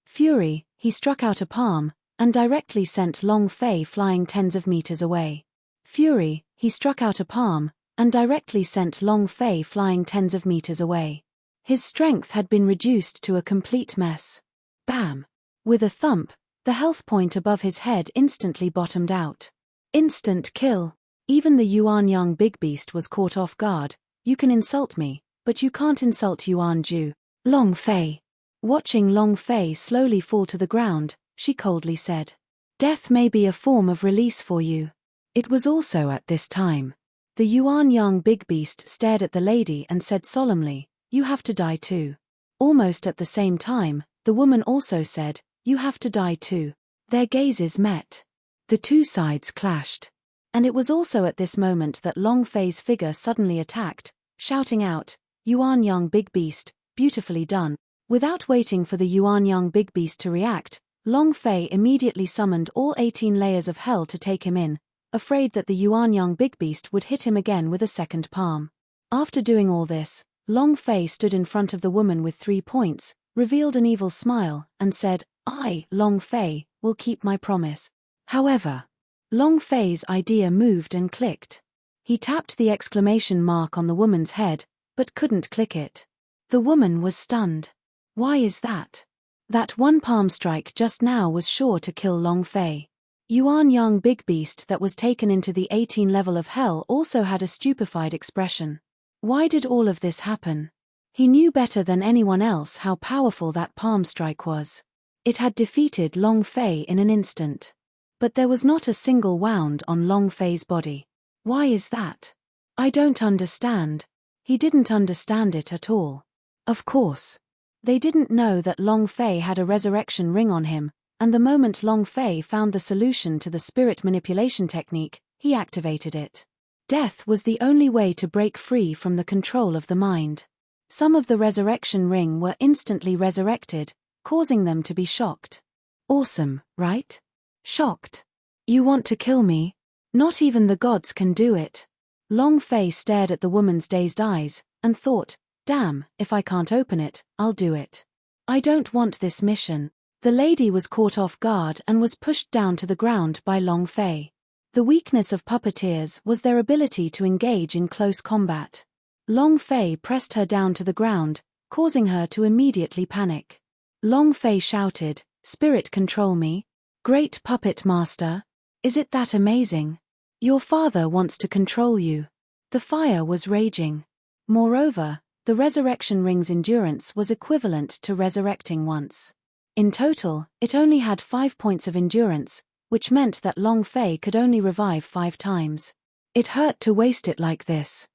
Fury, he struck out a palm, and directly sent Long Fei flying tens of meters away. Fury, he struck out a palm, and directly sent Long Fei flying tens of meters away. His strength had been reduced to a complete mess. Bam! With a thump, the health point above his head instantly bottomed out. Instant kill. Even the Yuanyang big beast was caught off guard. You can insult me, but you can't insult Yuan Ju. Long Fei. Watching Long Fei slowly fall to the ground, she coldly said, "Death may be a form of release for you." It was also at this time. The Yuanyang big beast stared at the lady and said solemnly, "You have to die too." Almost at the same time, the woman also said, "You have to die too." Their gazes met. The two sides clashed. And it was also at this moment that Long Fei's figure suddenly attacked, shouting out, "Yuanyang big beast, beautifully done." Without waiting for the Yuanyang big beast to react, Long Fei immediately summoned all 18 layers of hell to take him in, afraid that the Yuanyang big beast would hit him again with a second palm. After doing all this, Long Fei stood in front of the woman with 3 points, revealed an evil smile, and said, "I, Long Fei, will keep my promise." However, Long Fei's idea moved and clicked. He tapped the exclamation mark on the woman's head, but couldn't click it. The woman was stunned. Why is that? That one palm strike just now was sure to kill Long Fei. Yuanyang big beast that was taken into the 18 level of hell also had a stupefied expression. Why did all of this happen? He knew better than anyone else how powerful that palm strike was. It had defeated Long Fei in an instant. But there was not a single wound on Long Fei's body. Why is that? I don't understand. He didn't understand it at all. Of course. They didn't know that Long Fei had a resurrection ring on him, and the moment Long Fei found the solution to the spirit manipulation technique, he activated it. Death was the only way to break free from the control of the mind. Some of the resurrection ring were instantly resurrected, causing them to be shocked. Awesome, right? Shocked. You want to kill me? Not even the gods can do it. Long Fei stared at the woman's dazed eyes, and thought, "Damn, if I can't open it, I'll do it. I don't want this mission." The lady was caught off guard and was pushed down to the ground by Long Fei. The weakness of puppeteers was their ability to engage in close combat. Long Fei pressed her down to the ground, causing her to immediately panic. Long Fei shouted, "Spirit control me. Great puppet master. Is it that amazing? Your father wants to control you." The fire was raging. Moreover, the resurrection ring's endurance was equivalent to resurrecting once. In total, it only had 5 points of endurance, which meant that Long Fei could only revive 5 times. It hurt to waste it like this.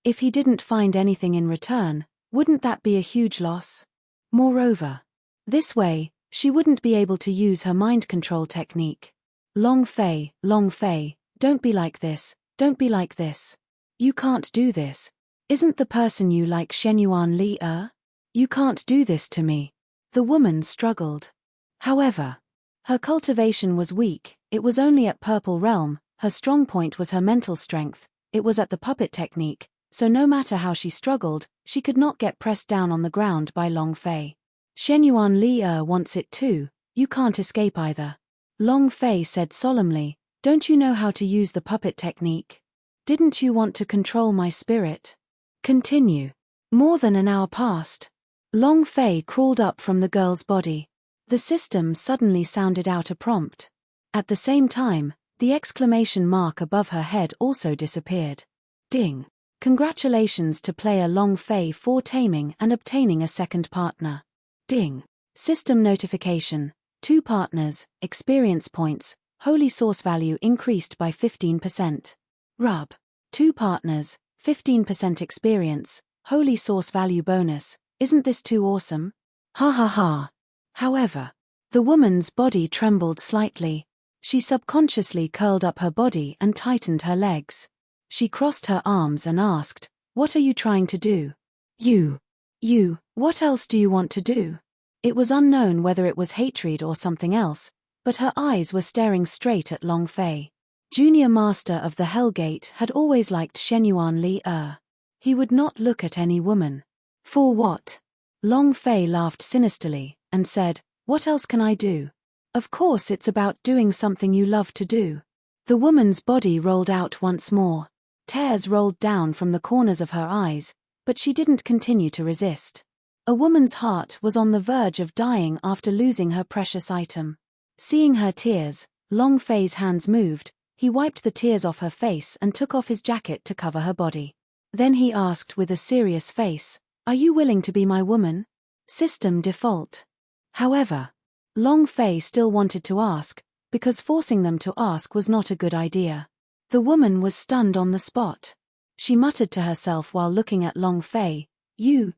If he didn't find anything in return, wouldn't that be a huge loss? Moreover, this way, she wouldn't be able to use her mind control technique. Long Fei, don't be like this, don't be like this. You can't do this. Isn't the person you like Shenyuan Li? You can't do this to me. The woman struggled. However, her cultivation was weak, it was only at Purple Realm, her strong point was her mental strength, it was at the puppet technique, so no matter how she struggled, she could not get pressed down on the ground by Long Fei. Shenyuan Li wants it too, you can't escape either. Long Fei said solemnly, "Don't you know how to use the puppet technique? Didn't you want to control my spirit?" Continue. More than an hour passed. Long Fei crawled up from the girl's body. The system suddenly sounded out a prompt. At the same time, the exclamation mark above her head also disappeared. Ding. Congratulations to player Long Fei for taming and obtaining a second partner. Ding. System notification. 2 partners, experience points, holy source value increased by 15%. Rub. 2 partners, 15% experience, holy source value bonus. Isn't this too awesome? Ha ha ha. However, the woman's body trembled slightly. She subconsciously curled up her body and tightened her legs. She crossed her arms and asked, "What are you trying to do?" You, what else do you want to do?" It was unknown whether it was hatred or something else, but her eyes were staring straight at Long Fei. Junior Master of the Hellgate had always liked Shenyuan Li. He would not look at any woman. For what? Long Fei laughed sinisterly, and said, "What else can I do? Of course it's about doing something you love to do." The woman's body rolled out once more. Tears rolled down from the corners of her eyes, but she didn't continue to resist. A woman's heart was on the verge of dying after losing her precious item. Seeing her tears, Long Fei's hands moved. He wiped the tears off her face and took off his jacket to cover her body. Then he asked with a serious face, "Are you willing to be my woman?" System default. However, Long Fei still wanted to ask, because forcing them to ask was not a good idea. The woman was stunned on the spot. She muttered to herself while looking at Long Fei, You,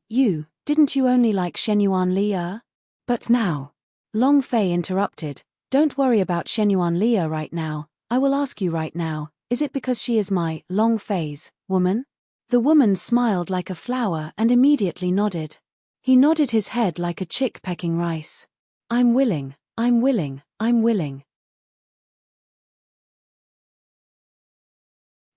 didn't you only like Shenyuan Li? But now." Long Fei interrupted, "Don't worry about Shenyuan Li right now. I will ask you right now, is it because she is my, Long Fei's, woman?" The woman smiled like a flower and immediately nodded. He nodded his head like a chick pecking rice. I'm willing.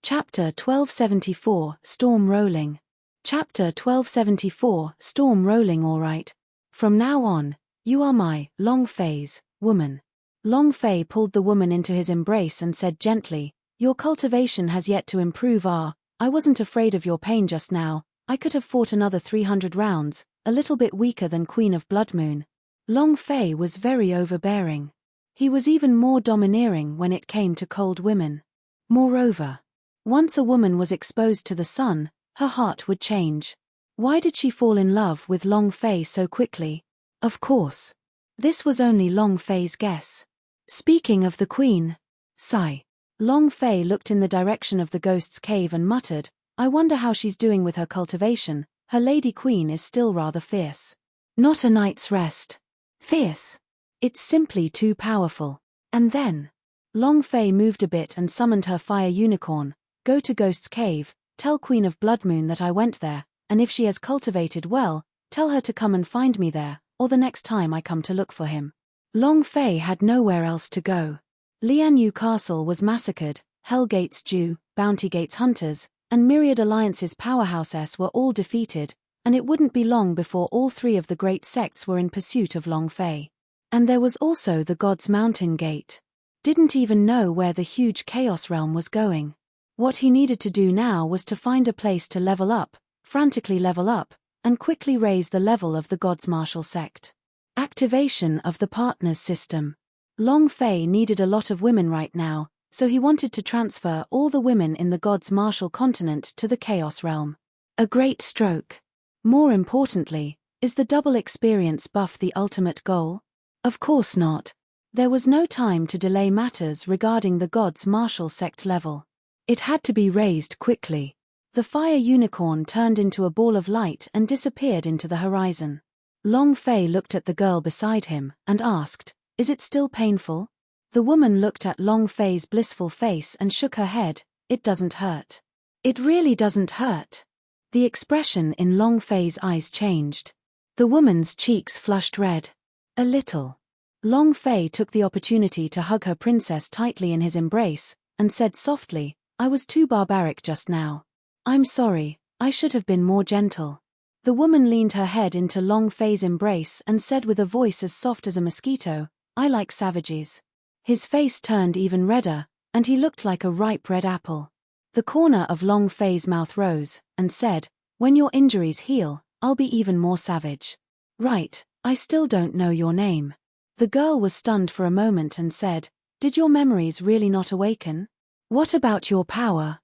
Chapter 1274, Storm Rolling. Chapter 1274, Storm Rolling. All right. From now on, you are my, Long Fei's, woman. Long Fei pulled the woman into his embrace and said gently, "Your cultivation has yet to improve. I wasn't afraid of your pain just now. I could have fought another 300 rounds, a little bit weaker than Queen of Bloodmoon." Long Fei was very overbearing. He was even more domineering when it came to cold women. Moreover, once a woman was exposed to the sun, her heart would change. Why did she fall in love with Long Fei so quickly? Of course, this was only Long Fei's guess. Speaking of the queen, sigh. Long Fei looked in the direction of the ghost's cave and muttered, "I wonder how she's doing with her cultivation. Her lady queen is still rather fierce. Not a night's rest. Fierce. It's simply too powerful." And then, Long Fei moved a bit and summoned her fire unicorn. "Go to Ghost's Cave, tell Queen of Bloodmoon that I went there, and if she has cultivated well, tell her to come and find me there, or the next time I come to look for him." Long Fei had nowhere else to go. Lianyu Castle was massacred, Hellgate's Jew, Bountygate's hunters, and Myriad Alliance's powerhouses were all defeated, and it wouldn't be long before all three of the great sects were in pursuit of Long Fei. And there was also the God's Mountain Gate. Didn't even know where the huge Chaos Realm was going. What he needed to do now was to find a place to level up, frantically level up, and quickly raise the level of the God's Martial sect. Activation of the Partners System. Long Fei needed a lot of women right now, so he wanted to transfer all the women in the God's Martial continent to the Chaos Realm. A great stroke. More importantly, is the double experience buff the ultimate goal? Of course not. There was no time to delay matters regarding the God's Martial sect level. It had to be raised quickly. The fire unicorn turned into a ball of light and disappeared into the horizon. Long Fei looked at the girl beside him and asked, "Is it still painful?" The woman looked at Long Fei's blissful face and shook her head. "It doesn't hurt." "It really doesn't hurt." The expression in Long Fei's eyes changed. The woman's cheeks flushed red. A little. Long Fei took the opportunity to hug her princess tightly in his embrace, and said softly, "I was too barbaric just now. I'm sorry, I should have been more gentle." The woman leaned her head into Long Fei's embrace and said with a voice as soft as a mosquito, "I like savages." His face turned even redder, and he looked like a ripe red apple. The corner of Long Fei's mouth rose, and said, "When your injuries heal, I'll be even more savage." "Right, I still don't know your name." The girl was stunned for a moment and said, "Did your memories really not awaken? What about your power?"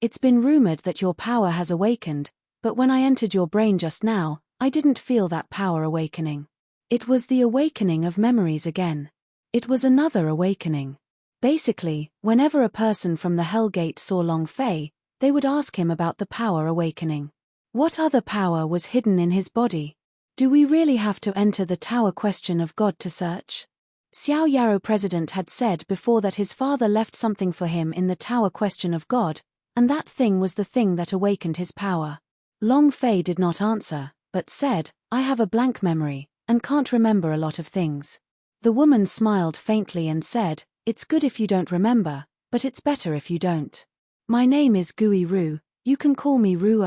"It's been rumored that your power has awakened, but when I entered your brain just now, I didn't feel that power awakening. It was the awakening of memories again. It was another awakening." Basically, whenever a person from the Hellgate saw Long Fei, they would ask him about the power awakening. What other power was hidden in his body? Do we really have to enter the Tower Question of God to search? Xiao Yarrow President had said before that his father left something for him in the Tower Question of God, and that thing was the thing that awakened his power. Long Fei did not answer, but said, "I have a blank memory, and can't remember a lot of things." The woman smiled faintly and said, It's good if you don't remember, but it's better if you don't. My name is Gui Ru, you can call me Ru.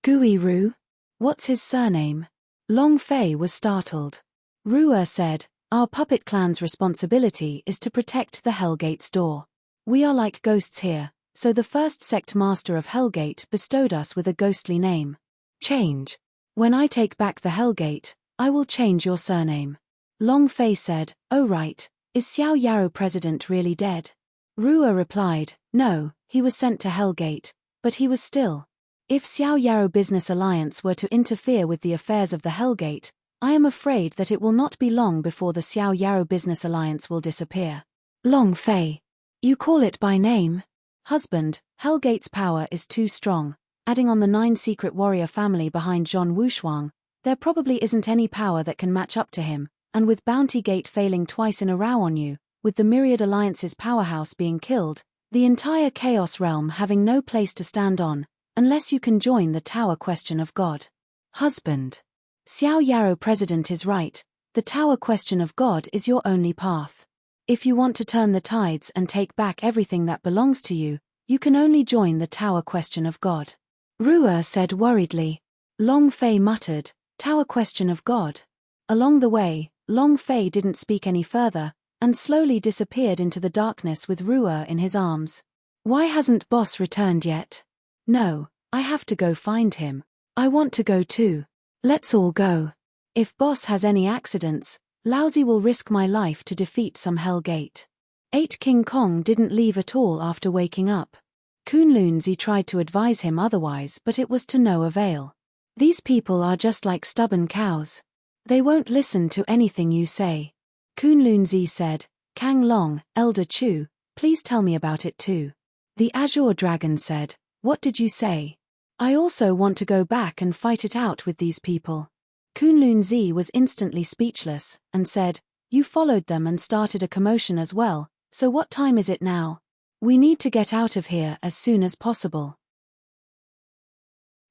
Gui Ru? What's his surname? Long Fei was startled. Ru said, our puppet clan's responsibility is to protect the Hellgate's door. We are like ghosts here, so the first sect master of Hellgate bestowed us with a ghostly name. Change. When I take back the Hellgate, I will change your surname. Long Fei said, oh right, is Xiao Yarrow president really dead? Ru replied, no, he was sent to Hellgate, but he was still. If Xiao Yarrow Business Alliance were to interfere with the affairs of the Hellgate, I am afraid that it will not be long before the Xiao Yarrow Business Alliance will disappear. Long Fei. You call it by name? Husband, Hellgate's power is too strong. Adding on the 9 secret warrior family behind Zhong Wushuang, there probably isn't any power that can match up to him, and with Bounty Gate failing twice in a row on you, with the Myriad Alliance's powerhouse being killed, the entire Chaos Realm having no place to stand on, unless you can join the Tower Question of God. Husband. Xiao Yarrow President is right, the Tower Question of God is your only path. If you want to turn the tides and take back everything that belongs to you, you can only join the Tower Question of God. Ru said worriedly. Long Fei muttered, Tower Question of God. Along the way, Long Fei didn't speak any further, and slowly disappeared into the darkness with Ru in his arms. Why hasn't Boss returned yet? No, I have to go find him. I want to go too. Let's all go. If Boss has any accidents, Lousy will risk my life to defeat some Hellgate. 8 King Kong didn't leave at all after waking up. Kunlunzi tried to advise him otherwise, but it was to no avail. These people are just like stubborn cows. They won't listen to anything you say. Kunlunzi said, Kang Long, Elder Chu, please tell me about it too. The Azure Dragon said, what did you say? I also want to go back and fight it out with these people. Kunlunzi was instantly speechless, and said, you followed them and started a commotion as well, so what time is it now? We need to get out of here as soon as possible.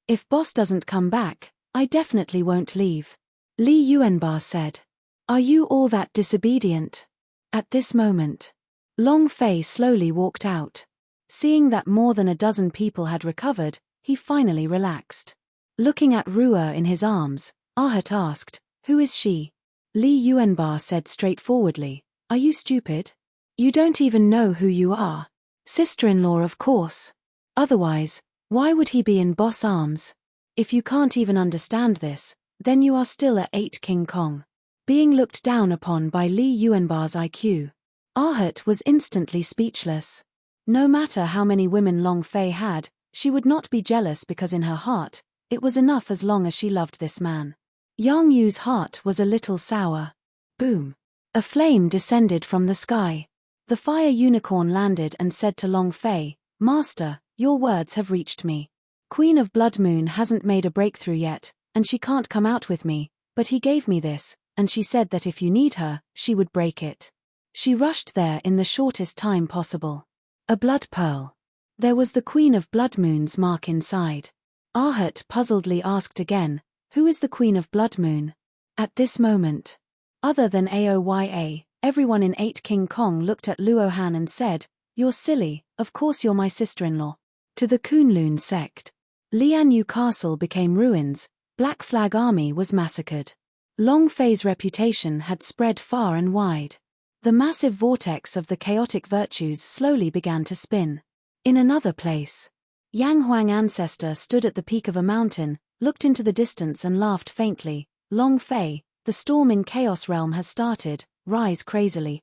If Boss doesn't come back, I definitely won't leave. Li Yuanba said. Are you all that disobedient? At this moment, Long Fei slowly walked out. Seeing that more than a dozen people had recovered, he finally relaxed. Looking at Ru in his arms, Ahat asked, who is she? Li Yuanba said straightforwardly, are you stupid? You don't even know who you are. Sister-in-law of course. Otherwise, why would he be in Boss arms? If you can't even understand this, then you are still a 8 King Kong. Being looked down upon by Li Yuanba's IQ. Ahat was instantly speechless. No matter how many women Long Fei had, she would not be jealous because in her heart, it was enough as long as she loved this man. Yang Yu's heart was a little sour. Boom. A flame descended from the sky. The fire unicorn landed and said to Long Fei, Master, your words have reached me. Queen of Blood Moon hasn't made a breakthrough yet, and she can't come out with me, but he gave me this, and she said that if you need her, she would break it. She rushed there in the shortest time possible. A blood pearl. There was the Queen of Blood Moon's mark inside. Ahat puzzledly asked again, who is the Queen of Blood Moon? At this moment, other than Aoya, everyone in 8 King Kong looked at Luohan and said, you're silly, of course you're my sister-in-law. To the Kunlun sect. Lianyu Castle became ruins, Black Flag Army was massacred. Long Fei's reputation had spread far and wide. The massive vortex of the chaotic virtues slowly began to spin. In another place, Yang Huang ancestor stood at the peak of a mountain, looked into the distance and laughed faintly. Long Fei, the storm in Chaos Realm has started, rise crazily.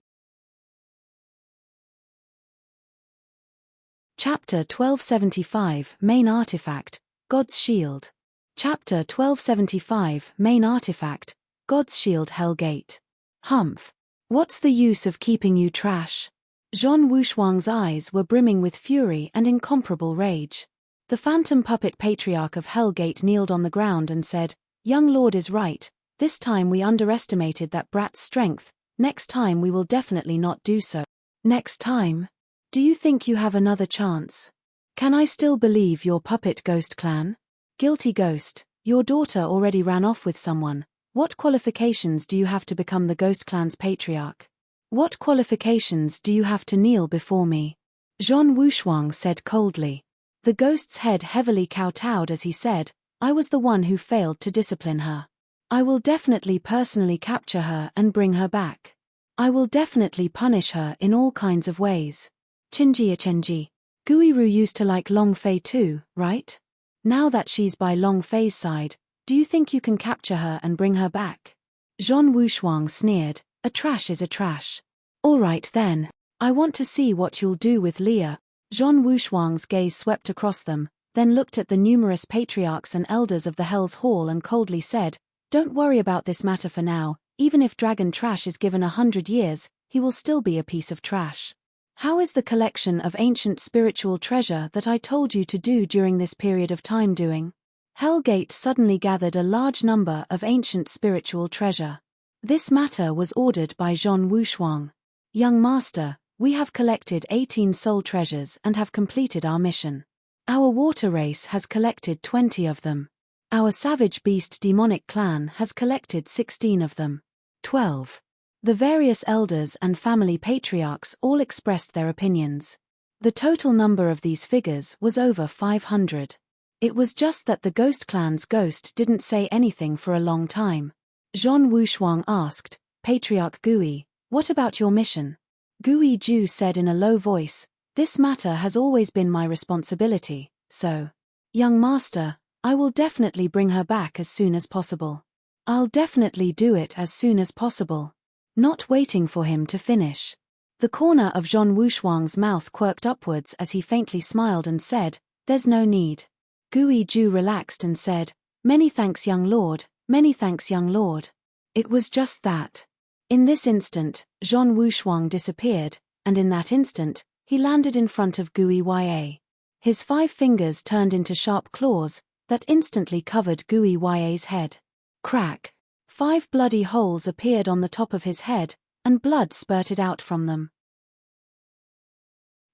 Chapter 1275 Main Artifact, God's Shield. Chapter 1275 Main Artifact, God's Shield Hellgate. Humph. What's the use of keeping you trash? Zhong Wushuang's eyes were brimming with fury and incomparable rage. The phantom puppet patriarch of Hellgate kneeled on the ground and said, Young Lord is right, this time we underestimated that brat's strength, next time we will definitely not do so. Next time? Do you think you have another chance? Can I still believe your puppet ghost clan? Guilty ghost, your daughter already ran off with someone. What qualifications do you have to become the ghost clan's patriarch? What qualifications do you have to kneel before me? Zhong Wushuang said coldly. The ghost's head heavily kowtowed as he said, I was the one who failed to discipline her. I will definitely personally capture her and bring her back. I will definitely punish her in all kinds of ways. Chenji. Guiru used to like Long Fei too, right? Now that she's by Long Fei's side, do you think you can capture her and bring her back? Zhong Wushuang sneered, a trash is a trash. All right then, I want to see what you'll do with Leah. Zhong Wushuang's gaze swept across them, then looked at the numerous patriarchs and elders of the Hell's Hall and coldly said, don't worry about this matter for now, even if Dragon Trash is given 100 years, he will still be a piece of trash. How is the collection of ancient spiritual treasure that I told you to do during this period of time doing? Hellgate suddenly gathered a large number of ancient spiritual treasure. This matter was ordered by Zhong Wushuang. Young master, we have collected 18 soul treasures and have completed our mission. Our water race has collected 20 of them. Our savage beast demonic clan has collected 16 of them. 12. The various elders and family patriarchs all expressed their opinions. The total number of these figures was over 500. It was just that the Ghost Clan's ghost didn't say anything for a long time. Zhong Wushuang asked, Patriarch Gui, what about your mission? Gui Ju said in a low voice, this matter has always been my responsibility, so. Young master, I will definitely bring her back as soon as possible. I'll definitely do it as soon as possible. Not waiting for him to finish. The corner of Zhong Wushuang's mouth quirked upwards as he faintly smiled and said, there's no need. Gui Ju relaxed and said, many thanks young lord, many thanks young lord. It was just that. In this instant, Zhong Wushuang disappeared, and in that instant, he landed in front of Gui Ya. His 5 fingers turned into sharp claws, that instantly covered Gui Ya's head. Crack! 5 bloody holes appeared on the top of his head, and blood spurted out from them.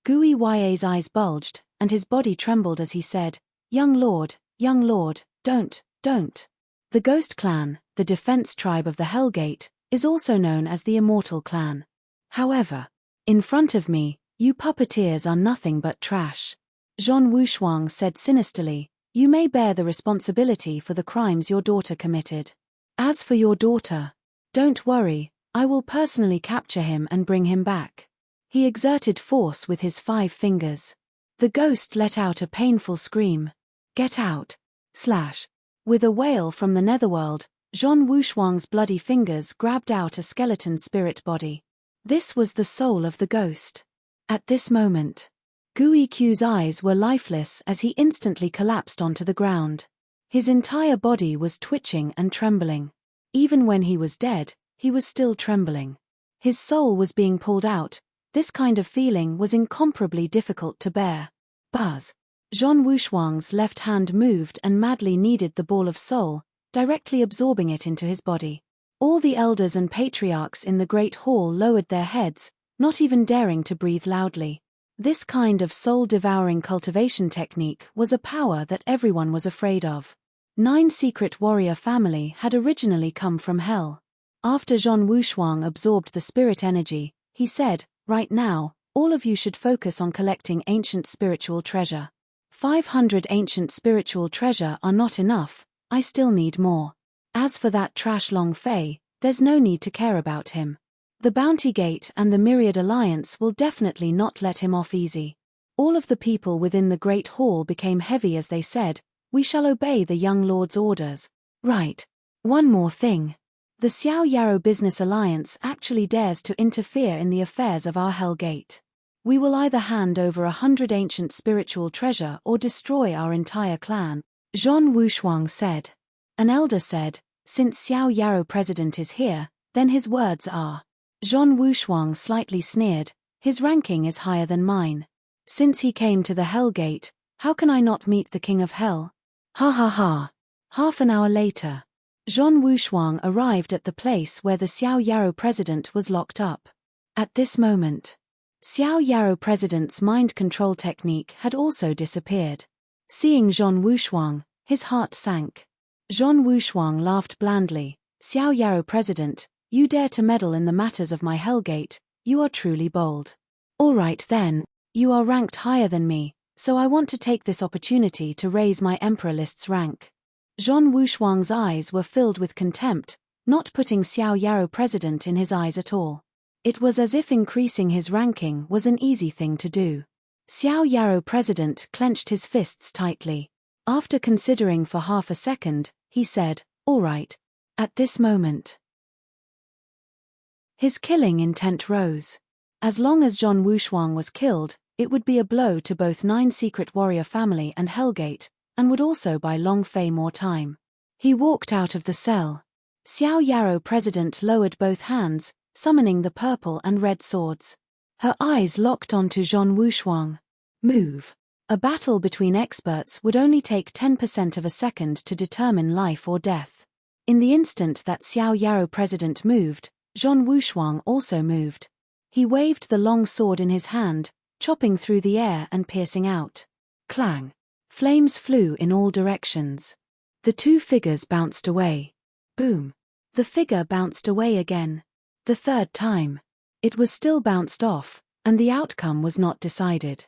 Gui Ya's eyes bulged, and his body trembled as he said, young lord, don't. The Ghost Clan, the defense tribe of the Hellgate, is also known as the Immortal Clan. However, in front of me, you puppeteers are nothing but trash. Zhong Wushuang said sinisterly, you may bear the responsibility for the crimes your daughter committed. As for your daughter, don't worry, I will personally capture him and bring him back. He exerted force with his 5 fingers. The ghost let out a painful scream. Get out! Slash! With a wail from the netherworld, Zhong Wushuang's bloody fingers grabbed out a skeleton spirit body. This was the soul of the ghost. At this moment, Gui Q's eyes were lifeless as he instantly collapsed onto the ground. His entire body was twitching and trembling. Even when he was dead, he was still trembling. His soul was being pulled out. This kind of feeling was incomparably difficult to bear. Buzz! Zhong Wushuang's left hand moved and madly kneaded the ball of soul, directly absorbing it into his body. All the elders and patriarchs in the great hall lowered their heads, not even daring to breathe loudly. This kind of soul-devouring cultivation technique was a power that everyone was afraid of. 9 secret warrior family had originally come from hell. After Zhong Wushuang absorbed the spirit energy, he said, right now, all of you should focus on collecting ancient spiritual treasure. 500 ancient spiritual treasure are not enough, I still need more. As for that trash Long Fei, there's no need to care about him. The Bounty Gate and the Myriad Alliance will definitely not let him off easy. All of the people within the Great Hall became heavy as they said, we shall obey the young lord's orders. Right. One more thing. The Xiao Yarrow Business Alliance actually dares to interfere in the affairs of our Hellgate. We will either hand over 100 ancient spiritual treasure or destroy our entire clan, Zhong Wushuang said. An elder said, since Xiao Yarrow president is here, then his words are. Zhong Wushuang slightly sneered, his ranking is higher than mine. Since he came to the Hellgate, how can I not meet the King of Hell? Ha ha ha. Half an hour later, Zhong Wushuang arrived at the place where the Xiao Yarrow president was locked up. At this moment, Xiao Yarrow president's mind control technique had also disappeared. Seeing Zhong Wushuang, his heart sank. Zhong Wushuang laughed blandly, Xiao Yarrow president, you dare to meddle in the matters of my Hellgate, You are truly bold. All right then, you are ranked higher than me, so I want to take this opportunity to raise my emperor list's rank. Zhong Wushuang's eyes were filled with contempt, not putting Xiao Yarou president in his eyes at all. It was as if increasing his ranking was an easy thing to do. Xiao Yarou president clenched his fists tightly. After considering for half a second, he said, "All right." At this moment, his killing intent rose. As long as Zhong Wushuang was killed, it would be a blow to both Nine Secret Warrior family and Hellgate, and would also buy Long Fei more time. He walked out of the cell. Xiao Yarou president lowered both hands, summoning the purple and red swords. Her eyes locked onto Zhong Wushuang. Move. A battle between experts would only take 10% of a second to determine life or death. In the instant that Xiao Yarou president moved, Zhong Wushuang also moved. He waved the long sword in his hand, chopping through the air and piercing out. Clang. Flames flew in all directions. The two figures bounced away. Boom. The figure bounced away again. The third time. It was still bounced off, and the outcome was not decided.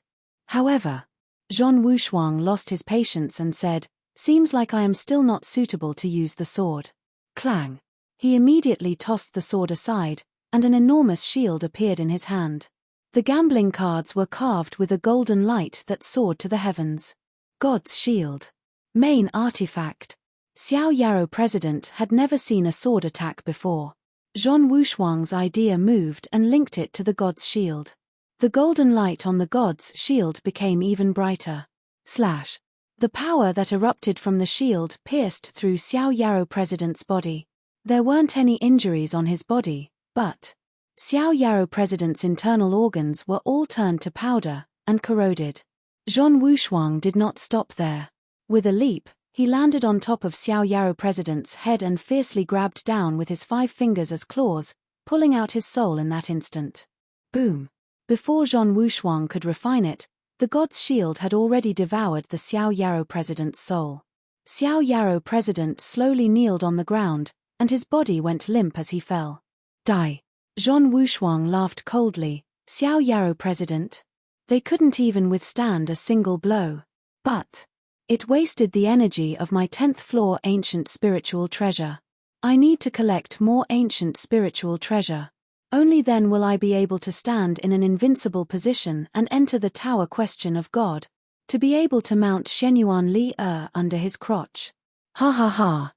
However, Zhong Wushuang lost his patience and said, "Seems like I am still not suitable to use the sword." Clang. He immediately tossed the sword aside, and an enormous shield appeared in his hand. The gambling cards were carved with a golden light that soared to the heavens. God's shield. Main artifact. Xiao Yarou president had never seen a sword attack before. Zhong Wushuang's idea moved and linked it to the god's shield. The golden light on the god's shield became even brighter. Slash. The power that erupted from the shield pierced through Xiao Yarou president's body. There weren't any injuries on his body, but Xiao Yarou president's internal organs were all turned to powder and corroded. Zhong Wushuang did not stop there. With a leap, he landed on top of Xiao Yarou president's head and fiercely grabbed down with his 5 fingers as claws, pulling out his soul in that instant. Boom. Before Zhong Wushuang could refine it, the god's shield had already devoured the Xiao Yarou president's soul. Xiao Yarou president slowly kneeled on the ground, and his body went limp as he fell. Die. Zhong Wushuang laughed coldly. Xiao Yarou president? They couldn't even withstand a single blow. But it wasted the energy of my 10th floor ancient spiritual treasure. I need to collect more ancient spiritual treasure. Only then will I be able to stand in an invincible position and enter the tower question of God, to be able to mount Shenyuan Li under his crotch. Ha ha ha.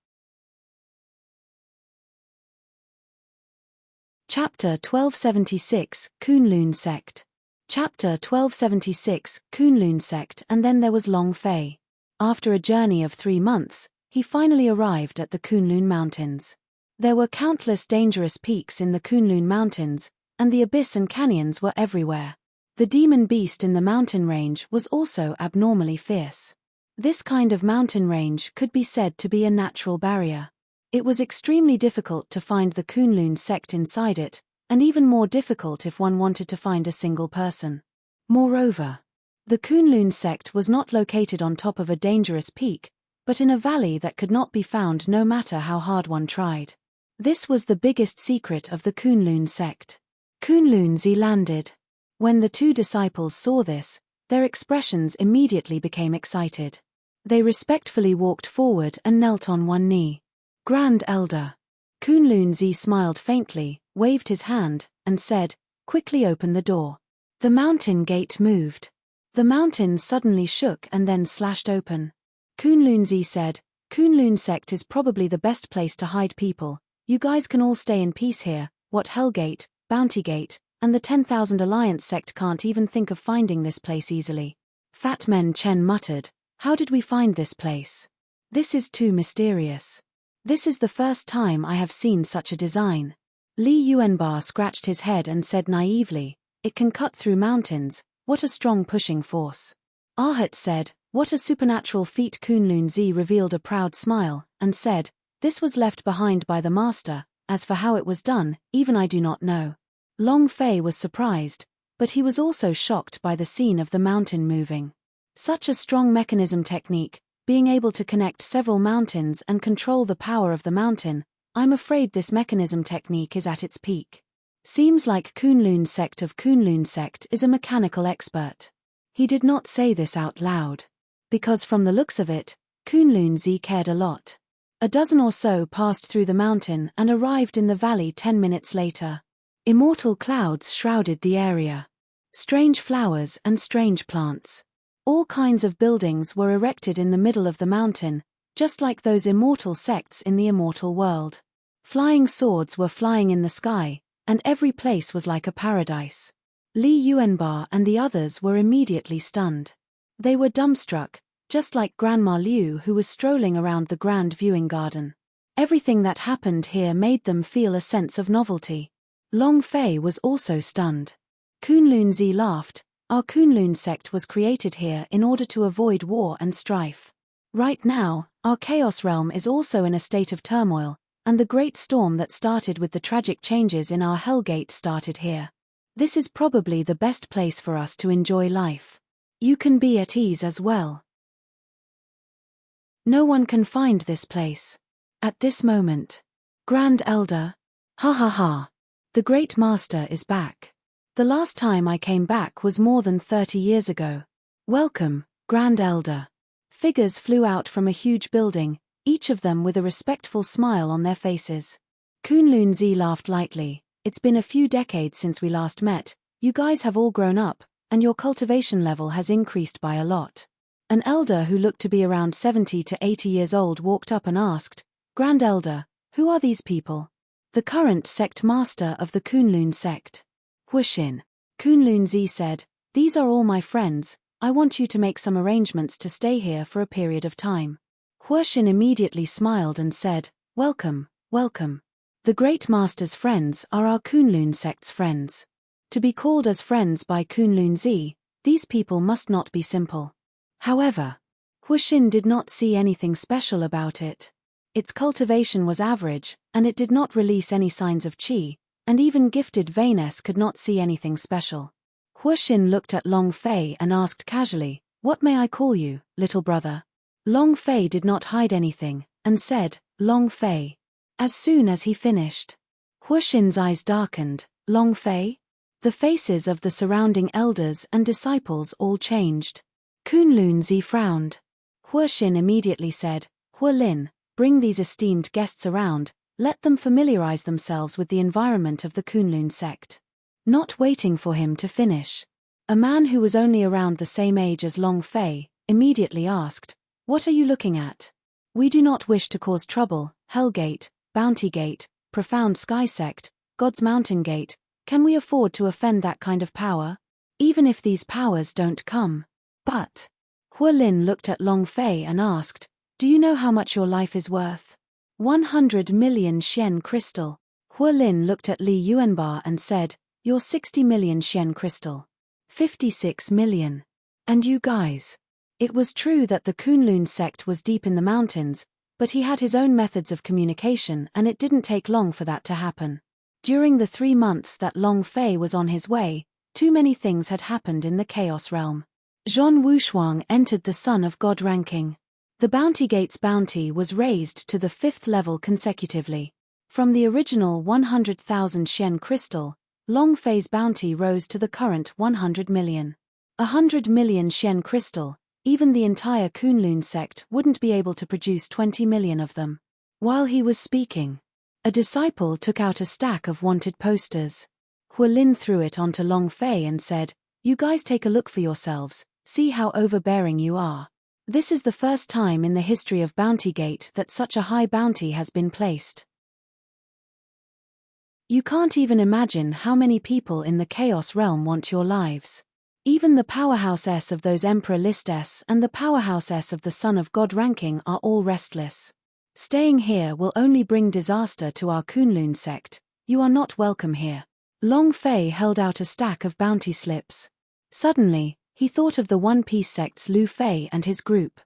Chapter 1276, Kunlun Sect. Chapter 1276, Kunlun Sect. And then there was Long Fei. After a journey of 3 months, he finally arrived at the Kunlun Mountains. There were countless dangerous peaks in the Kunlun Mountains, and the abyss and canyons were everywhere. The demon beast in the mountain range was also abnormally fierce. This kind of mountain range could be said to be a natural barrier. It was extremely difficult to find the Kunlun sect inside it, and even more difficult if one wanted to find a single person. Moreover, the Kunlun sect was not located on top of a dangerous peak, but in a valley that could not be found no matter how hard one tried. This was the biggest secret of the Kunlun sect. Kunlun landed. When the 2 disciples saw this, their expressions immediately became excited. They respectfully walked forward and knelt on one knee. Grand Elder. Kunlun smiled faintly, waved his hand, and said, "Quickly open the door." The mountain gate moved. The mountain suddenly shook and then slashed open. Kunlun said, "Kunlun sect is probably the best place to hide people. You guys can all stay in peace here. What Hellgate, Bountygate, and the 10,000 Alliance sect can't even think of finding this place easily." Fat Men Chen muttered, "How did we find this place? This is too mysterious. This is the first time I have seen such a design." Li Yuanbar scratched his head and said naively, "It can cut through mountains. What a strong pushing force." Arhat said, "What a supernatural feat." Kunlun revealed a proud smile, and said, "This was left behind by the master. As for how it was done, even I do not know." Long Fei was surprised, but he was also shocked by the scene of the mountain moving. Such a strong mechanism technique, being able to connect several mountains and control the power of the mountain, I'm afraid this mechanism technique is at its peak. Seems like Kunlun sect of Kunlun sect is a mechanical expert. He did not say this out loud. Because from the looks of it, Kunlun Z cared a lot. A dozen or so passed through the mountain and arrived in the valley 10 minutes later. Immortal clouds shrouded the area. Strange flowers and strange plants. All kinds of buildings were erected in the middle of the mountain, just like those immortal sects in the immortal world. Flying swords were flying in the sky, and every place was like a paradise. Li Yuanba and the others were immediately stunned. They were dumbstruck, just like Grandma Liu, who was strolling around the grand viewing garden. Everything that happened here made them feel a sense of novelty. Long Fei was also stunned. Kunlun Zi laughed. Our Kunlun sect was created here in order to avoid war and strife. Right now, our chaos realm is also in a state of turmoil, and the great storm that started with the tragic changes in our Hellgate started here. This is probably the best place for us to enjoy life. You can be at ease as well. No one can find this place. At this moment. Grand Elder. Ha ha ha. The Great Master is back. The last time I came back was more than 30 years ago. Welcome, Grand Elder. Figures flew out from a huge building, each of them with a respectful smile on their faces. Kunlun Zi laughed lightly. It's been a few decades since we last met. You guys have all grown up, and your cultivation level has increased by a lot. An elder who looked to be around 70 to 80 years old walked up and asked, Grand Elder, who are these people? The current sect master of the Kunlun sect. Huishin. Kunlun Zi said, these are all my friends. I want you to make some arrangements to stay here for a period of time. Huishin immediately smiled and said, welcome, welcome. The Great Master's friends are our Kunlun sect's friends. To be called as friends by Kunlun Zi, these people must not be simple. However, Huishin did not see anything special about it. Its cultivation was average, and it did not release any signs of qi, and even gifted Vanes could not see anything special. Huishin looked at Long Fei and asked casually, what may I call you, little brother? Long Fei did not hide anything, and said, Long Fei. As soon as he finished, Huishin's eyes darkened. Long Fei? The faces of the surrounding elders and disciples all changed. Kunlun Zi frowned. Huishin immediately said, Huilin, bring these esteemed guests around, let them familiarize themselves with the environment of the Kunlun sect. Not waiting for him to finish, a man who was only around the same age as Long Fei immediately asked, what are you looking at? We do not wish to cause trouble. Hellgate, Bounty Gate, Profound Sky Sect, God's Mountain Gate, can we afford to offend that kind of power? Even if these powers don't come. But, Huilin looked at Long Fei and asked, do you know how much your life is worth? 100 million Shen crystal. Huilin looked at Li Yuanba and said, you're 60 million Shen crystal. 56 million. And you guys. It was true that the Kunlun sect was deep in the mountains, but he had his own methods of communication and it didn't take long for that to happen. During the 3 months that Long Fei was on his way, too many things had happened in the Chaos Realm. Zhong Wushuang entered the Son of God ranking. The Bounty Gate's bounty was raised to the 5th level consecutively. From the original 100,000 Shen crystal, Long Fei's bounty rose to the current 100 million. 100 million Shen crystal, even the entire Kunlun sect wouldn't be able to produce 20 million of them. While he was speaking, a disciple took out a stack of wanted posters. Huilin threw it onto Long Fei and said, you guys take a look for yourselves, see how overbearing you are. This is the first time in the history of Bounty Gate that such a high bounty has been placed. You can't even imagine how many people in the Chaos Realm want your lives. Even the powerhouse S of those Emperor List S and the powerhouse S of the Son of God ranking are all restless. Staying here will only bring disaster to our Kunlun sect. You are not welcome here. Long Fei held out a stack of bounty slips. Suddenly, he thought of the One Piece sect's Lu Fei and his group.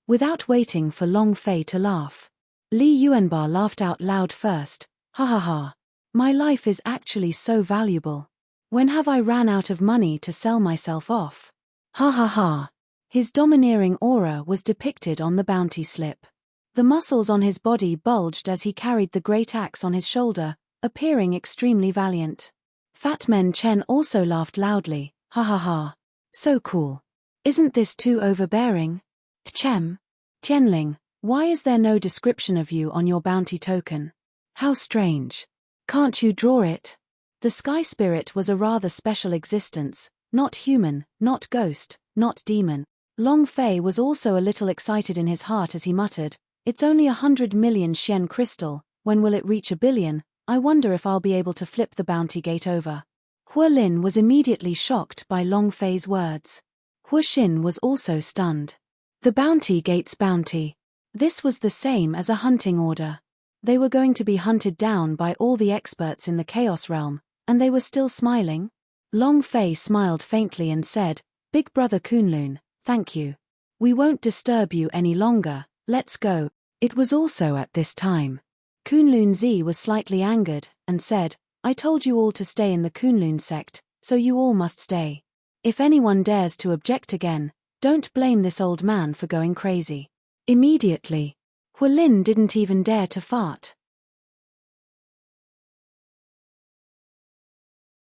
Without waiting for Long Fei to laugh, Li Yuanba laughed out loud first. Ha ha ha. My life is actually so valuable. When have I ran out of money to sell myself off? Ha ha ha. His domineering aura was depicted on the bounty slip. The muscles on his body bulged as he carried the great axe on his shoulder, appearing extremely valiant. Fat Men Chen also laughed loudly, ha ha ha. So cool. Isn't this too overbearing? Chem. Tianling, why is there no description of you on your bounty token? How strange. Can't you draw it? The sky spirit was a rather special existence, not human, not ghost, not demon. Long Fei was also a little excited in his heart as he muttered, it's only 100 million Xian crystal, when will it reach 1 billion? I wonder if I'll be able to flip the bounty gate over. Hua Lin was immediately shocked by Long Fei's words. Hua Xin was also stunned. The bounty gate's bounty. This was the same as a hunting order. They were going to be hunted down by all the experts in the Chaos Realm, and they were still smiling? Long Fei smiled faintly and said, Big Brother Kunlun, thank you. We won't disturb you any longer, let's go. It was also at this time. Kunlun Zi was slightly angered, and said, I told you all to stay in the Kunlun sect, so you all must stay. If anyone dares to object again, don't blame this old man for going crazy. Immediately. Hua Lin didn't even dare to fart.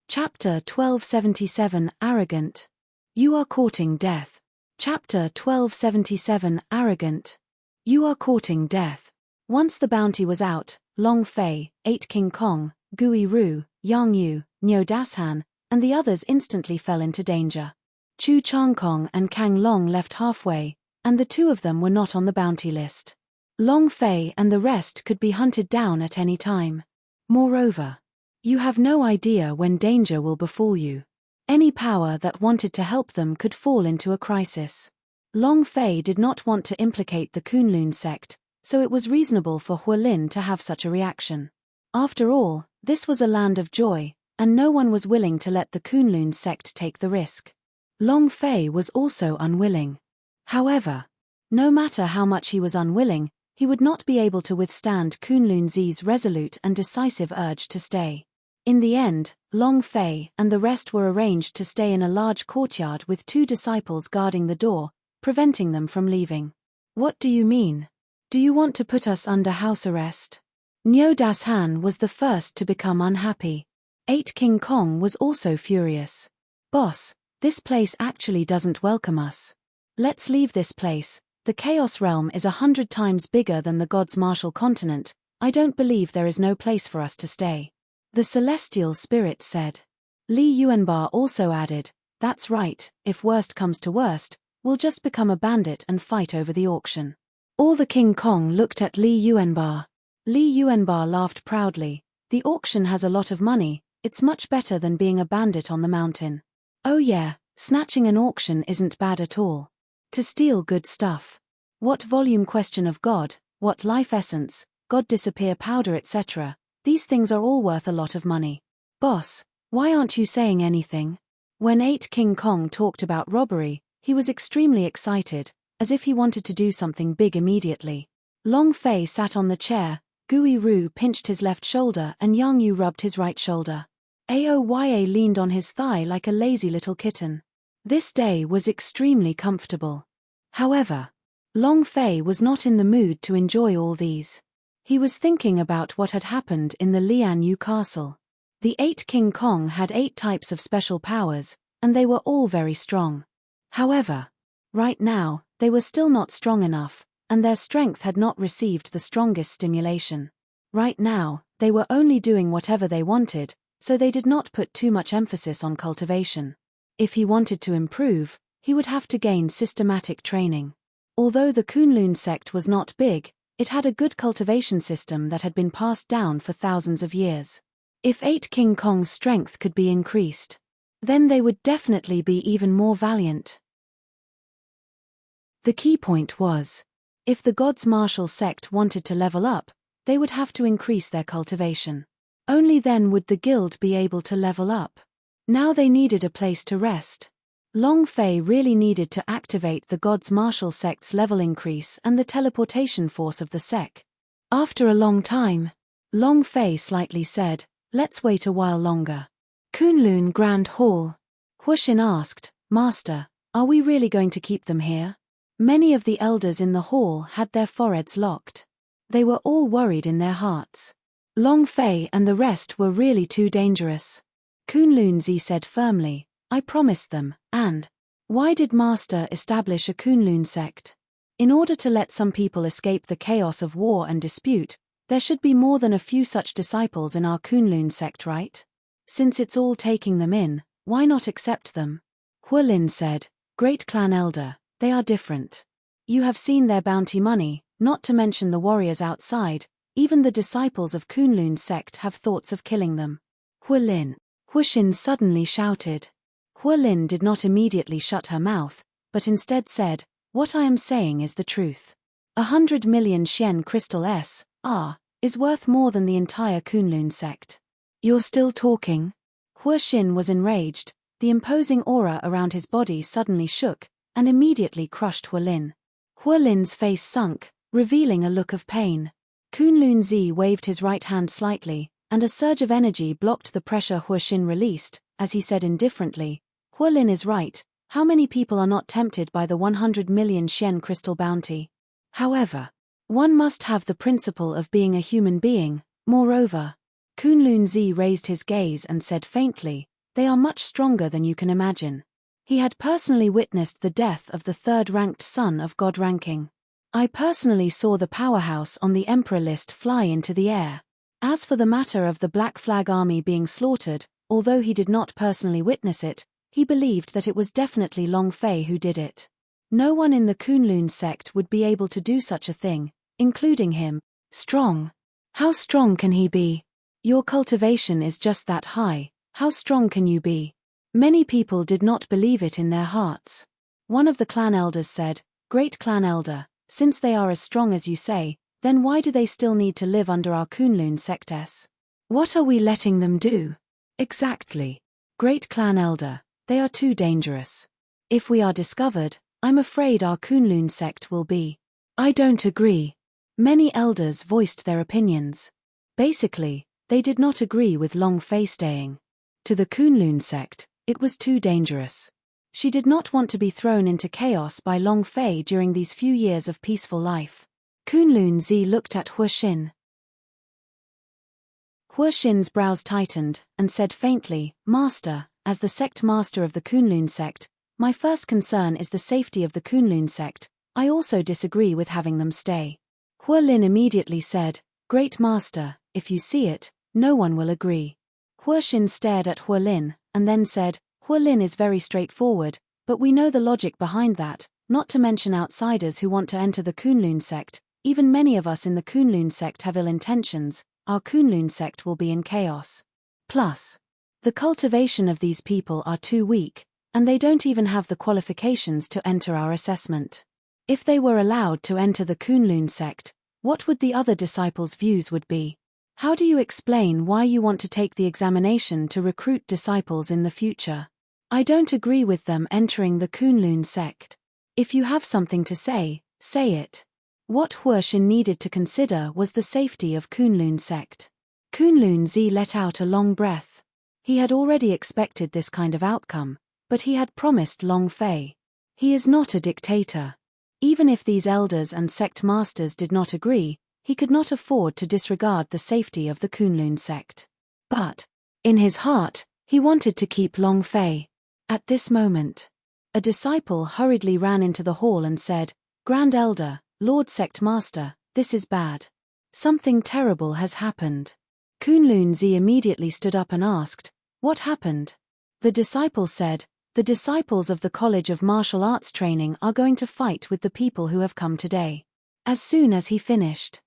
Chapter 1277 Arrogant. You are courting death. Chapter 1277 Arrogant. You are courting death. Once the bounty was out, Long Fei, 8 King Kong, Gui Ru, Yang Yu, Niu Dashan, and the others instantly fell into danger. Chu Changkong and Kang Long left halfway, and the two of them were not on the bounty list. Long Fei and the rest could be hunted down at any time. Moreover, you have no idea when danger will befall you. Any power that wanted to help them could fall into a crisis. Long Fei did not want to implicate the Kunlun sect, so it was reasonable for Hua Lin to have such a reaction. After all, this was a land of joy, and no one was willing to let the Kunlun sect take the risk. Long Fei was also unwilling. However, no matter how much he was unwilling, he would not be able to withstand Kunlun Zi's resolute and decisive urge to stay. In the end, Long Fei and the rest were arranged to stay in a large courtyard with 2 disciples guarding the door, preventing them from leaving. What do you mean? Do you want to put us under house arrest? Niu Dashan was the first to become unhappy. 8 King Kong was also furious. Boss, this place actually doesn't welcome us. Let's leave this place. The Chaos Realm is 100 times bigger than the God's Martial Continent. I don't believe there is no place for us to stay. The Celestial Spirit said. Li Yuanba also added, that's right, if worst comes to worst, we'll just become a bandit and fight over the auction. All the King Kong looked at Li Yuanba. Li Yuanba laughed proudly. The auction has a lot of money, it's much better than being a bandit on the mountain. Oh yeah, snatching an auction isn't bad at all. To steal good stuff. What volume question of God, what life essence, God disappear powder etc. These things are all worth a lot of money. Boss, why aren't you saying anything? When 8 King Kong talked about robbery, he was extremely excited, as if he wanted to do something big immediately. Long Fei sat on the chair, Gui Ru pinched his left shoulder and Yang Yu rubbed his right shoulder. Aoya leaned on his thigh like a lazy little kitten. This day was extremely comfortable. However, Long Fei was not in the mood to enjoy all these. He was thinking about what had happened in the Lianyu castle. The 8 King Kong had 8 types of special powers, and they were all very strong. However, right now, they were still not strong enough, and their strength had not received the strongest stimulation. Right now, they were only doing whatever they wanted, so they did not put too much emphasis on cultivation. If he wanted to improve, he would have to gain systematic training. Although the Kunlun sect was not big, it had a good cultivation system that had been passed down for thousands of years. If 8 King Kong's strength could be increased, then they would definitely be even more valiant. The key point was, if the God's Martial sect wanted to level up, they would have to increase their cultivation. Only then would the guild be able to level up. Now they needed a place to rest. Long Fei really needed to activate the God's Martial sect's level increase and the teleportation force of the sect. After a long time, Long Fei slightly said, let's wait a while longer. Kunlun Grand Hall. Hua Xin asked, Master, are we really going to keep them here? Many of the elders in the hall had their foreheads locked. They were all worried in their hearts. Long Fei and the rest were really too dangerous. Kunlun-zi said firmly, I promised them, and why did Master establish a Kunlun sect? In order to let some people escape the chaos of war and dispute, there should be more than a few such disciples in our Kunlun sect, right? Since it's all taking them in, why not accept them? Huolin said, Great Clan Elder, they are different. You have seen their bounty money, not to mention the warriors outside, even the disciples of Kunlun sect have thoughts of killing them. Huolin. Huishin suddenly shouted. Huolin did not immediately shut her mouth, but instead said, What I am saying is the truth. 100 million Shen crystal S.R. is worth more than the entire Kunlun sect. You're still talking? Huishin was enraged, the imposing aura around his body suddenly shook, and immediately crushed Huolin. Huolin's face sunk, revealing a look of pain. Kunlun-zi waved his right hand slightly, and a surge of energy blocked the pressure Huishin released, as he said indifferently, Huolin is right, how many people are not tempted by the 100 million Shen crystal bounty? However, one must have the principle of being a human being, moreover. Kunlun-zi raised his gaze and said faintly, they are much stronger than you can imagine. He had personally witnessed the death of the third-ranked son of God ranking. I personally saw the powerhouse on the Emperor list fly into the air. As for the matter of the Black Flag Army being slaughtered, although he did not personally witness it, he believed that it was definitely Long Fei who did it. No one in the Kunlun sect would be able to do such a thing, including him. Strong. How strong can he be? Your cultivation is just that high, how strong can you be? Many people did not believe it in their hearts. One of the clan elders said, Great Clan Elder, since they are as strong as you say, then why do they still need to live under our Kunlun sects? What are we letting them do? Exactly. Great Clan Elder, they are too dangerous. If we are discovered, I'm afraid our Kunlun sect will be. I don't agree. Many elders voiced their opinions. Basically, they did not agree with Long Fei staying. To the Kunlun sect, it was too dangerous. She did not want to be thrown into chaos by Long Fei during these few years of peaceful life. Kunlun-zi looked at Huishin. Huishin's brows tightened, and said faintly, Master, as the sect master of the Kunlun sect, my first concern is the safety of the Kunlun sect. I also disagree with having them stay. Huolin immediately said, Great Master, if you see it, no one will agree. Huishin stared at Huolin, and then said, Huolin is very straightforward, but we know the logic behind that, not to mention outsiders who want to enter the Kunlun sect. Even many of us in the Kunlun sect have ill intentions, our Kunlun sect will be in chaos. Plus, the cultivation of these people are too weak, and they don't even have the qualifications to enter our assessment. If they were allowed to enter the Kunlun sect, what would the other disciples' views would be? How do you explain why you want to take the examination to recruit disciples in the future? I don't agree with them entering the Kunlun sect. If you have something to say it. What Huishin needed to consider was the safety of Kunlun sect. Kunlun-zi let out a long breath. He had already expected this kind of outcome, but he had promised Long Fei. He is not a dictator. Even if these elders and sect masters did not agree, he could not afford to disregard the safety of the Kunlun sect. But, in his heart, he wanted to keep Long Fei. At this moment, a disciple hurriedly ran into the hall and said, Grand Elder, Lord Sect Master, this is bad. Something terrible has happened. Kunlun-zi immediately stood up and asked, What happened? The disciple said, The disciples of the College of Martial Arts Training are going to fight with the people who have come today. As soon as he finished,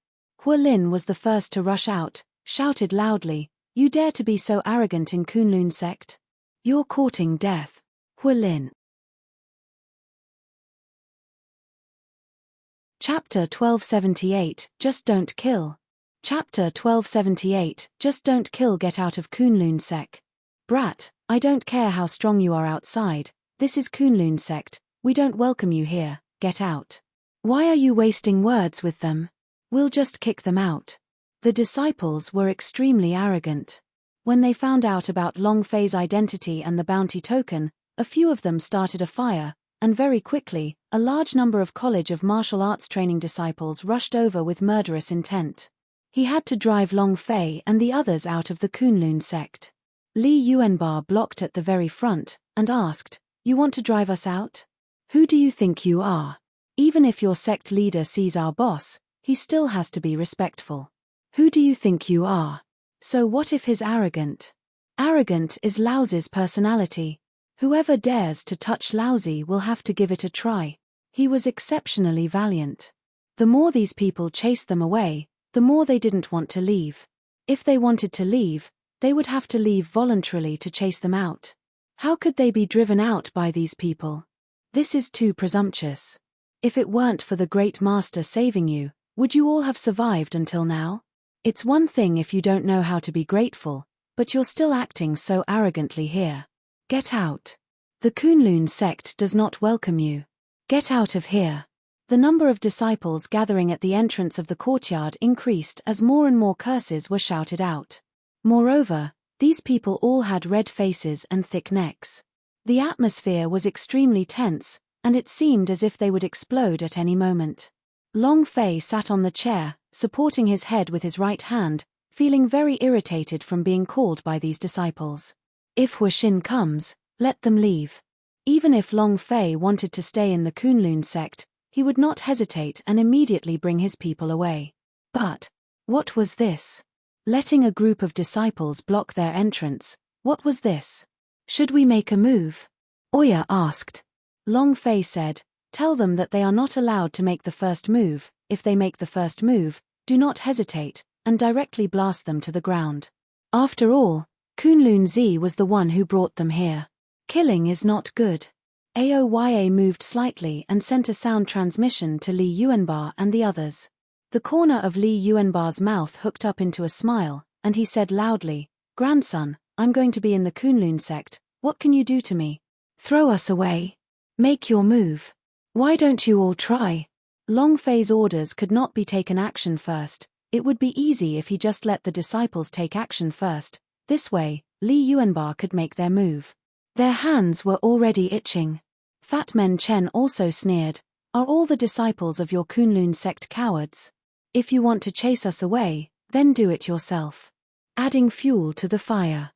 Huolin was the first to rush out, shouted loudly, You dare to be so arrogant in Kunlun sect? You're courting death. Huolin. Chapter 1278, Just Don't Kill. Chapter 1278, Just Don't Kill. Get out of Kunlun sect. Brat, I don't care how strong you are outside, this is Kunlun sect, we don't welcome you here, get out. Why are you wasting words with them? We'll just kick them out. The disciples were extremely arrogant. When they found out about Long Fei's identity and the bounty token, a few of them started a fire, and very quickly, a large number of College of Martial Arts Training disciples rushed over with murderous intent. He had to drive Long Fei and the others out of the Kunlun sect. Li Yuanbar blocked at the very front, and asked, "You want to drive us out? Who do you think you are? Even if your sect leader sees our boss, he still has to be respectful. Who do you think you are? So what if he's arrogant? Arrogant is Laozi's personality. Whoever dares to touch Laozi will have to give it a try." He was exceptionally valiant. The more these people chased them away, the more they didn't want to leave. If they wanted to leave, they would have to leave voluntarily to chase them out. How could they be driven out by these people? This is too presumptuous. If it weren't for the Great Master saving you, would you all have survived until now? It's one thing if you don't know how to be grateful, but you're still acting so arrogantly here. Get out. The Kunlun sect does not welcome you. Get out of here. The number of disciples gathering at the entrance of the courtyard increased as more and more curses were shouted out. Moreover, these people all had red faces and thick necks. The atmosphere was extremely tense, and it seemed as if they would explode at any moment. Long Fei sat on the chair, supporting his head with his right hand, feeling very irritated from being called by these disciples. If Huixin comes, let them leave. Even if Long Fei wanted to stay in the Kunlun sect, he would not hesitate and immediately bring his people away. But what was this? Letting a group of disciples block their entrance, what was this? Should we make a move? Oya asked. Long Fei said, "Tell them that they are not allowed to make the first move. If they make the first move, do not hesitate, and directly blast them to the ground. After all, Kunlun Zi was the one who brought them here. Killing is not good." Aoya moved slightly and sent a sound transmission to Li Yuanbar and the others. The corner of Li Yuanbar's mouth hooked up into a smile, and he said loudly, "Grandson, I'm going to be in the Kunlun sect. What can you do to me? Throw us away. Make your move. Why don't you all try?" Long Fei's orders could not be taken action first. It would be easy if he just let the disciples take action first. This way, Li Yuanbar could make their move. Their hands were already itching. Fat Men Chen also sneered, "Are all the disciples of your Kunlun sect cowards? If you want to chase us away, then do it yourself." Adding fuel to the fire.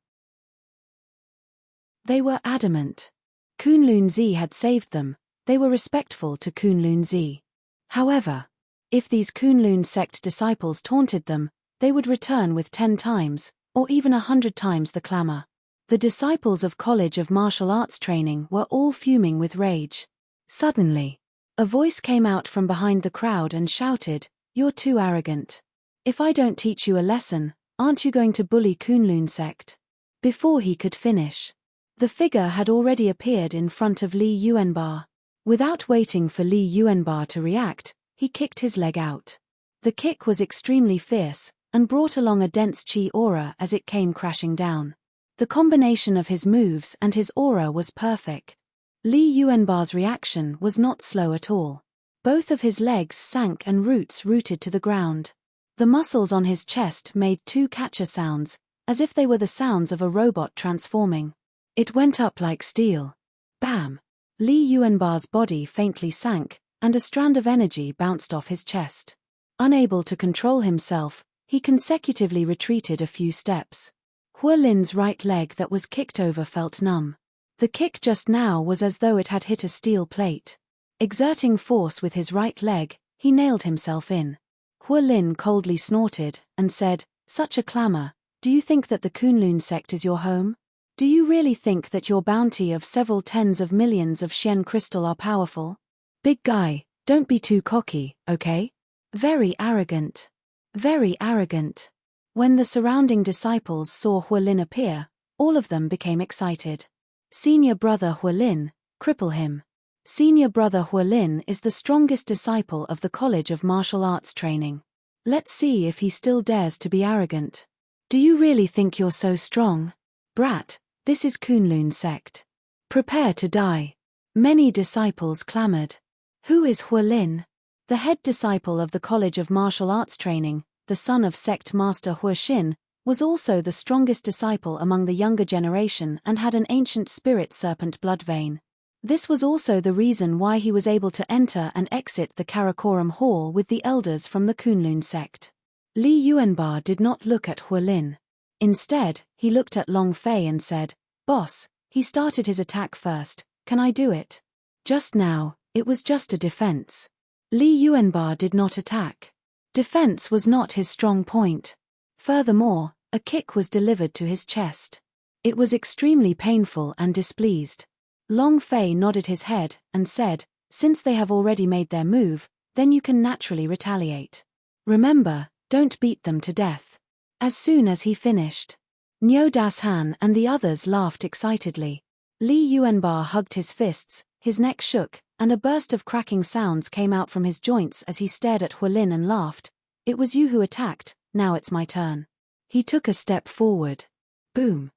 They were adamant. Kunlun Zi had saved them. They were respectful to Kunlun Zi. However, if these Kunlun sect disciples taunted them, they would return with 10 times, or even 100 times the clamor. The disciples of College of Martial Arts Training were all fuming with rage. Suddenly, a voice came out from behind the crowd and shouted, "You're too arrogant. If I don't teach you a lesson, aren't you going to bully Kunlun sect?" Before he could finish, the figure had already appeared in front of Li Yuanbar. Without waiting for Li Yuanbar to react, he kicked his leg out. The kick was extremely fierce, and brought along a dense chi aura as it came crashing down. The combination of his moves and his aura was perfect. Li Yuanbar's reaction was not slow at all. Both of his legs sank and roots rooted to the ground. The muscles on his chest made 2 catcher sounds, as if they were the sounds of a robot transforming. It went up like steel. Bam! Li Yuanbar's body faintly sank, and a strand of energy bounced off his chest. Unable to control himself, he consecutively retreated a few steps. Huolin's right leg that was kicked over felt numb. The kick just now was as though it had hit a steel plate. Exerting force with his right leg, he nailed himself in. Huolin coldly snorted, and said, "Such a clamor, do you think that the Kunlun sect is your home? Do you really think that your bounty of several tens of millions of Xian crystal are powerful? Big guy, don't be too cocky, okay? Very arrogant. Very arrogant." When the surrounding disciples saw Huolin appear, all of them became excited. Senior brother Huolin, cripple him. Senior brother Huolin is the strongest disciple of the College of Martial Arts Training. Let's see if he still dares to be arrogant. Do you really think you're so strong? Brat, this is Kunlun sect. Prepare to die. Many disciples clamored. Who is Huolin? The head disciple of the College of Martial Arts Training, the son of sect master Huixin, was also the strongest disciple among the younger generation and had an ancient spirit serpent blood vein. This was also the reason why he was able to enter and exit the Karakoram Hall with the elders from the Kunlun sect. Li Yuanbar did not look at Huolin. Instead, he looked at Long Fei and said, "Boss, he started his attack first, can I do it?" Just now, it was just a defense. Li Yuanba did not attack. Defense was not his strong point. Furthermore, a kick was delivered to his chest. It was extremely painful and displeased. Long Fei nodded his head and said, "Since they have already made their move, then you can naturally retaliate. Remember, don't beat them to death." As soon as he finished, Niu Dashan and the others laughed excitedly. Li Yuanba hugged his fists, his neck shook, and a burst of cracking sounds came out from his joints as he stared at Huolin and laughed. "It was you who attacked, now it's my turn." He took a step forward. Boom!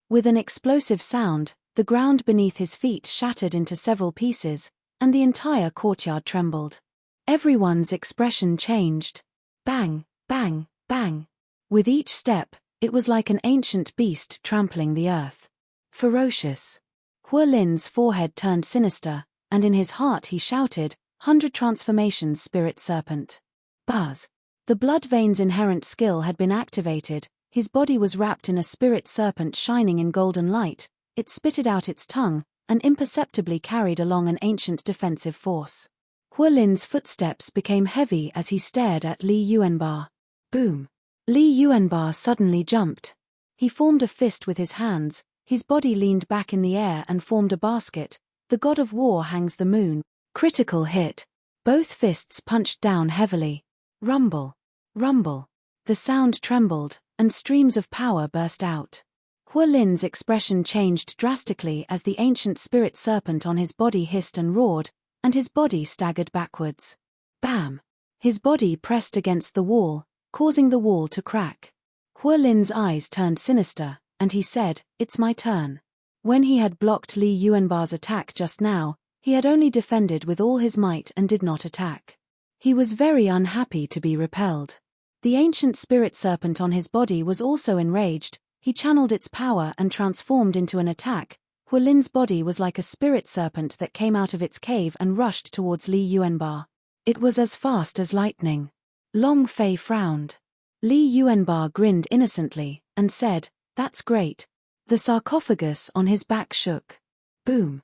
With an explosive sound, the ground beneath his feet shattered into several pieces, and the entire courtyard trembled. Everyone's expression changed. Bang, bang, bang. With each step, it was like an ancient beast trampling the earth. Ferocious. Huolin's forehead turned sinister, and in his heart he shouted, "100 transformations, Spirit Serpent." Buzz. The blood vein's inherent skill had been activated. His body was wrapped in a spirit serpent shining in golden light. It spitted out its tongue, and imperceptibly carried along an ancient defensive force. Huolin's footsteps became heavy as he stared at Li Yuanba. Boom! Li Yuanba suddenly jumped. He formed a fist with his hands, his body leaned back in the air and formed a basket. "The god of war hangs the moon." Critical hit. Both fists punched down heavily. Rumble. Rumble. The sound trembled, and streams of power burst out. Huolin's expression changed drastically as the ancient spirit serpent on his body hissed and roared, and his body staggered backwards. Bam! His body pressed against the wall, causing the wall to crack. Huolin's eyes turned sinister, and he said, "It's my turn." When he had blocked Li Yuanba's attack just now, he had only defended with all his might and did not attack. He was very unhappy to be repelled. The ancient spirit serpent on his body was also enraged. He channeled its power and transformed into an attack. Huolin's body was like a spirit serpent that came out of its cave and rushed towards Li Yuanba. It was as fast as lightning. Long Fei frowned. Li Yuanba grinned innocently and said, "That's great." The sarcophagus on his back shook. Boom!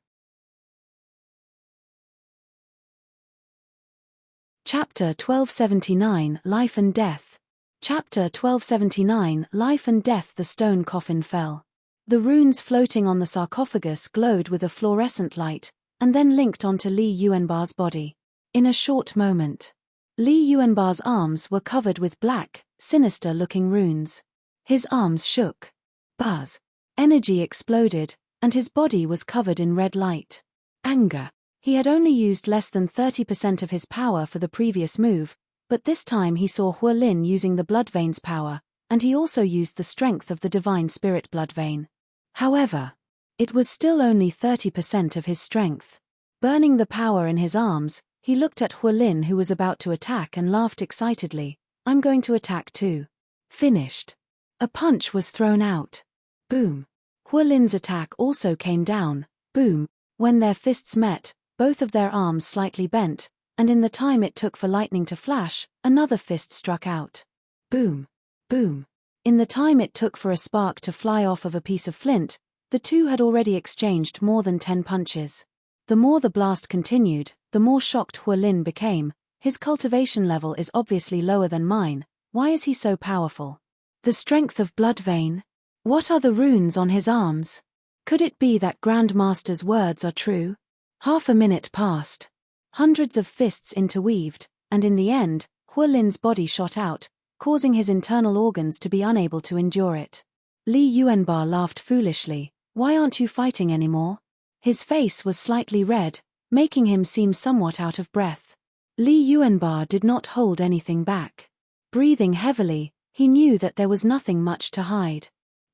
Chapter 1279 Life and Death. Chapter 1279 Life and Death. The stone coffin fell. The runes floating on the sarcophagus glowed with a fluorescent light, and then linked onto Li Yuanba's body. In a short moment, Li Yuanba's arms were covered with black, sinister-looking runes. His arms shook. Buzz. Energy exploded, and his body was covered in red light. Anger. He had only used less than 30% of his power for the previous move, but this time he saw Huolin using the blood vein's power, and he also used the strength of the divine spirit blood vein. However, it was still only 30% of his strength. Burning the power in his arms, he looked at Huolin, who was about to attack, and laughed excitedly. "I'm going to attack too." Finished. A punch was thrown out. Boom. Huolin's attack also came down. Boom. When their fists met, both of their arms slightly bent, and in the time it took for lightning to flash, another fist struck out. Boom. Boom. In the time it took for a spark to fly off of a piece of flint, the two had already exchanged more than 10 punches. The more the blast continued, the more shocked Huolin became. "His cultivation level is obviously lower than mine. Why is he so powerful? The strength of blood vein? What are the runes on his arms? Could it be that Grandmaster's words are true?" Half a minute passed. Hundreds of fists interweaved, and in the end, Huolin's body shot out, causing his internal organs to be unable to endure it. Li Yuanba laughed foolishly. "Why aren't you fighting anymore?" His face was slightly red, making him seem somewhat out of breath. Li Yuanba did not hold anything back. Breathing heavily, he knew that there was nothing much to hide.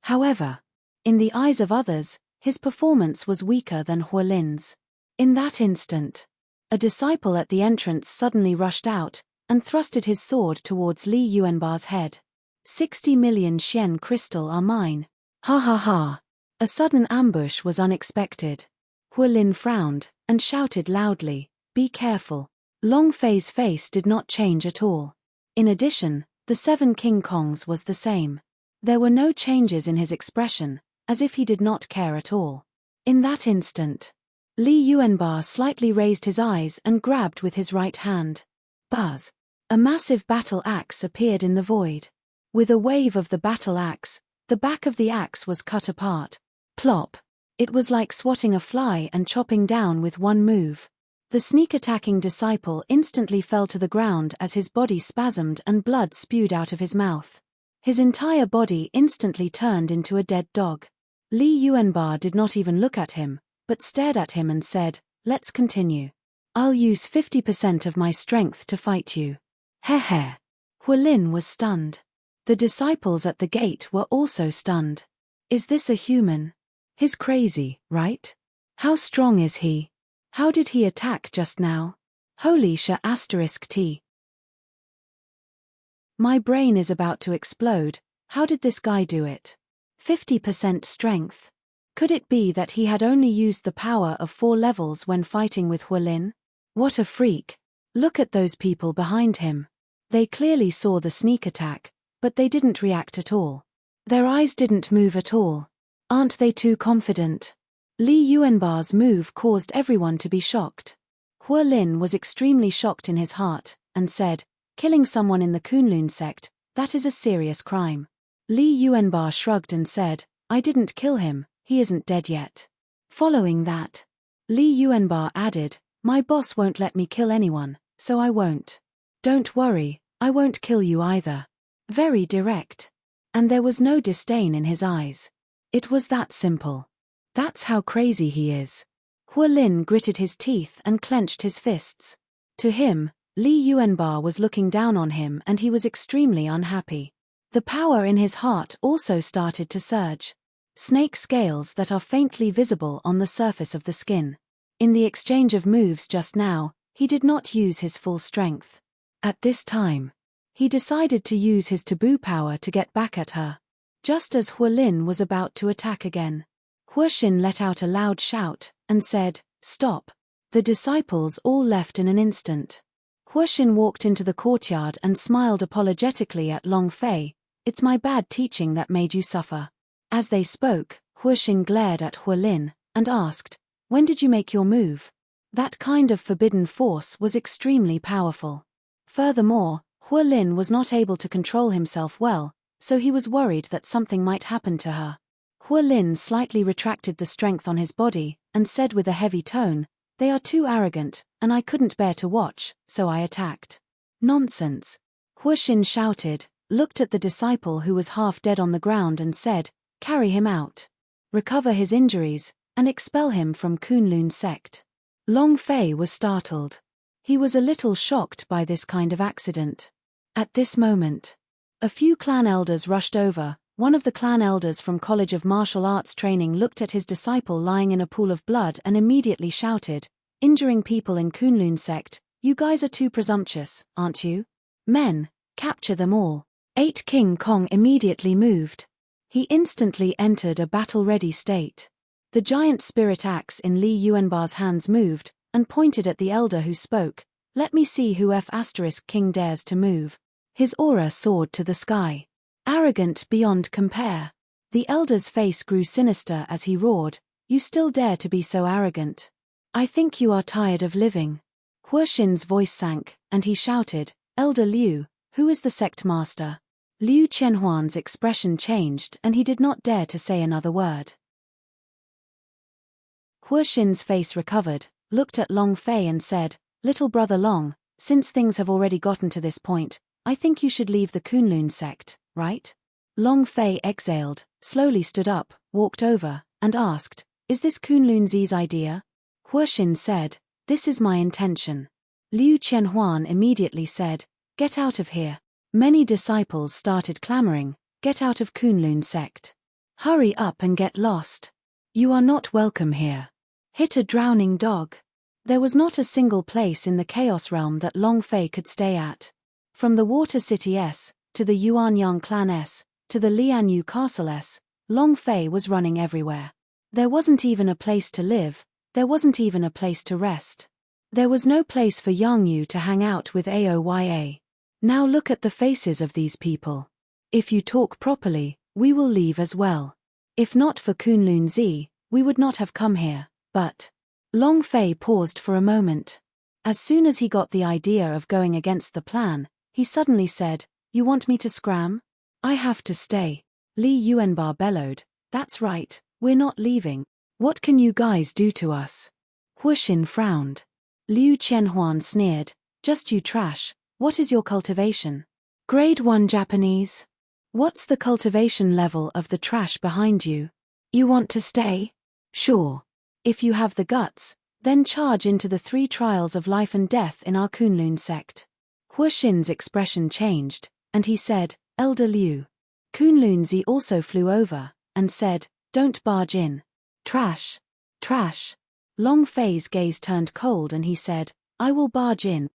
However, in the eyes of others, his performance was weaker than Huolin's. In that instant, a disciple at the entrance suddenly rushed out, and thrusted his sword towards Li Yuanba's head. 60 million Xian crystal are mine. Ha ha ha. A sudden ambush was unexpected. Huolin frowned, and shouted loudly, "Be careful." Long Fei's face did not change at all. In addition, The 7 King Kongs was the same. There were no changes in his expression, as if he did not care at all. In that instant, Li Yuanba slightly raised his eyes and grabbed with his right hand. Buzz! A massive battle axe appeared in the void. With a wave of the battle axe, the back of the axe was cut apart. Plop! It was like swatting a fly and chopping down with one move. The sneak-attacking disciple instantly fell to the ground as his body spasmed and blood spewed out of his mouth. His entire body instantly turned into a dead dog. Li Yuanba did not even look at him, but stared at him and said, "Let's continue. I'll use 50% of my strength to fight you." Heh. Huolin was stunned. The disciples at the gate were also stunned. Is this a human? He's crazy, right? How strong is he? How did he attack just now? Holy **T. My brain is about to explode. How did this guy do it? 50% strength. Could it be that he had only used the power of 4 levels when fighting with Huolin? What a freak. Look at those people behind him. They clearly saw the sneak attack, but they didn't react at all. Their eyes didn't move at all. Aren't they too confident? Li Yuanba's move caused everyone to be shocked. Huolin was extremely shocked in his heart, and said, "Killing someone in the Kunlun sect, that is a serious crime." Li Yuanba shrugged and said, "I didn't kill him, he isn't dead yet." Following that, Li Yuanba added, "My boss won't let me kill anyone, so I won't. Don't worry, I won't kill you either." Very direct. And there was no disdain in his eyes. It was that simple. That's how crazy he is. Huolin gritted his teeth and clenched his fists. To him, Li Yuanba was looking down on him and he was extremely unhappy. The power in his heart also started to surge. Snake scales that are faintly visible on the surface of the skin. In the exchange of moves just now, he did not use his full strength. At this time, he decided to use his taboo power to get back at her. Just as Huolin was about to attack again, Huoxin let out a loud shout and said, "Stop." The disciples all left in an instant. Huoxin walked into the courtyard and smiled apologetically at Long Fei. "It's my bad teaching that made you suffer." As they spoke, Huoxin glared at Huolin and asked, "When did you make your move?" That kind of forbidden force was extremely powerful. Furthermore, Huolin was not able to control himself well, so he was worried that something might happen to her. Huolin slightly retracted the strength on his body and said with a heavy tone, "They are too arrogant, and I couldn't bear to watch, so I attacked." "Nonsense." Huoxin shouted, looked at the disciple who was half dead on the ground and said, "Carry him out. Recover his injuries, and expel him from Kunlun sect." Long Fei was startled. He was a little shocked by this kind of accident. At this moment, a few clan elders rushed over. One of the clan elders from College of Martial Arts Training looked at his disciple lying in a pool of blood and immediately shouted, "Injuring people in Kunlun sect, you guys are too presumptuous, aren't you? Men, capture them all." 8 King Kong immediately moved. He instantly entered a battle-ready state. The giant spirit axe in Li Yuanba's hands moved, and pointed at the elder who spoke, "Let me see who King dares to move." His aura soared to the sky. Arrogant beyond compare. The elder's face grew sinister as he roared, "You still dare to be so arrogant? I think you are tired of living." Huoxin's voice sank, and he shouted, "Elder Liu, who is the sect master?" Liu Qianhuan's expression changed and he did not dare to say another word. Huoxin's face recovered, looked at Long Fei and said, "Little brother Long, since things have already gotten to this point, I think you should leave the Kunlun sect, right?" Long Fei exhaled, slowly stood up, walked over, and asked, "Is this Kunlun Zi's idea?" Huoxin said, "This is my intention." Liu Qianhuan immediately said, "Get out of here." Many disciples started clamoring, "Get out of Kunlun sect. Hurry up and get lost. You are not welcome here. Hit a drowning dog." There was not a single place in the Chaos Realm that Long Fei could stay at. From the Water City S, to the Yuanyang Clan S, to the Lianyu Castle S, Long Fei was running everywhere. There wasn't even a place to live, there wasn't even a place to rest. There was no place for Yang Yu to hang out with Aoya. Now look at the faces of these people. If you talk properly, we will leave as well. If not for Kunlun Zi, we would not have come here, but... Long Fei paused for a moment. As soon as he got the idea of going against the plan, he suddenly said, "You want me to scram? I have to stay." Li Yuanbar bellowed, "That's right, we're not leaving. What can you guys do to us?" Huixin frowned. Liu Qianhuan sneered, "Just you trash, what is your cultivation? Grade 1 Japanese? What's the cultivation level of the trash behind you? You want to stay? Sure. If you have the guts, then charge into the 3 trials of life and death in our Kunlun sect." Huixin's expression changed, and he said, "Elder Liu." Kunlun Zi also flew over, and said, "Don't barge in. Trash. Trash." Long Fei's gaze turned cold and he said, "I will barge in."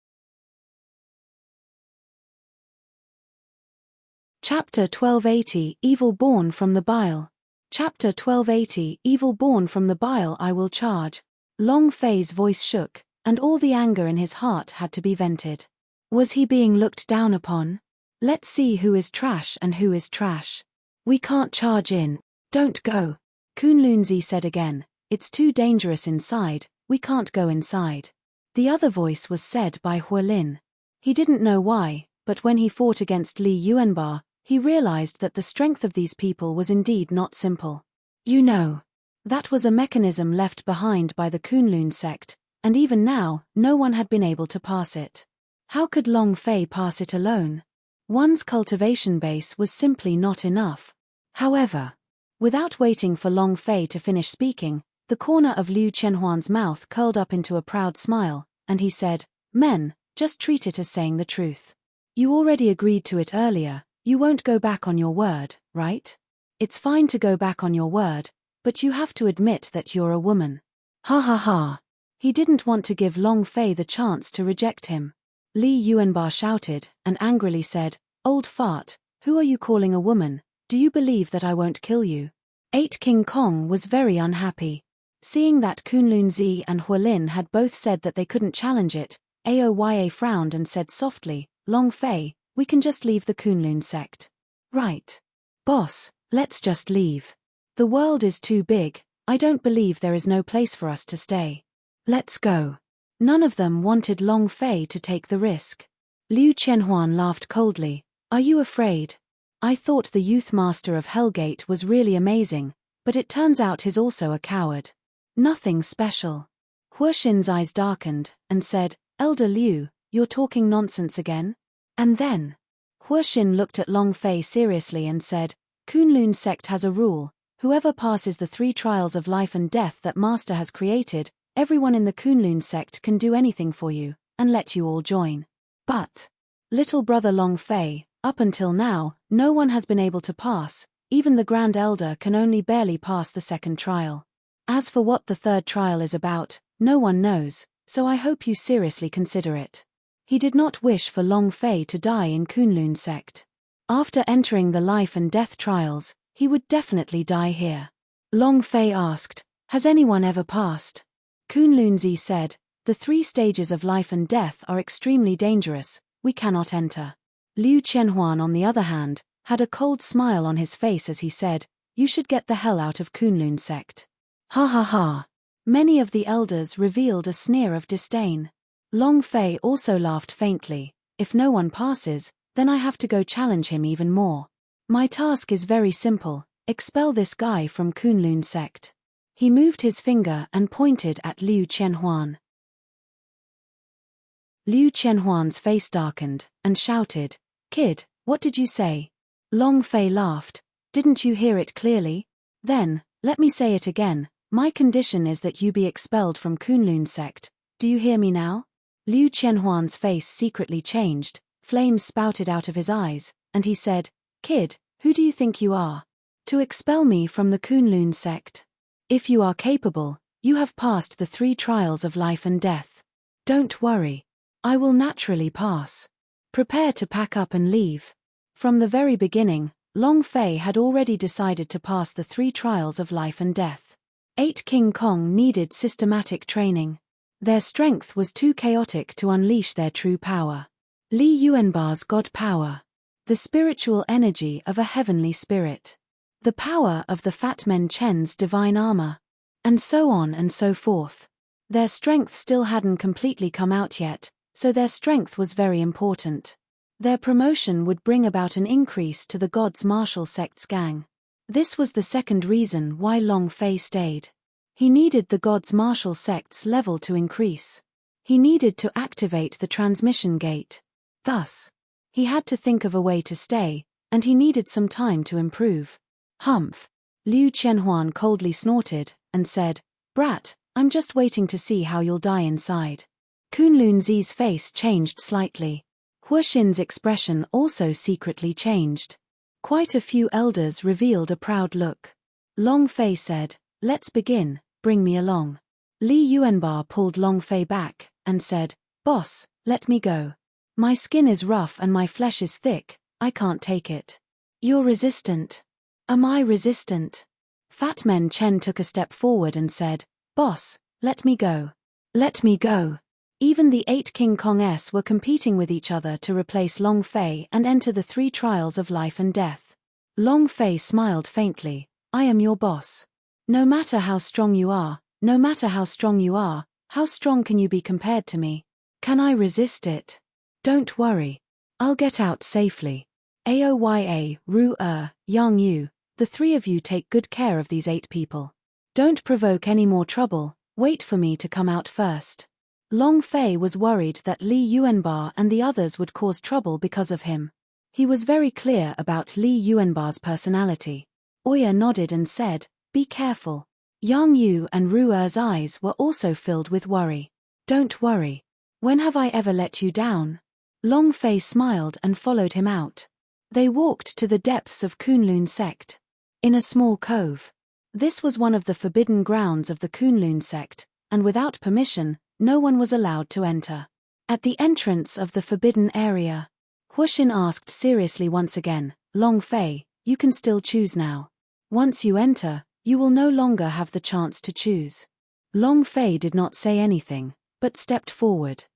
Chapter 1280, Evil Born from the Bile. Chapter 1280, Evil Born from the Bile, I will charge. Long Fei's voice shook, and all the anger in his heart had to be vented. Was he being looked down upon? Let's see who is trash and who is trash. We can't charge in. Don't go. Kunlun Zi said again, "It's too dangerous inside, we can't go inside." The other voice was said by Huilin. He didn't know why, but when he fought against Li Yuanbar, he realized that the strength of these people was indeed not simple. You know, that was a mechanism left behind by the Kunlun sect, and even now, no one had been able to pass it. How could Long Fei pass it alone? One's cultivation base was simply not enough. However, without waiting for Long Fei to finish speaking, the corner of Liu Qianhuan's mouth curled up into a proud smile, and he said, "Men, just treat it as saying the truth. You already agreed to it earlier, you won't go back on your word, right? It's fine to go back on your word, but you have to admit that you're a woman." Ha ha ha. He didn't want to give Long Fei the chance to reject him. Li Yuanbar shouted, and angrily said, "Old fart, who are you calling a woman? Do you believe that I won't kill you?" 8 King Kong was very unhappy. Seeing that Kunlun Zi and Huilin had both said that they couldn't challenge it, Aoya frowned and said softly, "Long Fei, we can just leave the Kunlun sect." "Right. Boss, let's just leave. The world is too big, I don't believe there is no place for us to stay. Let's go." None of them wanted Long Fei to take the risk. Liu Qianhuan laughed coldly, "Are you afraid? I thought the youth master of Hellgate was really amazing, but it turns out he's also a coward. Nothing special." Huixin's eyes darkened, and said, "Elder Liu, you're talking nonsense again?" And then, Huixin looked at Long Fei seriously and said, "Kunlun sect has a rule, whoever passes the 3 trials of life and death that Master has created, everyone in the Kunlun sect can do anything for you, and let you all join. But, little brother Long Fei, up until now, no one has been able to pass, even the Grand Elder can only barely pass the 2nd trial. As for what the 3rd trial is about, no one knows, so I hope you seriously consider it." He did not wish for Long Fei to die in Kunlun sect. After entering the life and death trials, he would definitely die here. Long Fei asked, "Has anyone ever passed?" Kunlun Zi said, "The 3 stages of life and death are extremely dangerous, we cannot enter." Liu Qianhuan, on the other hand, had a cold smile on his face as he said, "You should get the hell out of Kunlun sect." Ha ha ha. Many of the elders revealed a sneer of disdain. Long Fei also laughed faintly, "If no one passes, then I have to go challenge him even more. My task is very simple, expel this guy from Kunlun sect." He moved his finger and pointed at Liu Qianhuan. Liu Qianhuan's face darkened, and shouted, "Kid, what did you say?" Long Fei laughed, "Didn't you hear it clearly? Then, let me say it again, my condition is that you be expelled from Kunlun sect, do you hear me now?" Liu Qianhuan's face secretly changed, flames spouted out of his eyes, and he said, "Kid, who do you think you are? To expel me from the Kunlun sect? If you are capable, you have passed the 3 trials of life and death. Don't worry. I will naturally pass. Prepare to pack up and leave." From the very beginning, Long Fei had already decided to pass the 3 trials of life and death. 8 King Kong needed systematic training. Their strength was too chaotic to unleash their true power. Li Yuanbar's God power. The spiritual energy of a heavenly spirit. The power of the Fat Men Chen's divine armor. And so on and so forth. Their strength still hadn't completely come out yet, so their strength was very important. Their promotion would bring about an increase to the God's martial sect's gang. This was the second reason why Long Fei stayed. He needed the God's martial sect's level to increase. He needed to activate the transmission gate. Thus, he had to think of a way to stay, and he needed some time to improve. Humph! Liu Qianhuan coldly snorted, and said, "Brat, I'm just waiting to see how you'll die inside." Kunlun Zi's face changed slightly. Huoxin's expression also secretly changed. Quite a few elders revealed a proud look. Long Fei said, "Let's begin, bring me along." Li Yuanbar pulled Long Fei back, and said, "Boss, let me go. My skin is rough and my flesh is thick, I can't take it." "You're resistant." "Am I resistant?" Fat Men Chen took a step forward and said, "Boss, let me go. Let me go." Even the 8 King Kongs were competing with each other to replace Long Fei and enter the 3 trials of life and death. Long Fei smiled faintly, "I am your boss. No matter how strong you are, no matter how strong you are, how strong can you be compared to me? Can I resist it? Don't worry. I'll get out safely. Aoya, Ru Yang Yu, the 3 of you take good care of these 8 people. Don't provoke any more trouble, wait for me to come out first." Long Fei was worried that Li Yuanbar and the others would cause trouble because of him. He was very clear about Li Yuanbar's personality. Oya nodded and said, "Be careful." Yang Yu and Ruer's eyes were also filled with worry. "Don't worry. When have I ever let you down?" Long Fei smiled and followed him out. They walked to the depths of Kunlun sect. In a small cove. This was one of the forbidden grounds of the Kunlun sect, and without permission, no one was allowed to enter. At the entrance of the forbidden area, Huoxin asked seriously once again, "Long Fei, you can still choose now. Once you enter, you will no longer have the chance to choose." Long Fei did not say anything, but stepped forward.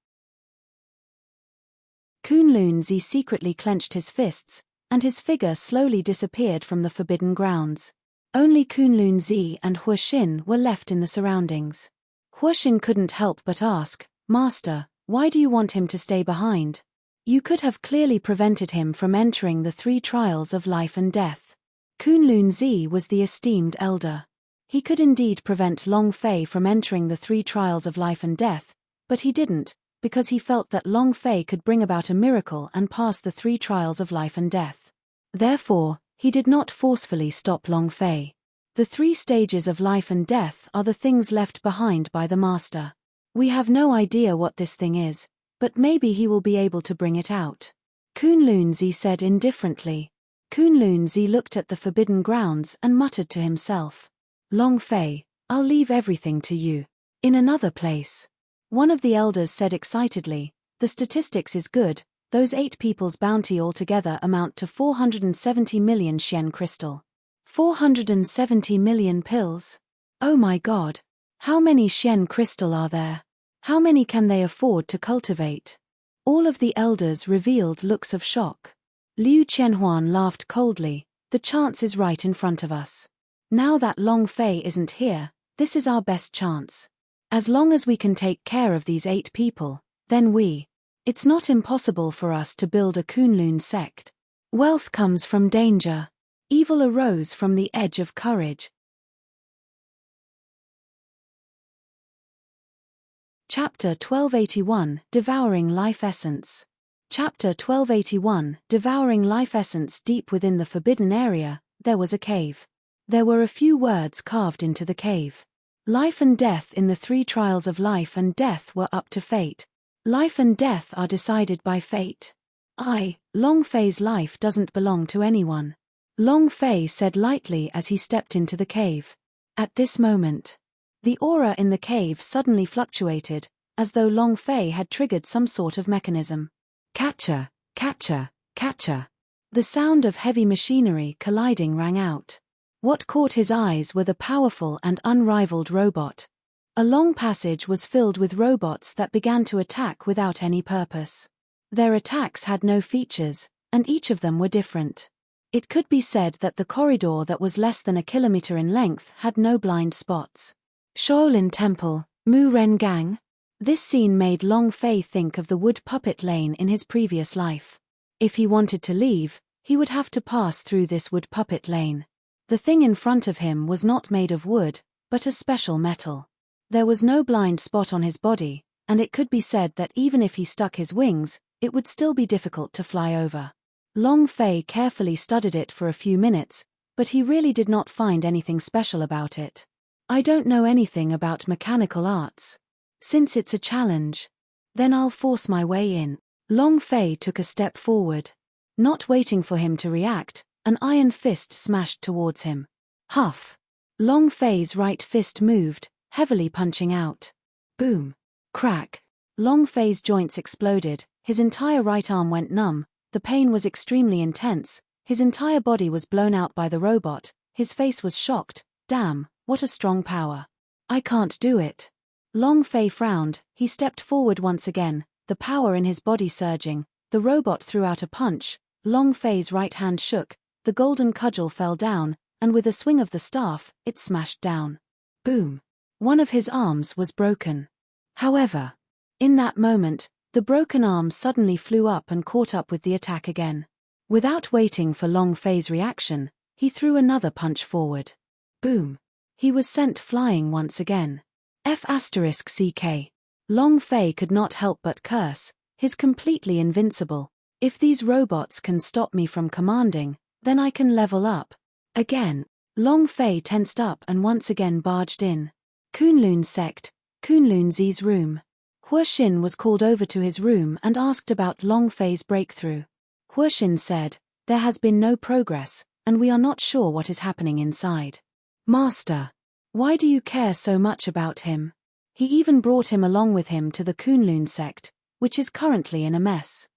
Kunlun Zi secretly clenched his fists, and his figure slowly disappeared from the forbidden grounds. Only Kunlun Zi and Huoxin were left in the surroundings. Huoxin couldn't help but ask, "Master, why do you want him to stay behind? You could have clearly prevented him from entering the 3 trials of life and death." Kunlun Zi was the esteemed elder. He could indeed prevent Long Fei from entering the 3 trials of life and death, but he didn't, because he felt that Long Fei could bring about a miracle and pass the 3 trials of life and death. Therefore, he did not forcefully stop Long Fei. The 3 stages of life and death are the things left behind by the Master. We have no idea what this thing is, but maybe he will be able to bring it out. Kunlun Zi said indifferently. Kunlun Zi looked at the forbidden grounds and muttered to himself, "Long Fei, I'll leave everything to you." In another place, one of the elders said excitedly, "The statistics is good, those 8 people's bounty altogether amount to 470 million Xian crystal. 470 million pills? Oh my god! How many Xian crystal are there? How many can they afford to cultivate?" All of the elders revealed looks of shock. Liu Qianhuan laughed coldly, "The chance is right in front of us. Now that Long Fei isn't here, this is our best chance. As long as we can take care of these 8 people, then it's not impossible for us to build a Kunlun sect. Wealth comes from danger. Evil arose from the edge of courage." Chapter 1281, Devouring Life Essence. Chapter 1281, Devouring Life Essence. Deep within the forbidden area, there was a cave. There were a few words carved into the cave. Life and death in the 3 trials of life and death were up to fate. Life and death are decided by fate. Long Fei's life doesn't belong to anyone. Long Fei said lightly as he stepped into the cave. At this moment, the aura in the cave suddenly fluctuated, as though Long Fei had triggered some sort of mechanism. Catcher, catcher, catcher. The sound of heavy machinery colliding rang out. What caught his eyes were the powerful and unrivaled robot. A long passage was filled with robots that began to attack without any purpose. Their attacks had no features, and each of them were different. It could be said that the corridor that was less than a kilometer in length had no blind spots. Shaolin Temple, Mu Ren Gang? This scene made Long Fei think of the wood puppet lane in his previous life. If he wanted to leave, he would have to pass through this wood puppet lane. The thing in front of him was not made of wood, but a special metal. There was no blind spot on his body, and it could be said that even if he stuck his wings, it would still be difficult to fly over. Long Fei carefully studied it for a few minutes, but he really did not find anything special about it. I don't know anything about mechanical arts. Since it's a challenge, then I'll force my way in. Long Fei took a step forward. Not waiting for him to react, an iron fist smashed towards him. Huff! Long Fei's right fist moved, heavily punching out. Boom! Crack! Long Fei's joints exploded, his entire right arm went numb, the pain was extremely intense, his entire body was blown out by the robot, his face was shocked. Damn, what a strong power. I can't do it. Long Fei frowned, he stepped forward once again, the power in his body surging. The robot threw out a punch, Long Fei's right hand shook, the golden cudgel fell down, and with a swing of the staff, it smashed down. Boom! One of his arms was broken. However, in that moment, the broken arm suddenly flew up and caught up with the attack again. Without waiting for Long Fei's reaction, he threw another punch forward. Boom! He was sent flying once again. F***CK. Long Fei could not help but curse, he's completely invincible. If these robots can stop me from commanding, then I can level up. Again, Long Fei tensed up and once again barged in. Kunlun sect, Kunlun Zi's room. Huoxin was called over to his room and asked about Long Fei's breakthrough. Huoxin said, "There has been no progress, and we are not sure what is happening inside." Master, why do you care so much about him? He even brought him along with him to the Kunlun sect, which is currently in a mess.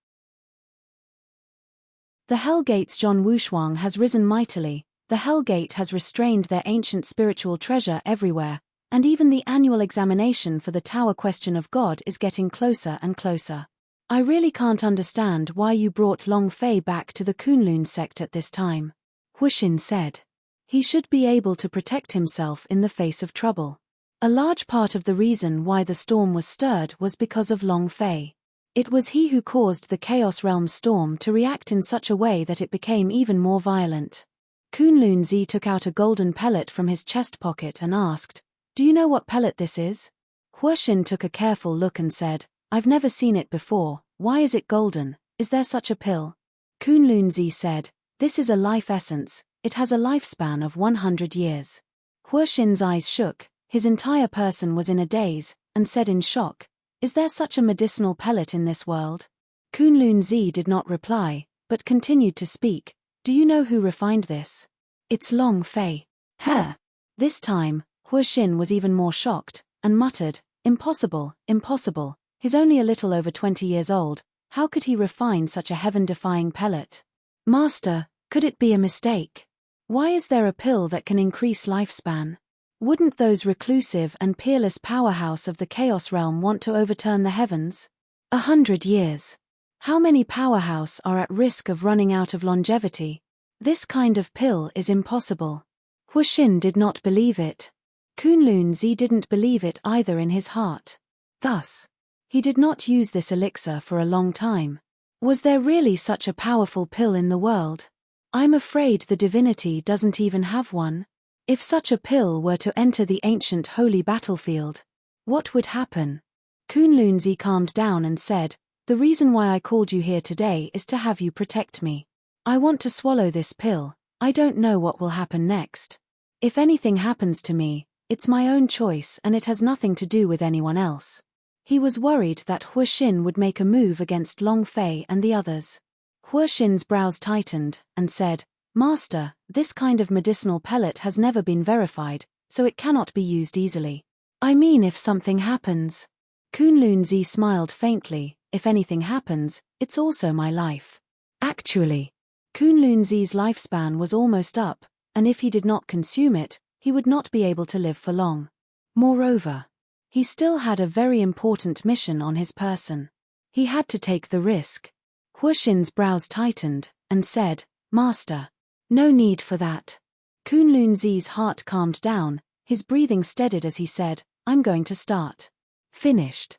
The Hellgate's John Wushuang has risen mightily. The Hellgate has restrained their ancient spiritual treasure everywhere, and even the annual examination for the Tower Question of God is getting closer and closer. I really can't understand why you brought Long Fei back to the Kunlun sect at this time. Huoxin said. He should be able to protect himself in the face of trouble. A large part of the reason why the storm was stirred was because of Long Fei. It was he who caused the Chaos Realm storm to react in such a way that it became even more violent. Kunlun Zi took out a golden pellet from his chest pocket and asked, "Do you know what pellet this is?" Huoxin took a careful look and said, "I've never seen it before. Why is it golden? Is there such a pill?" Kunlun Zi said, "This is a life essence. It has a lifespan of 100 years. Huoxin's eyes shook, his entire person was in a daze, and said in shock, "Is there such a medicinal pellet in this world?" Kunlun Zi did not reply, but continued to speak. "Do you know who refined this? It's Long Fei." Huh! This time, Huoxin was even more shocked, and muttered, "Impossible, impossible, he's only a little over 20 years old, how could he refine such a heaven-defying pellet? Master, could it be a mistake? Why is there a pill that can increase lifespan? Wouldn't those reclusive and peerless powerhouse of the Chaos Realm want to overturn the heavens? 100 years. How many powerhouse are at risk of running out of longevity? This kind of pill is impossible." Huoxin did not believe it. Kunlun Zi didn't believe it either in his heart. Thus, he did not use this elixir for a long time. Was there really such a powerful pill in the world? I'm afraid the divinity doesn't even have one. If such a pill were to enter the ancient holy battlefield, what would happen? Kunlun Zi calmed down and said, "The reason why I called you here today is to have you protect me. I want to swallow this pill. I don't know what will happen next. If anything happens to me, it's my own choice and it has nothing to do with anyone else." He was worried that Huoxin would make a move against Long Fei and the others. Huoxin's brows tightened, and said, "Master, this kind of medicinal pellet has never been verified, so it cannot be used easily." "I mean if something happens." Kunlun Zi smiled faintly, "If anything happens, it's also my life." Actually, Kunlun Zi's lifespan was almost up, and if he did not consume it, he would not be able to live for long. Moreover, he still had a very important mission on his person. He had to take the risk. Huixin's brows tightened, and said, "Master. No need for that." Kunlunzi's heart calmed down, his breathing steadied as he said, "I'm going to start." Finished.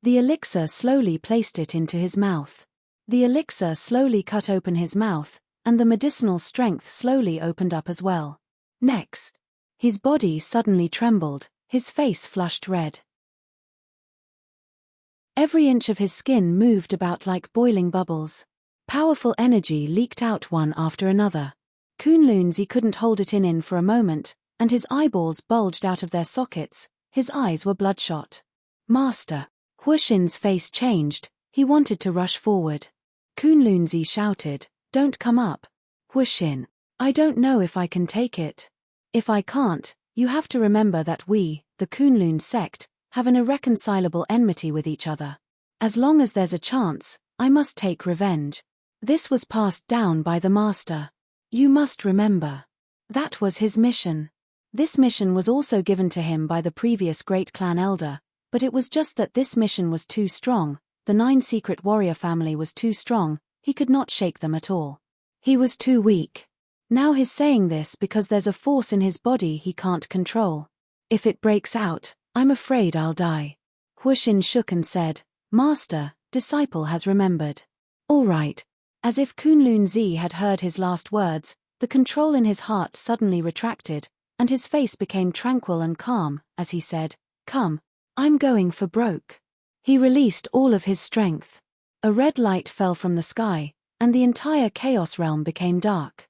The elixir slowly placed it into his mouth. The elixir slowly cut open his mouth, and the medicinal strength slowly opened up as well. Next. His body suddenly trembled, his face flushed red. Every inch of his skin moved about like boiling bubbles. Powerful energy leaked out one after another. Kunlunzi couldn't hold it in for a moment, and his eyeballs bulged out of their sockets, his eyes were bloodshot. "Master." Huixin's face changed, he wanted to rush forward. Kunlunzi shouted, "Don't come up. Huixin. I don't know if I can take it. If I can't, you have to remember that we, the Kunlun sect, have an irreconcilable enmity with each other. As long as there's a chance, I must take revenge. This was passed down by the master. You must remember. That was his mission. This mission was also given to him by the previous great clan elder, but it was just that this mission was too strong, the 9 secret warrior family was too strong, he could not shake them at all. He was too weak. Now he's saying this because there's a force in his body he can't control. If it breaks out, I'm afraid I'll die." Huixin shook and said, "Master, disciple has remembered." "All right." As if Kunlunzi had heard his last words, the control in his heart suddenly retracted, and his face became tranquil and calm, as he said, "Come. I'm going for broke." He released all of his strength. A red light fell from the sky, and the entire chaos realm became dark.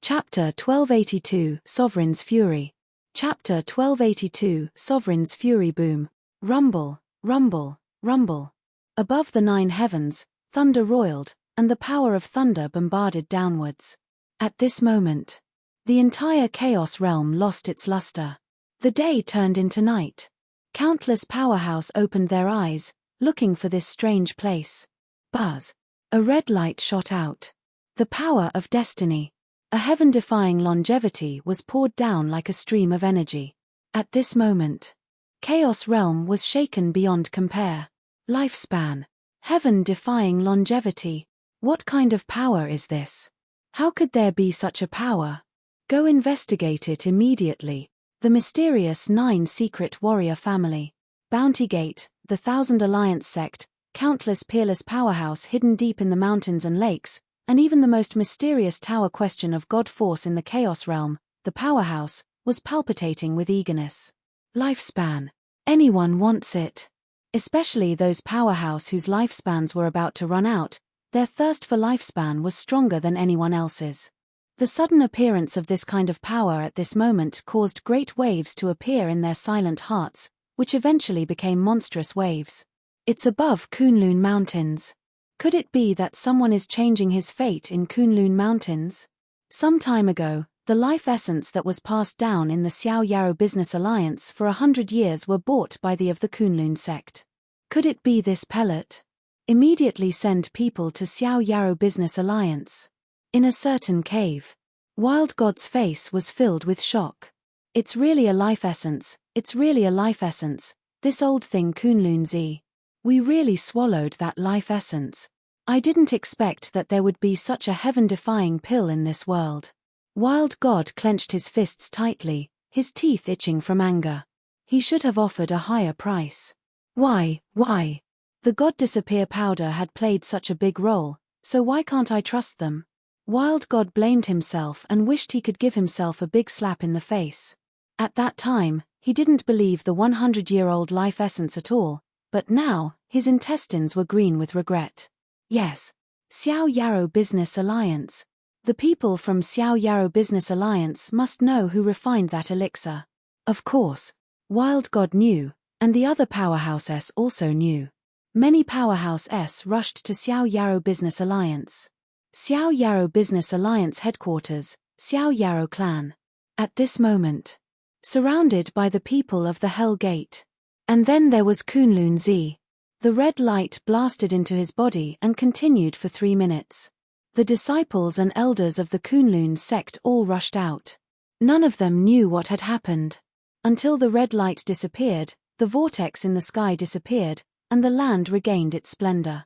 Chapter 1282, Sovereign's Fury. Chapter 1282, Sovereign's Fury. Boom. Rumble, rumble, rumble. Above the 9 heavens, thunder roiled, and the power of thunder bombarded downwards. At this moment, the entire chaos realm lost its luster. The day turned into night. Countless powerhouse opened their eyes, looking for this strange place. Buzz. A red light shot out. The power of destiny. A heaven-defying longevity was poured down like a stream of energy. At this moment, Chaos Realm was shaken beyond compare. Lifespan. Heaven-defying longevity. What kind of power is this? How could there be such a power? Go investigate it immediately. The mysterious 9 secret warrior family. Bounty Gate, the Thousand Alliance sect, countless peerless powerhouse hidden deep in the mountains and lakes, and even the most mysterious tower question of God force in the Chaos Realm, the powerhouse, was palpitating with eagerness. Lifespan. Anyone wants it. Especially those powerhouse whose lifespans were about to run out, their thirst for lifespan was stronger than anyone else's. The sudden appearance of this kind of power at this moment caused great waves to appear in their silent hearts, which eventually became monstrous waves. It's above Kunlun Mountains. Could it be that someone is changing his fate in Kunlun Mountains? Some time ago, the life essence that was passed down in the Xiao Yarrow Business Alliance for 100 years were bought by the of the Kunlun sect. Could it be this pellet? Immediately send people to Xiao Yarrow Business Alliance. In a certain cave. Wild God's face was filled with shock. It's really a life essence, it's really a life essence, this old thing Kunlunzi. We really swallowed that life essence. I didn't expect that there would be such a heaven-defying pill in this world. Wild God clenched his fists tightly, his teeth itching from anger. He should have offered a higher price. Why? The God Disappear powder had played such a big role, so why can't I trust them? Wild God blamed himself and wished he could give himself a big slap in the face. At that time, he didn't believe the 100-year-old life essence at all, but now, his intestines were green with regret. Yes. Xiao Yarrow Business Alliance. The people from Xiao Yarrow Business Alliance must know who refined that elixir. Of course. Wild God knew, and the other Powerhouse S also knew. Many Powerhouse S rushed to Xiao Yarrow Business Alliance. Xiao Yarrow Business Alliance headquarters, Xiao Yarrow clan. At this moment. Surrounded by the people of the Hell Gate. And then there was Kunlunzi. The red light blasted into his body and continued for 3 minutes. The disciples and elders of the Kunlun sect all rushed out. None of them knew what had happened. until the red light disappeared, the vortex in the sky disappeared, and the land regained its splendor.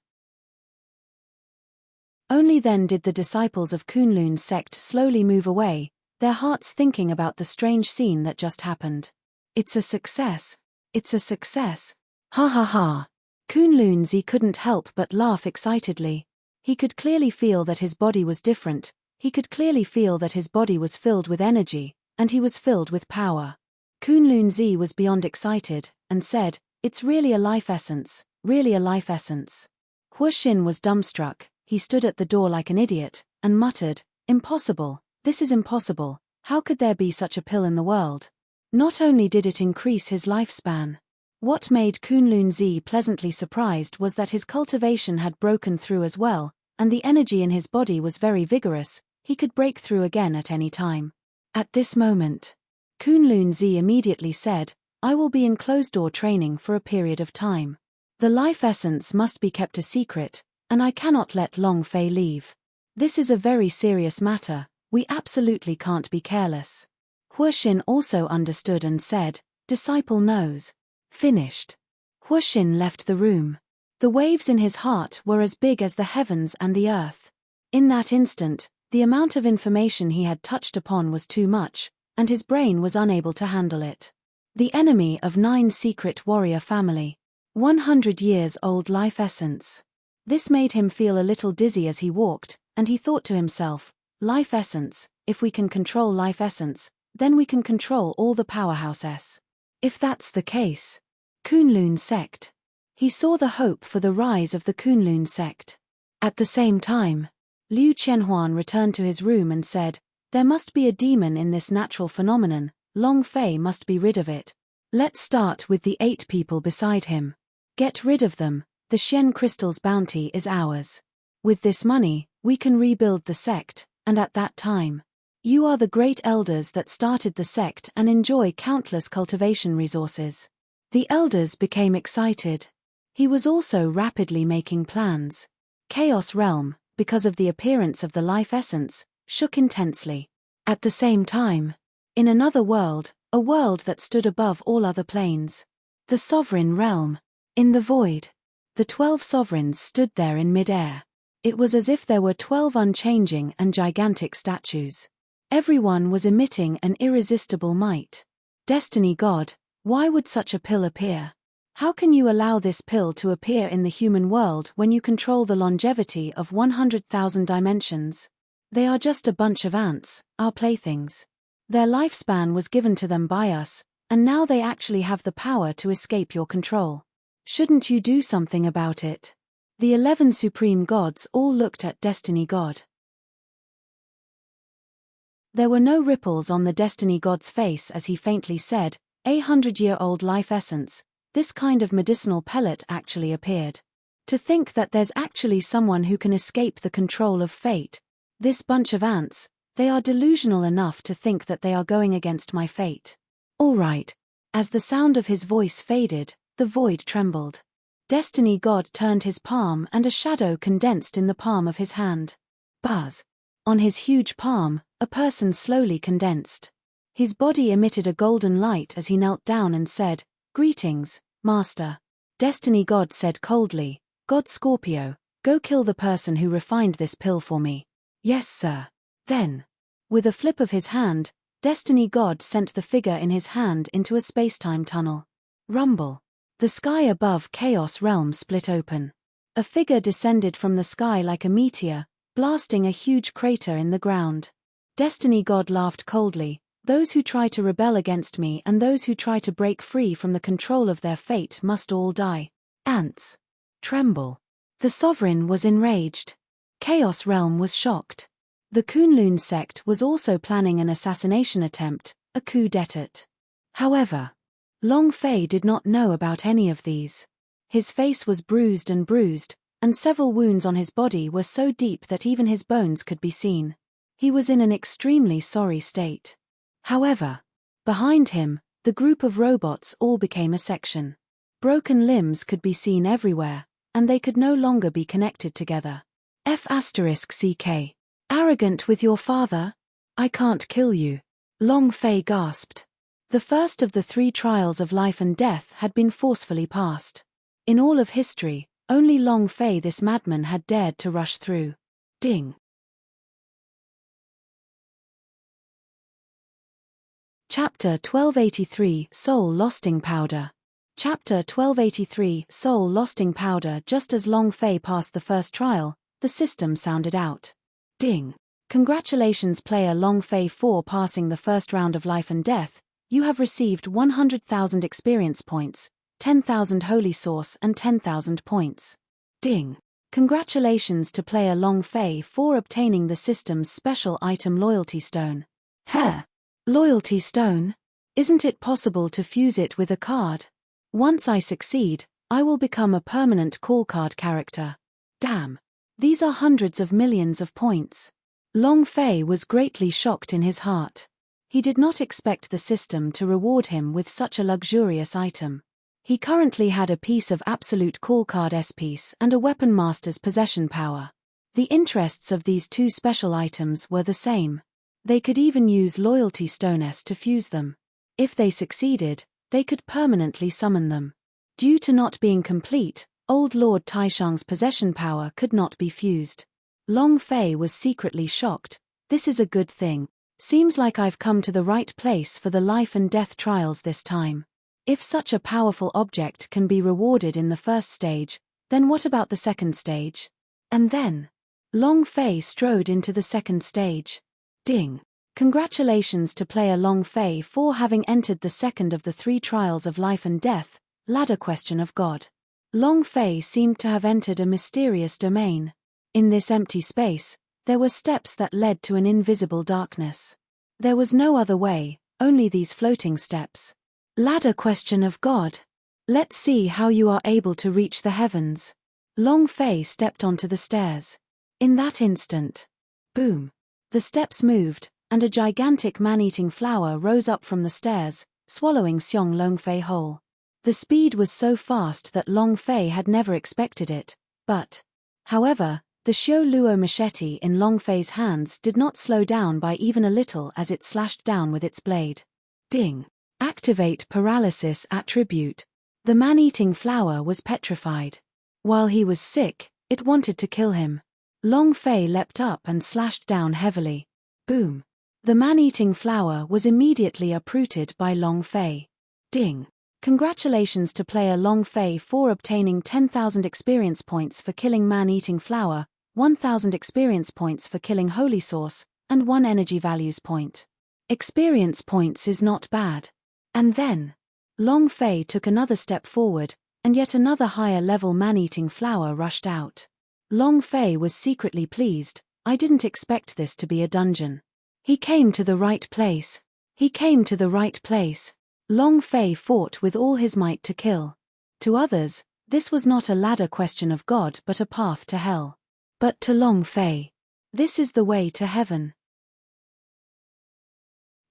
Only then did the disciples of Kunlun's sect slowly move away, their hearts thinking about the strange scene that just happened. It's a success. It's a success. Ha ha ha. Kunlunzi couldn't help but laugh excitedly. He could clearly feel that his body was different, he could clearly feel that his body was filled with energy, and he was filled with power. Kunlunzi was beyond excited, and said, "It's really a life essence, really a life essence." Huoxin was dumbstruck, he stood at the door like an idiot, and muttered, "Impossible, this is impossible, how could there be such a pill in the world?" Not only did it increase his lifespan. What made Kunlunzi pleasantly surprised was that his cultivation had broken through as well, and the energy in his body was very vigorous, he could break through again at any time. At this moment, Kunlunzi immediately said, "I will be in closed-door training for a period of time. The life essence must be kept a secret, and I cannot let Long Fei leave. This is a very serious matter, we absolutely can't be careless." Huoxin also understood and said, "Disciple knows." Finished. Huoxin left the room. The waves in his heart were as big as the heavens and the earth. In that instant, the amount of information he had touched upon was too much, and his brain was unable to handle it. The enemy of 9 secret warrior family. 100 years old life essence. This made him feel a little dizzy as he walked, and he thought to himself, life essence, if we can control life essence, then we can control all the powerhouses. If that's the case. Kunlun sect. He saw the hope for the rise of the Kunlun sect. At the same time, Liu Qianhuan returned to his room and said, "There must be a demon in this natural phenomenon, Long Fei must be rid of it. Let's start with the 8 people beside him. Get rid of them, the Shen crystal's bounty is ours. With this money, we can rebuild the sect, and at that time, you are the great elders that started the sect and enjoy countless cultivation resources." The elders became excited. He was also rapidly making plans. Chaos Realm, because of the appearance of the life essence, shook intensely. At the same time, in another world, a world that stood above all other planes. The Sovereign Realm. In the void. The 12 sovereigns stood there in mid-air. It was as if there were 12 unchanging and gigantic statues. Everyone was emitting an irresistible might. Destiny God, why would such a pill appear? How can you allow this pill to appear in the human world when you control the longevity of 100,000 dimensions? They are just a bunch of ants, our playthings. Their lifespan was given to them by us, and now they actually have the power to escape your control. Shouldn't you do something about it? The 11 supreme gods all looked at Destiny God. There were no ripples on the Destiny God's face as he faintly said, "A 100-year-old life essence, this kind of medicinal pellet actually appeared. To think that there's actually someone who can escape the control of fate. This bunch of ants, they are delusional enough to think that they are going against my fate. All right." As the sound of his voice faded, the void trembled. Destiny God turned his palm and a shadow condensed in the palm of his hand. Buzz. On his huge palm, a person slowly condensed. His body emitted a golden light as he knelt down and said, "Greetings, Master." Destiny God said coldly, "God Scorpio, go kill the person who refined this pill for me." "Yes, sir." Then, with a flip of his hand, Destiny God sent the figure in his hand into a space-time tunnel. Rumble. The sky above Chaos Realm split open. A figure descended from the sky like a meteor, blasting a huge crater in the ground. Destiny God laughed coldly, "Those who try to rebel against me and those who try to break free from the control of their fate must all die. Ants. Tremble." The sovereign was enraged. Chaos Realm was shocked. The Kunlun sect was also planning an assassination attempt, a coup d'état. However, Long Fei did not know about any of these. His face was bruised, and several wounds on his body were so deep that even his bones could be seen. He was in an extremely sorry state. However, behind him, the group of robots all became a section. Broken limbs could be seen everywhere, and they could no longer be connected together. F***CK. Arrogant with your father? I can't kill you. Long Fei gasped. The first of the 3 trials of life and death had been forcefully passed. In all of history, only Long Fei, this madman, had dared to rush through. Ding. Chapter 1283, Soul Losting Powder. Chapter 1283, Soul Losting Powder. Just as Long Fei passed the first trial, the system sounded out. Ding. Congratulations player Long Fei, for passing the first round of life and death. You have received 100,000 experience points, 10,000 holy sauce and 10,000 points. Ding. Congratulations to player Long Fei for obtaining the system's special item Loyalty Stone. Heh. Loyalty Stone? Isn't it possible to fuse it with a card? Once I succeed, I will become a permanent call card character. Damn. These are hundreds of millions of points. Long Fei was greatly shocked in his heart. He did not expect the system to reward him with such a luxurious item. He currently had a piece of absolute call card S-piece and a weapon master's possession power. The interests of these 2 special items were the same. They could even use Loyalty Stone S to fuse them. If they succeeded, they could permanently summon them. Due to not being complete, Old Lord Taishang's possession power could not be fused. Long Fei was secretly shocked. This is a good thing. Seems like I've come to the right place for the life and death trials this time. If such a powerful object can be rewarded in the first stage, then what about the second stage? And then Long Fei strode into the second stage. Ding. Congratulations to player Long Fei for having entered the second of the 3 trials of life and death, Ladder Question of God. Long Fei seemed to have entered a mysterious domain. In this empty space, there were steps that led to an invisible darkness. There was no other way, only these floating steps. Ladder Question of God. Let's see how you are able to reach the heavens. Long Fei stepped onto the stairs. In that instant, boom. The steps moved, and a gigantic man-eating flower rose up from the stairs, swallowing Xiong Long Fei whole. The speed was so fast that Long Fei had never expected it, but, however, the Xiao Luo machete in Long Fei's hands did not slow down by even a little as it slashed down with its blade. Ding. Activate Paralysis Attribute. The man-eating flower was petrified. While he was sick, it wanted to kill him. Long Fei leapt up and slashed down heavily. Boom. The man-eating flower was immediately uprooted by Long Fei. Ding. Congratulations to player Long Fei for obtaining 10,000 experience points for killing man-eating flower, 1,000 experience points for killing holy sauce, and 1 energy values point. Experience points is not bad. And then, Long Fei took another step forward, and yet another higher level man-eating flower rushed out. Long Fei was secretly pleased. I didn't expect this to be a dungeon. He came to the right place. He came to the right place. Long Fei fought with all his might to kill. To others, this was not a ladder question of God but a path to hell. But to Long Fei, this is the way to heaven.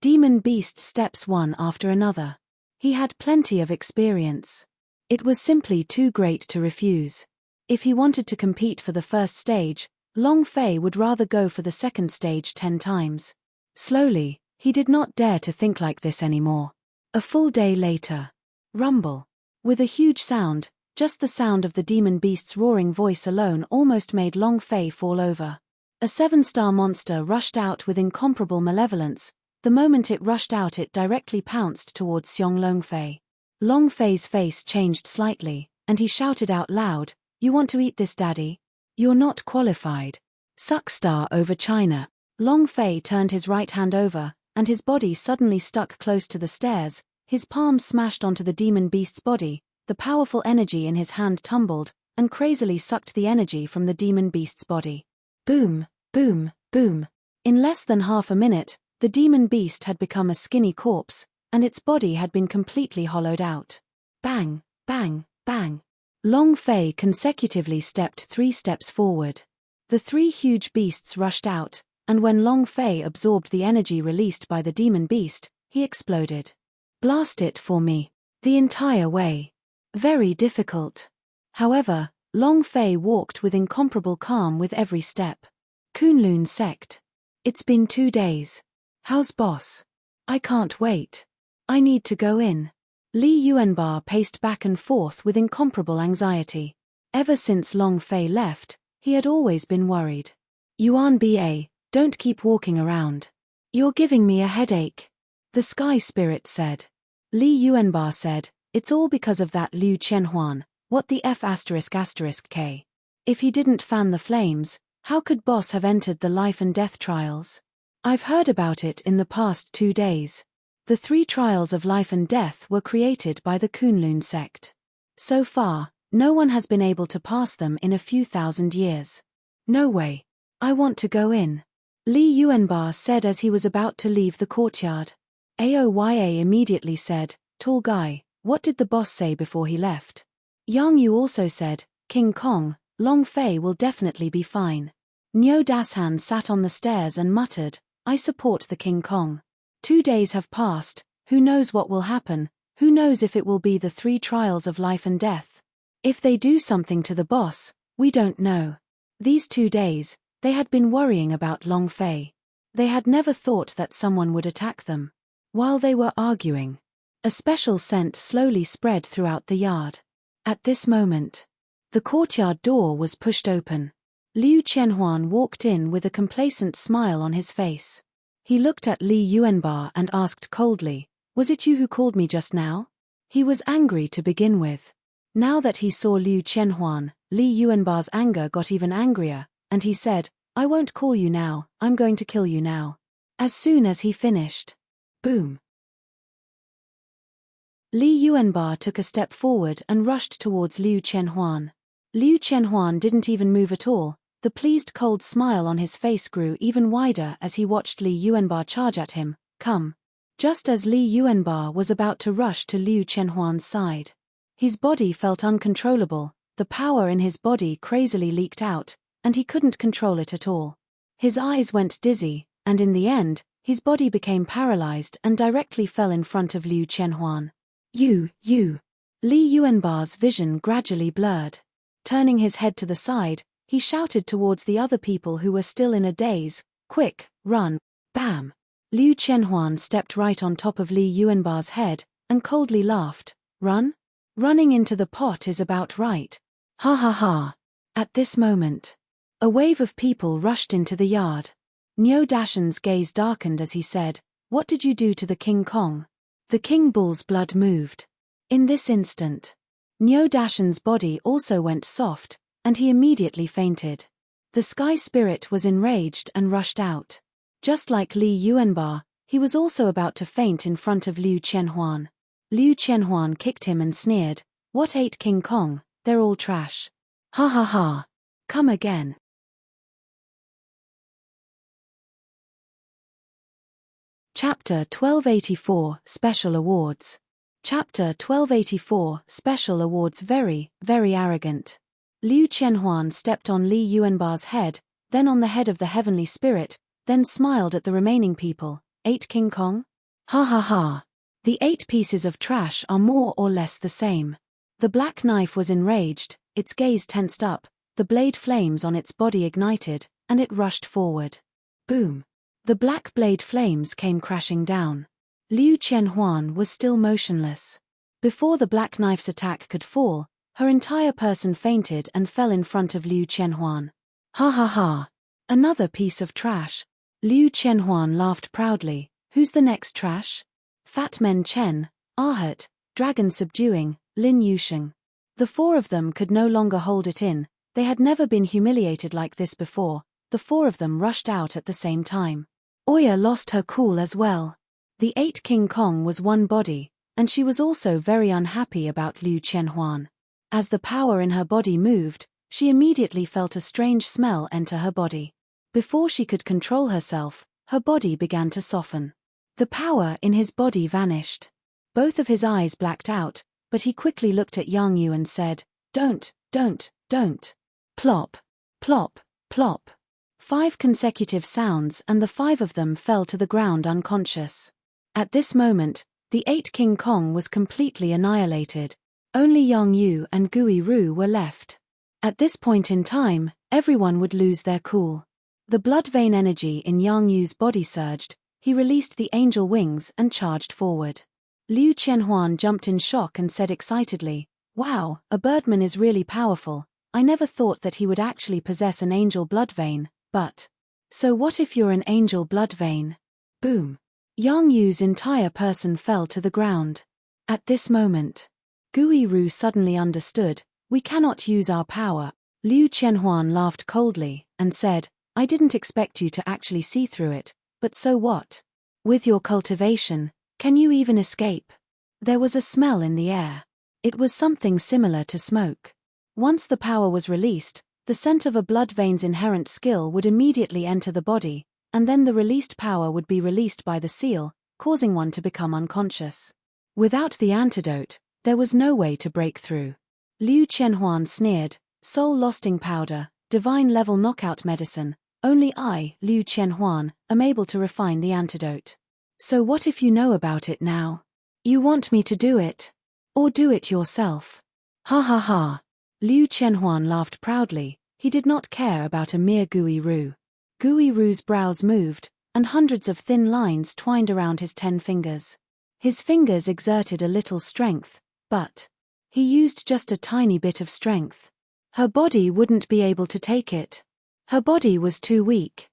Demon Beast steps one after another. He had plenty of experience. It was simply too great to refuse. If he wanted to compete for the first stage, Long Fei would rather go for the second stage 10 times. Slowly, he did not dare to think like this anymore. A full day later. Rumble. With a huge sound, just the sound of the demon beast's roaring voice alone almost made Long Fei fall over. A 7-star monster rushed out with incomparable malevolence. The moment it rushed out, it directly pounced towards Xiong Long Fei. Long Fei's face changed slightly, and he shouted out loud, "You want to eat this, daddy? You're not qualified." Suck star over China. Long Fei turned his right hand over, and his body suddenly stuck close to the stairs. His palm smashed onto the demon beast's body. The powerful energy in his hand tumbled, and crazily sucked the energy from the demon beast's body. Boom, boom, boom. In less than half a minute, the demon beast had become a skinny corpse, and its body had been completely hollowed out. Bang, bang, bang. Long Fei consecutively stepped 3 steps forward. The 3 huge beasts rushed out, and when Long Fei absorbed the energy released by the demon beast, he exploded. Blast it for me. The entire way. Very difficult. However, Long Fei walked with incomparable calm with every step. Kunlun sect. It's been 2 days. How's boss? I can't wait. I need to go in. Li Yuanba paced back and forth with incomparable anxiety. Ever since Long Fei left, he had always been worried. Yuan Ba, don't keep walking around. You're giving me a headache. The sky spirit said. Li Yuanba said, it's all because of that Liu Qianhuan, what the F***K. If he didn't fan the flames, how could Boss have entered the life and death trials? I've heard about it in the past 2 days. The 3 trials of life and death were created by the Kunlun sect. So far, no one has been able to pass them in a few thousand years. No way. I want to go in. Li Yuanba said as he was about to leave the courtyard. Aoya immediately said, tall guy, what did the boss say before he left? Yang Yu also said, King Kong, Long Fei will definitely be fine. Niu Dashan sat on the stairs and muttered, I support the King Kong. 2 days have passed, who knows what will happen, who knows if it will be the 3 trials of life and death. If they do something to the boss, we don't know. These 2 days, they had been worrying about Long Fei. They had never thought that someone would attack them. While they were arguing, a special scent slowly spread throughout the yard. At this moment, the courtyard door was pushed open. Liu Qianhuan walked in with a complacent smile on his face. He looked at Li Yuanba and asked coldly, was it you who called me just now? He was angry to begin with. Now that he saw Liu Qianhuan, Li Yuanba's anger got even angrier, and he said, I won't call you now, I'm going to kill you now. As soon as he finished. Boom. Li Yuanba took a step forward and rushed towards Liu Qianhuan. Liu Qianhuan didn't even move at all. The pleased cold smile on his face grew even wider as he watched Li Yuanba charge at him. Come. Just as Li Yuanba was about to rush to Liu Qianhuan's side, his body felt uncontrollable, the power in his body crazily leaked out, and he couldn't control it at all. His eyes went dizzy, and in the end, his body became paralyzed and directly fell in front of Liu Qianhuan. You. Li Yuanba's vision gradually blurred. Turning his head to the side, he shouted towards the other people who were still in a daze, quick, run, bam. Liu Qianhuan stepped right on top of Li Yuanba's head, and coldly laughed. Run? Running into the pot is about right. Ha ha ha. At this moment, a wave of people rushed into the yard. Niu Dashan's gaze darkened as he said, what did you do to the King Kong? The King Bull's blood moved. In this instant, Niu Dashan's body also went soft, and he immediately fainted. The sky spirit was enraged and rushed out. Just like Li Yuanba, he was also about to faint in front of Liu Qianhuan. Liu Qianhuan kicked him and sneered, what ate King Kong? They're all trash. Ha ha ha. Come again. Chapter 1284 Special Awards. Chapter 1284 Special Awards. Very, very arrogant. Liu Qianhuan stepped on Li Yuanba's head, then on the head of the heavenly spirit, then smiled at the remaining people. Ate King Kong? Ha ha ha. The 8 pieces of trash are more or less the same. The black knife was enraged, its gaze tensed up, the blade flames on its body ignited, and it rushed forward. Boom. The black blade flames came crashing down. Liu Qianhuan was still motionless. Before the black knife's attack could fall, her entire person fainted and fell in front of Liu Qianhuan. Ha ha ha. Another piece of trash. Liu Qianhuan laughed proudly. Who's the next trash? Fat Men Chen, Ahut, Dragon Subduing, Lin Yusheng. The 4 of them could no longer hold it in. They had never been humiliated like this before. The 4 of them rushed out at the same time. Oya lost her cool as well. The 8 King Kong was one body, and she was also very unhappy about Liu Qianhuan. As the power in her body moved, she immediately felt a strange smell enter her body. Before she could control herself, her body began to soften. The power in his body vanished. Both of his eyes blacked out, but he quickly looked at Yang Yu and said, Don't. Plop, plop, plop. 5 consecutive sounds and the 5 of them fell to the ground unconscious. At this moment, the 8 King Kong was completely annihilated. Only Yang Yu and Gui Ru were left. At this point in time, everyone would lose their cool. The blood vein energy in Yang Yu's body surged, he released the angel wings and charged forward. Liu Qianhuan jumped in shock and said excitedly, "Wow, a birdman is really powerful. I never thought that he would actually possess an angel blood vein, but... So what if you're an angel blood vein?" Boom. Yang Yu's entire person fell to the ground. At this moment, Gui Ru suddenly understood, "We cannot use our power." Liu Qianhuan laughed coldly, and said, "I didn't expect you to actually see through it, but so what? With your cultivation, can you even escape?" There was a smell in the air. It was something similar to smoke. Once the power was released, the scent of a blood vein's inherent skill would immediately enter the body, and then the released power would be released by the seal, causing one to become unconscious. Without the antidote, there was no way to break through. Liu Qianhuan sneered, "Soul-losting powder, divine-level knockout medicine, only I, Liu Qianhuan, am able to refine the antidote. So what if you know about it now? You want me to do it? Or do it yourself?" Ha ha ha. Liu Qianhuan laughed proudly. He did not care about a mere Gui Ru. Gui Ru's brows moved, and hundreds of thin lines twined around his 10 fingers. His fingers exerted a little strength, but he used just a tiny bit of strength. Her body wouldn't be able to take it. Her body was too weak.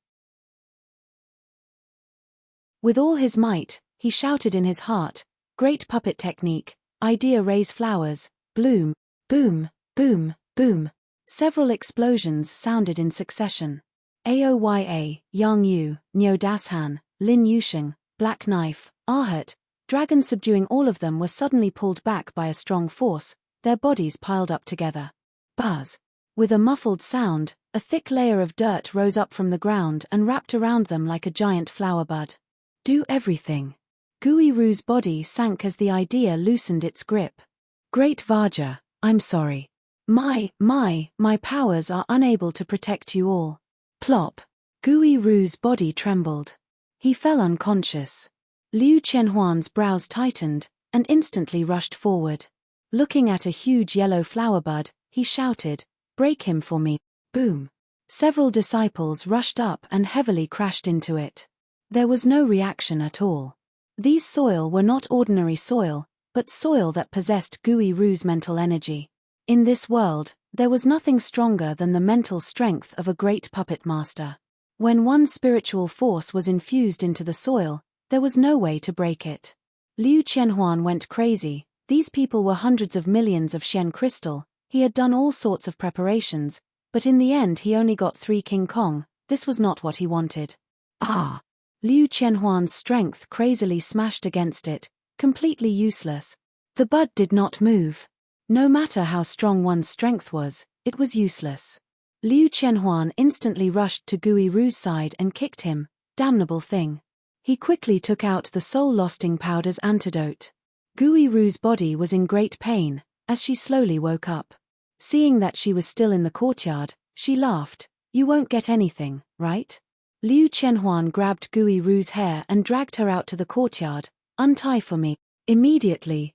With all his might, he shouted in his heart, "Great puppet technique, idea raise flowers, bloom, boom, boom, boom." Several explosions sounded in succession. Aoya, Yang Yu, Niu Dashan, Lin Yusheng, Black Knife, Ahut, Dragon subduing all of them were suddenly pulled back by a strong force, their bodies piled up together. Buzz. With a muffled sound, a thick layer of dirt rose up from the ground and wrapped around them like a giant flower bud. Do everything. Gui Ru's body sank as the idea loosened its grip. "Great Vaja, I'm sorry. My powers are unable to protect you all." Plop. Gui Ru's body trembled. He fell unconscious. Liu Qianhuan's brows tightened, and instantly rushed forward. Looking at a huge yellow flower bud, he shouted, "Break him for me." Boom. Several disciples rushed up and heavily crashed into it. There was no reaction at all. These soil were not ordinary soil, but soil that possessed Gui Ru's mental energy. In this world, there was nothing stronger than the mental strength of a great puppet master. When one spiritual force was infused into the soil, there was no way to break it. Liu Qianhuan went crazy. These people were hundreds of millions of Shen crystal. He had done all sorts of preparations, but in the end he only got 3 King Kong. This was not what he wanted. Ah! Liu Qianhuan's strength crazily smashed against it, completely useless. The bud did not move. No matter how strong one's strength was, it was useless. Liu Qianhuan instantly rushed to Gui Ru's side and kicked him. Damnable thing. He quickly took out the soul-losting powder's antidote. Gui Ru's body was in great pain, as she slowly woke up. Seeing that she was still in the courtyard, she laughed. "You won't get anything, right?" Liu Qianhuan grabbed Gui Ru's hair and dragged her out to the courtyard. "Untie for me." Immediately.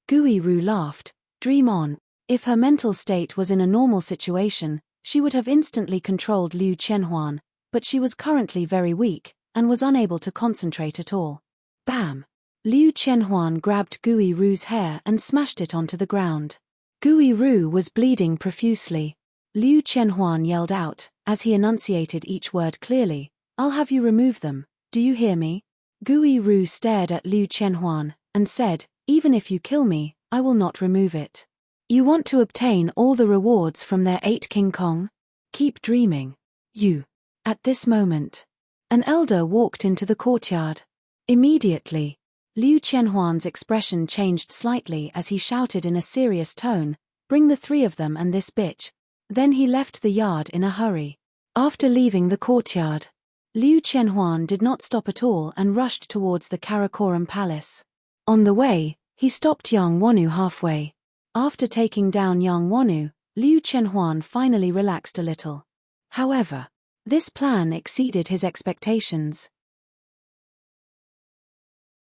Gui Ru laughed. Dream on. If her mental state was in a normal situation, she would have instantly controlled Liu Qianhuan, but she was currently very weak, and was unable to concentrate at all. Bam! Liu Qianhuan grabbed Gui Ru's hair and smashed it onto the ground. Gui Ru was bleeding profusely. Liu Qianhuan yelled out, as he enunciated each word clearly, "I'll have you remove them, do you hear me?" Gui Ru stared at Liu Qianhuan, and said, "Even if you kill me, I will not remove it. You want to obtain all the rewards from their 8 King Kong? Keep dreaming. You." At this moment, an elder walked into the courtyard. Immediately, Liu Qianhuan's expression changed slightly as he shouted in a serious tone, "Bring the 3 of them and this bitch." Then he left the yard in a hurry. After leaving the courtyard, Liu Qianhuan did not stop at all and rushed towards the Karakoram Palace. On the way, he stopped Yang Wonu halfway. After taking down Yang Wonu, Liu Qianhuan finally relaxed a little. However, this plan exceeded his expectations.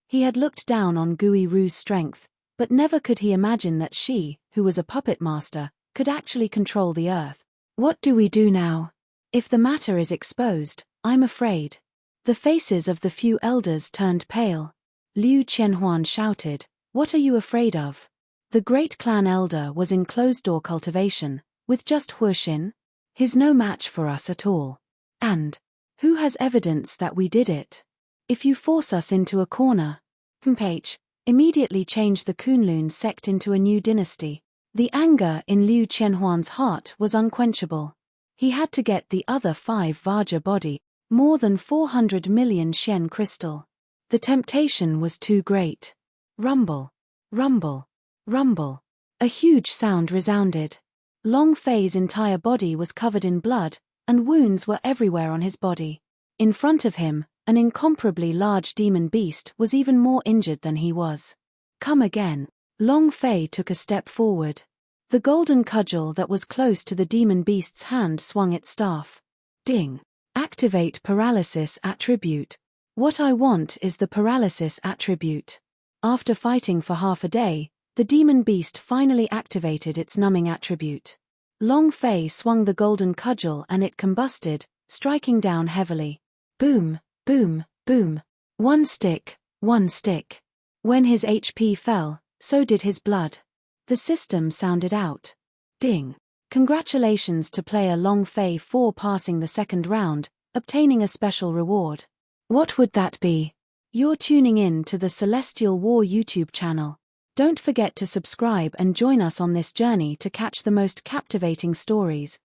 He had looked down on Gui Ru's strength, but never could he imagine that she, who was a puppet master, could actually control the earth. What do we do now? If the matter is exposed, I'm afraid. The faces of the few elders turned pale. Liu Qianhuan shouted, "What are you afraid of?" The great clan elder was in closed-door cultivation, with just Huoxin. "He's no match for us at all. And who has evidence that we did it? If you force us into a corner..." Page immediately changed the Kunlun sect into a new dynasty. The anger in Liu Qianhuan's heart was unquenchable. He had to get the other 5 Vajra body, more than 400 million Shen crystal. The temptation was too great. Rumble. Rumble. Rumble. A huge sound resounded. Long Fei's entire body was covered in blood, and wounds were everywhere on his body. In front of him, an incomparably large demon beast was even more injured than he was. "Come again." Long Fei took a step forward. The golden cudgel that was close to the demon beast's hand swung its staff. Ding. Activate paralysis attribute. What I want is the paralysis attribute. After fighting for half a day, the demon beast finally activated its numbing attribute. Long Fei swung the golden cudgel and it combusted, striking down heavily. Boom, boom, boom. One stick, one stick. When his HP fell, so did his blood. The system sounded out. Ding. Congratulations to player Long Fei for passing the second round, obtaining a special reward. What would that be? You're tuning in to the Celestial War YouTube channel. Don't forget to subscribe and join us on this journey to catch the most captivating stories.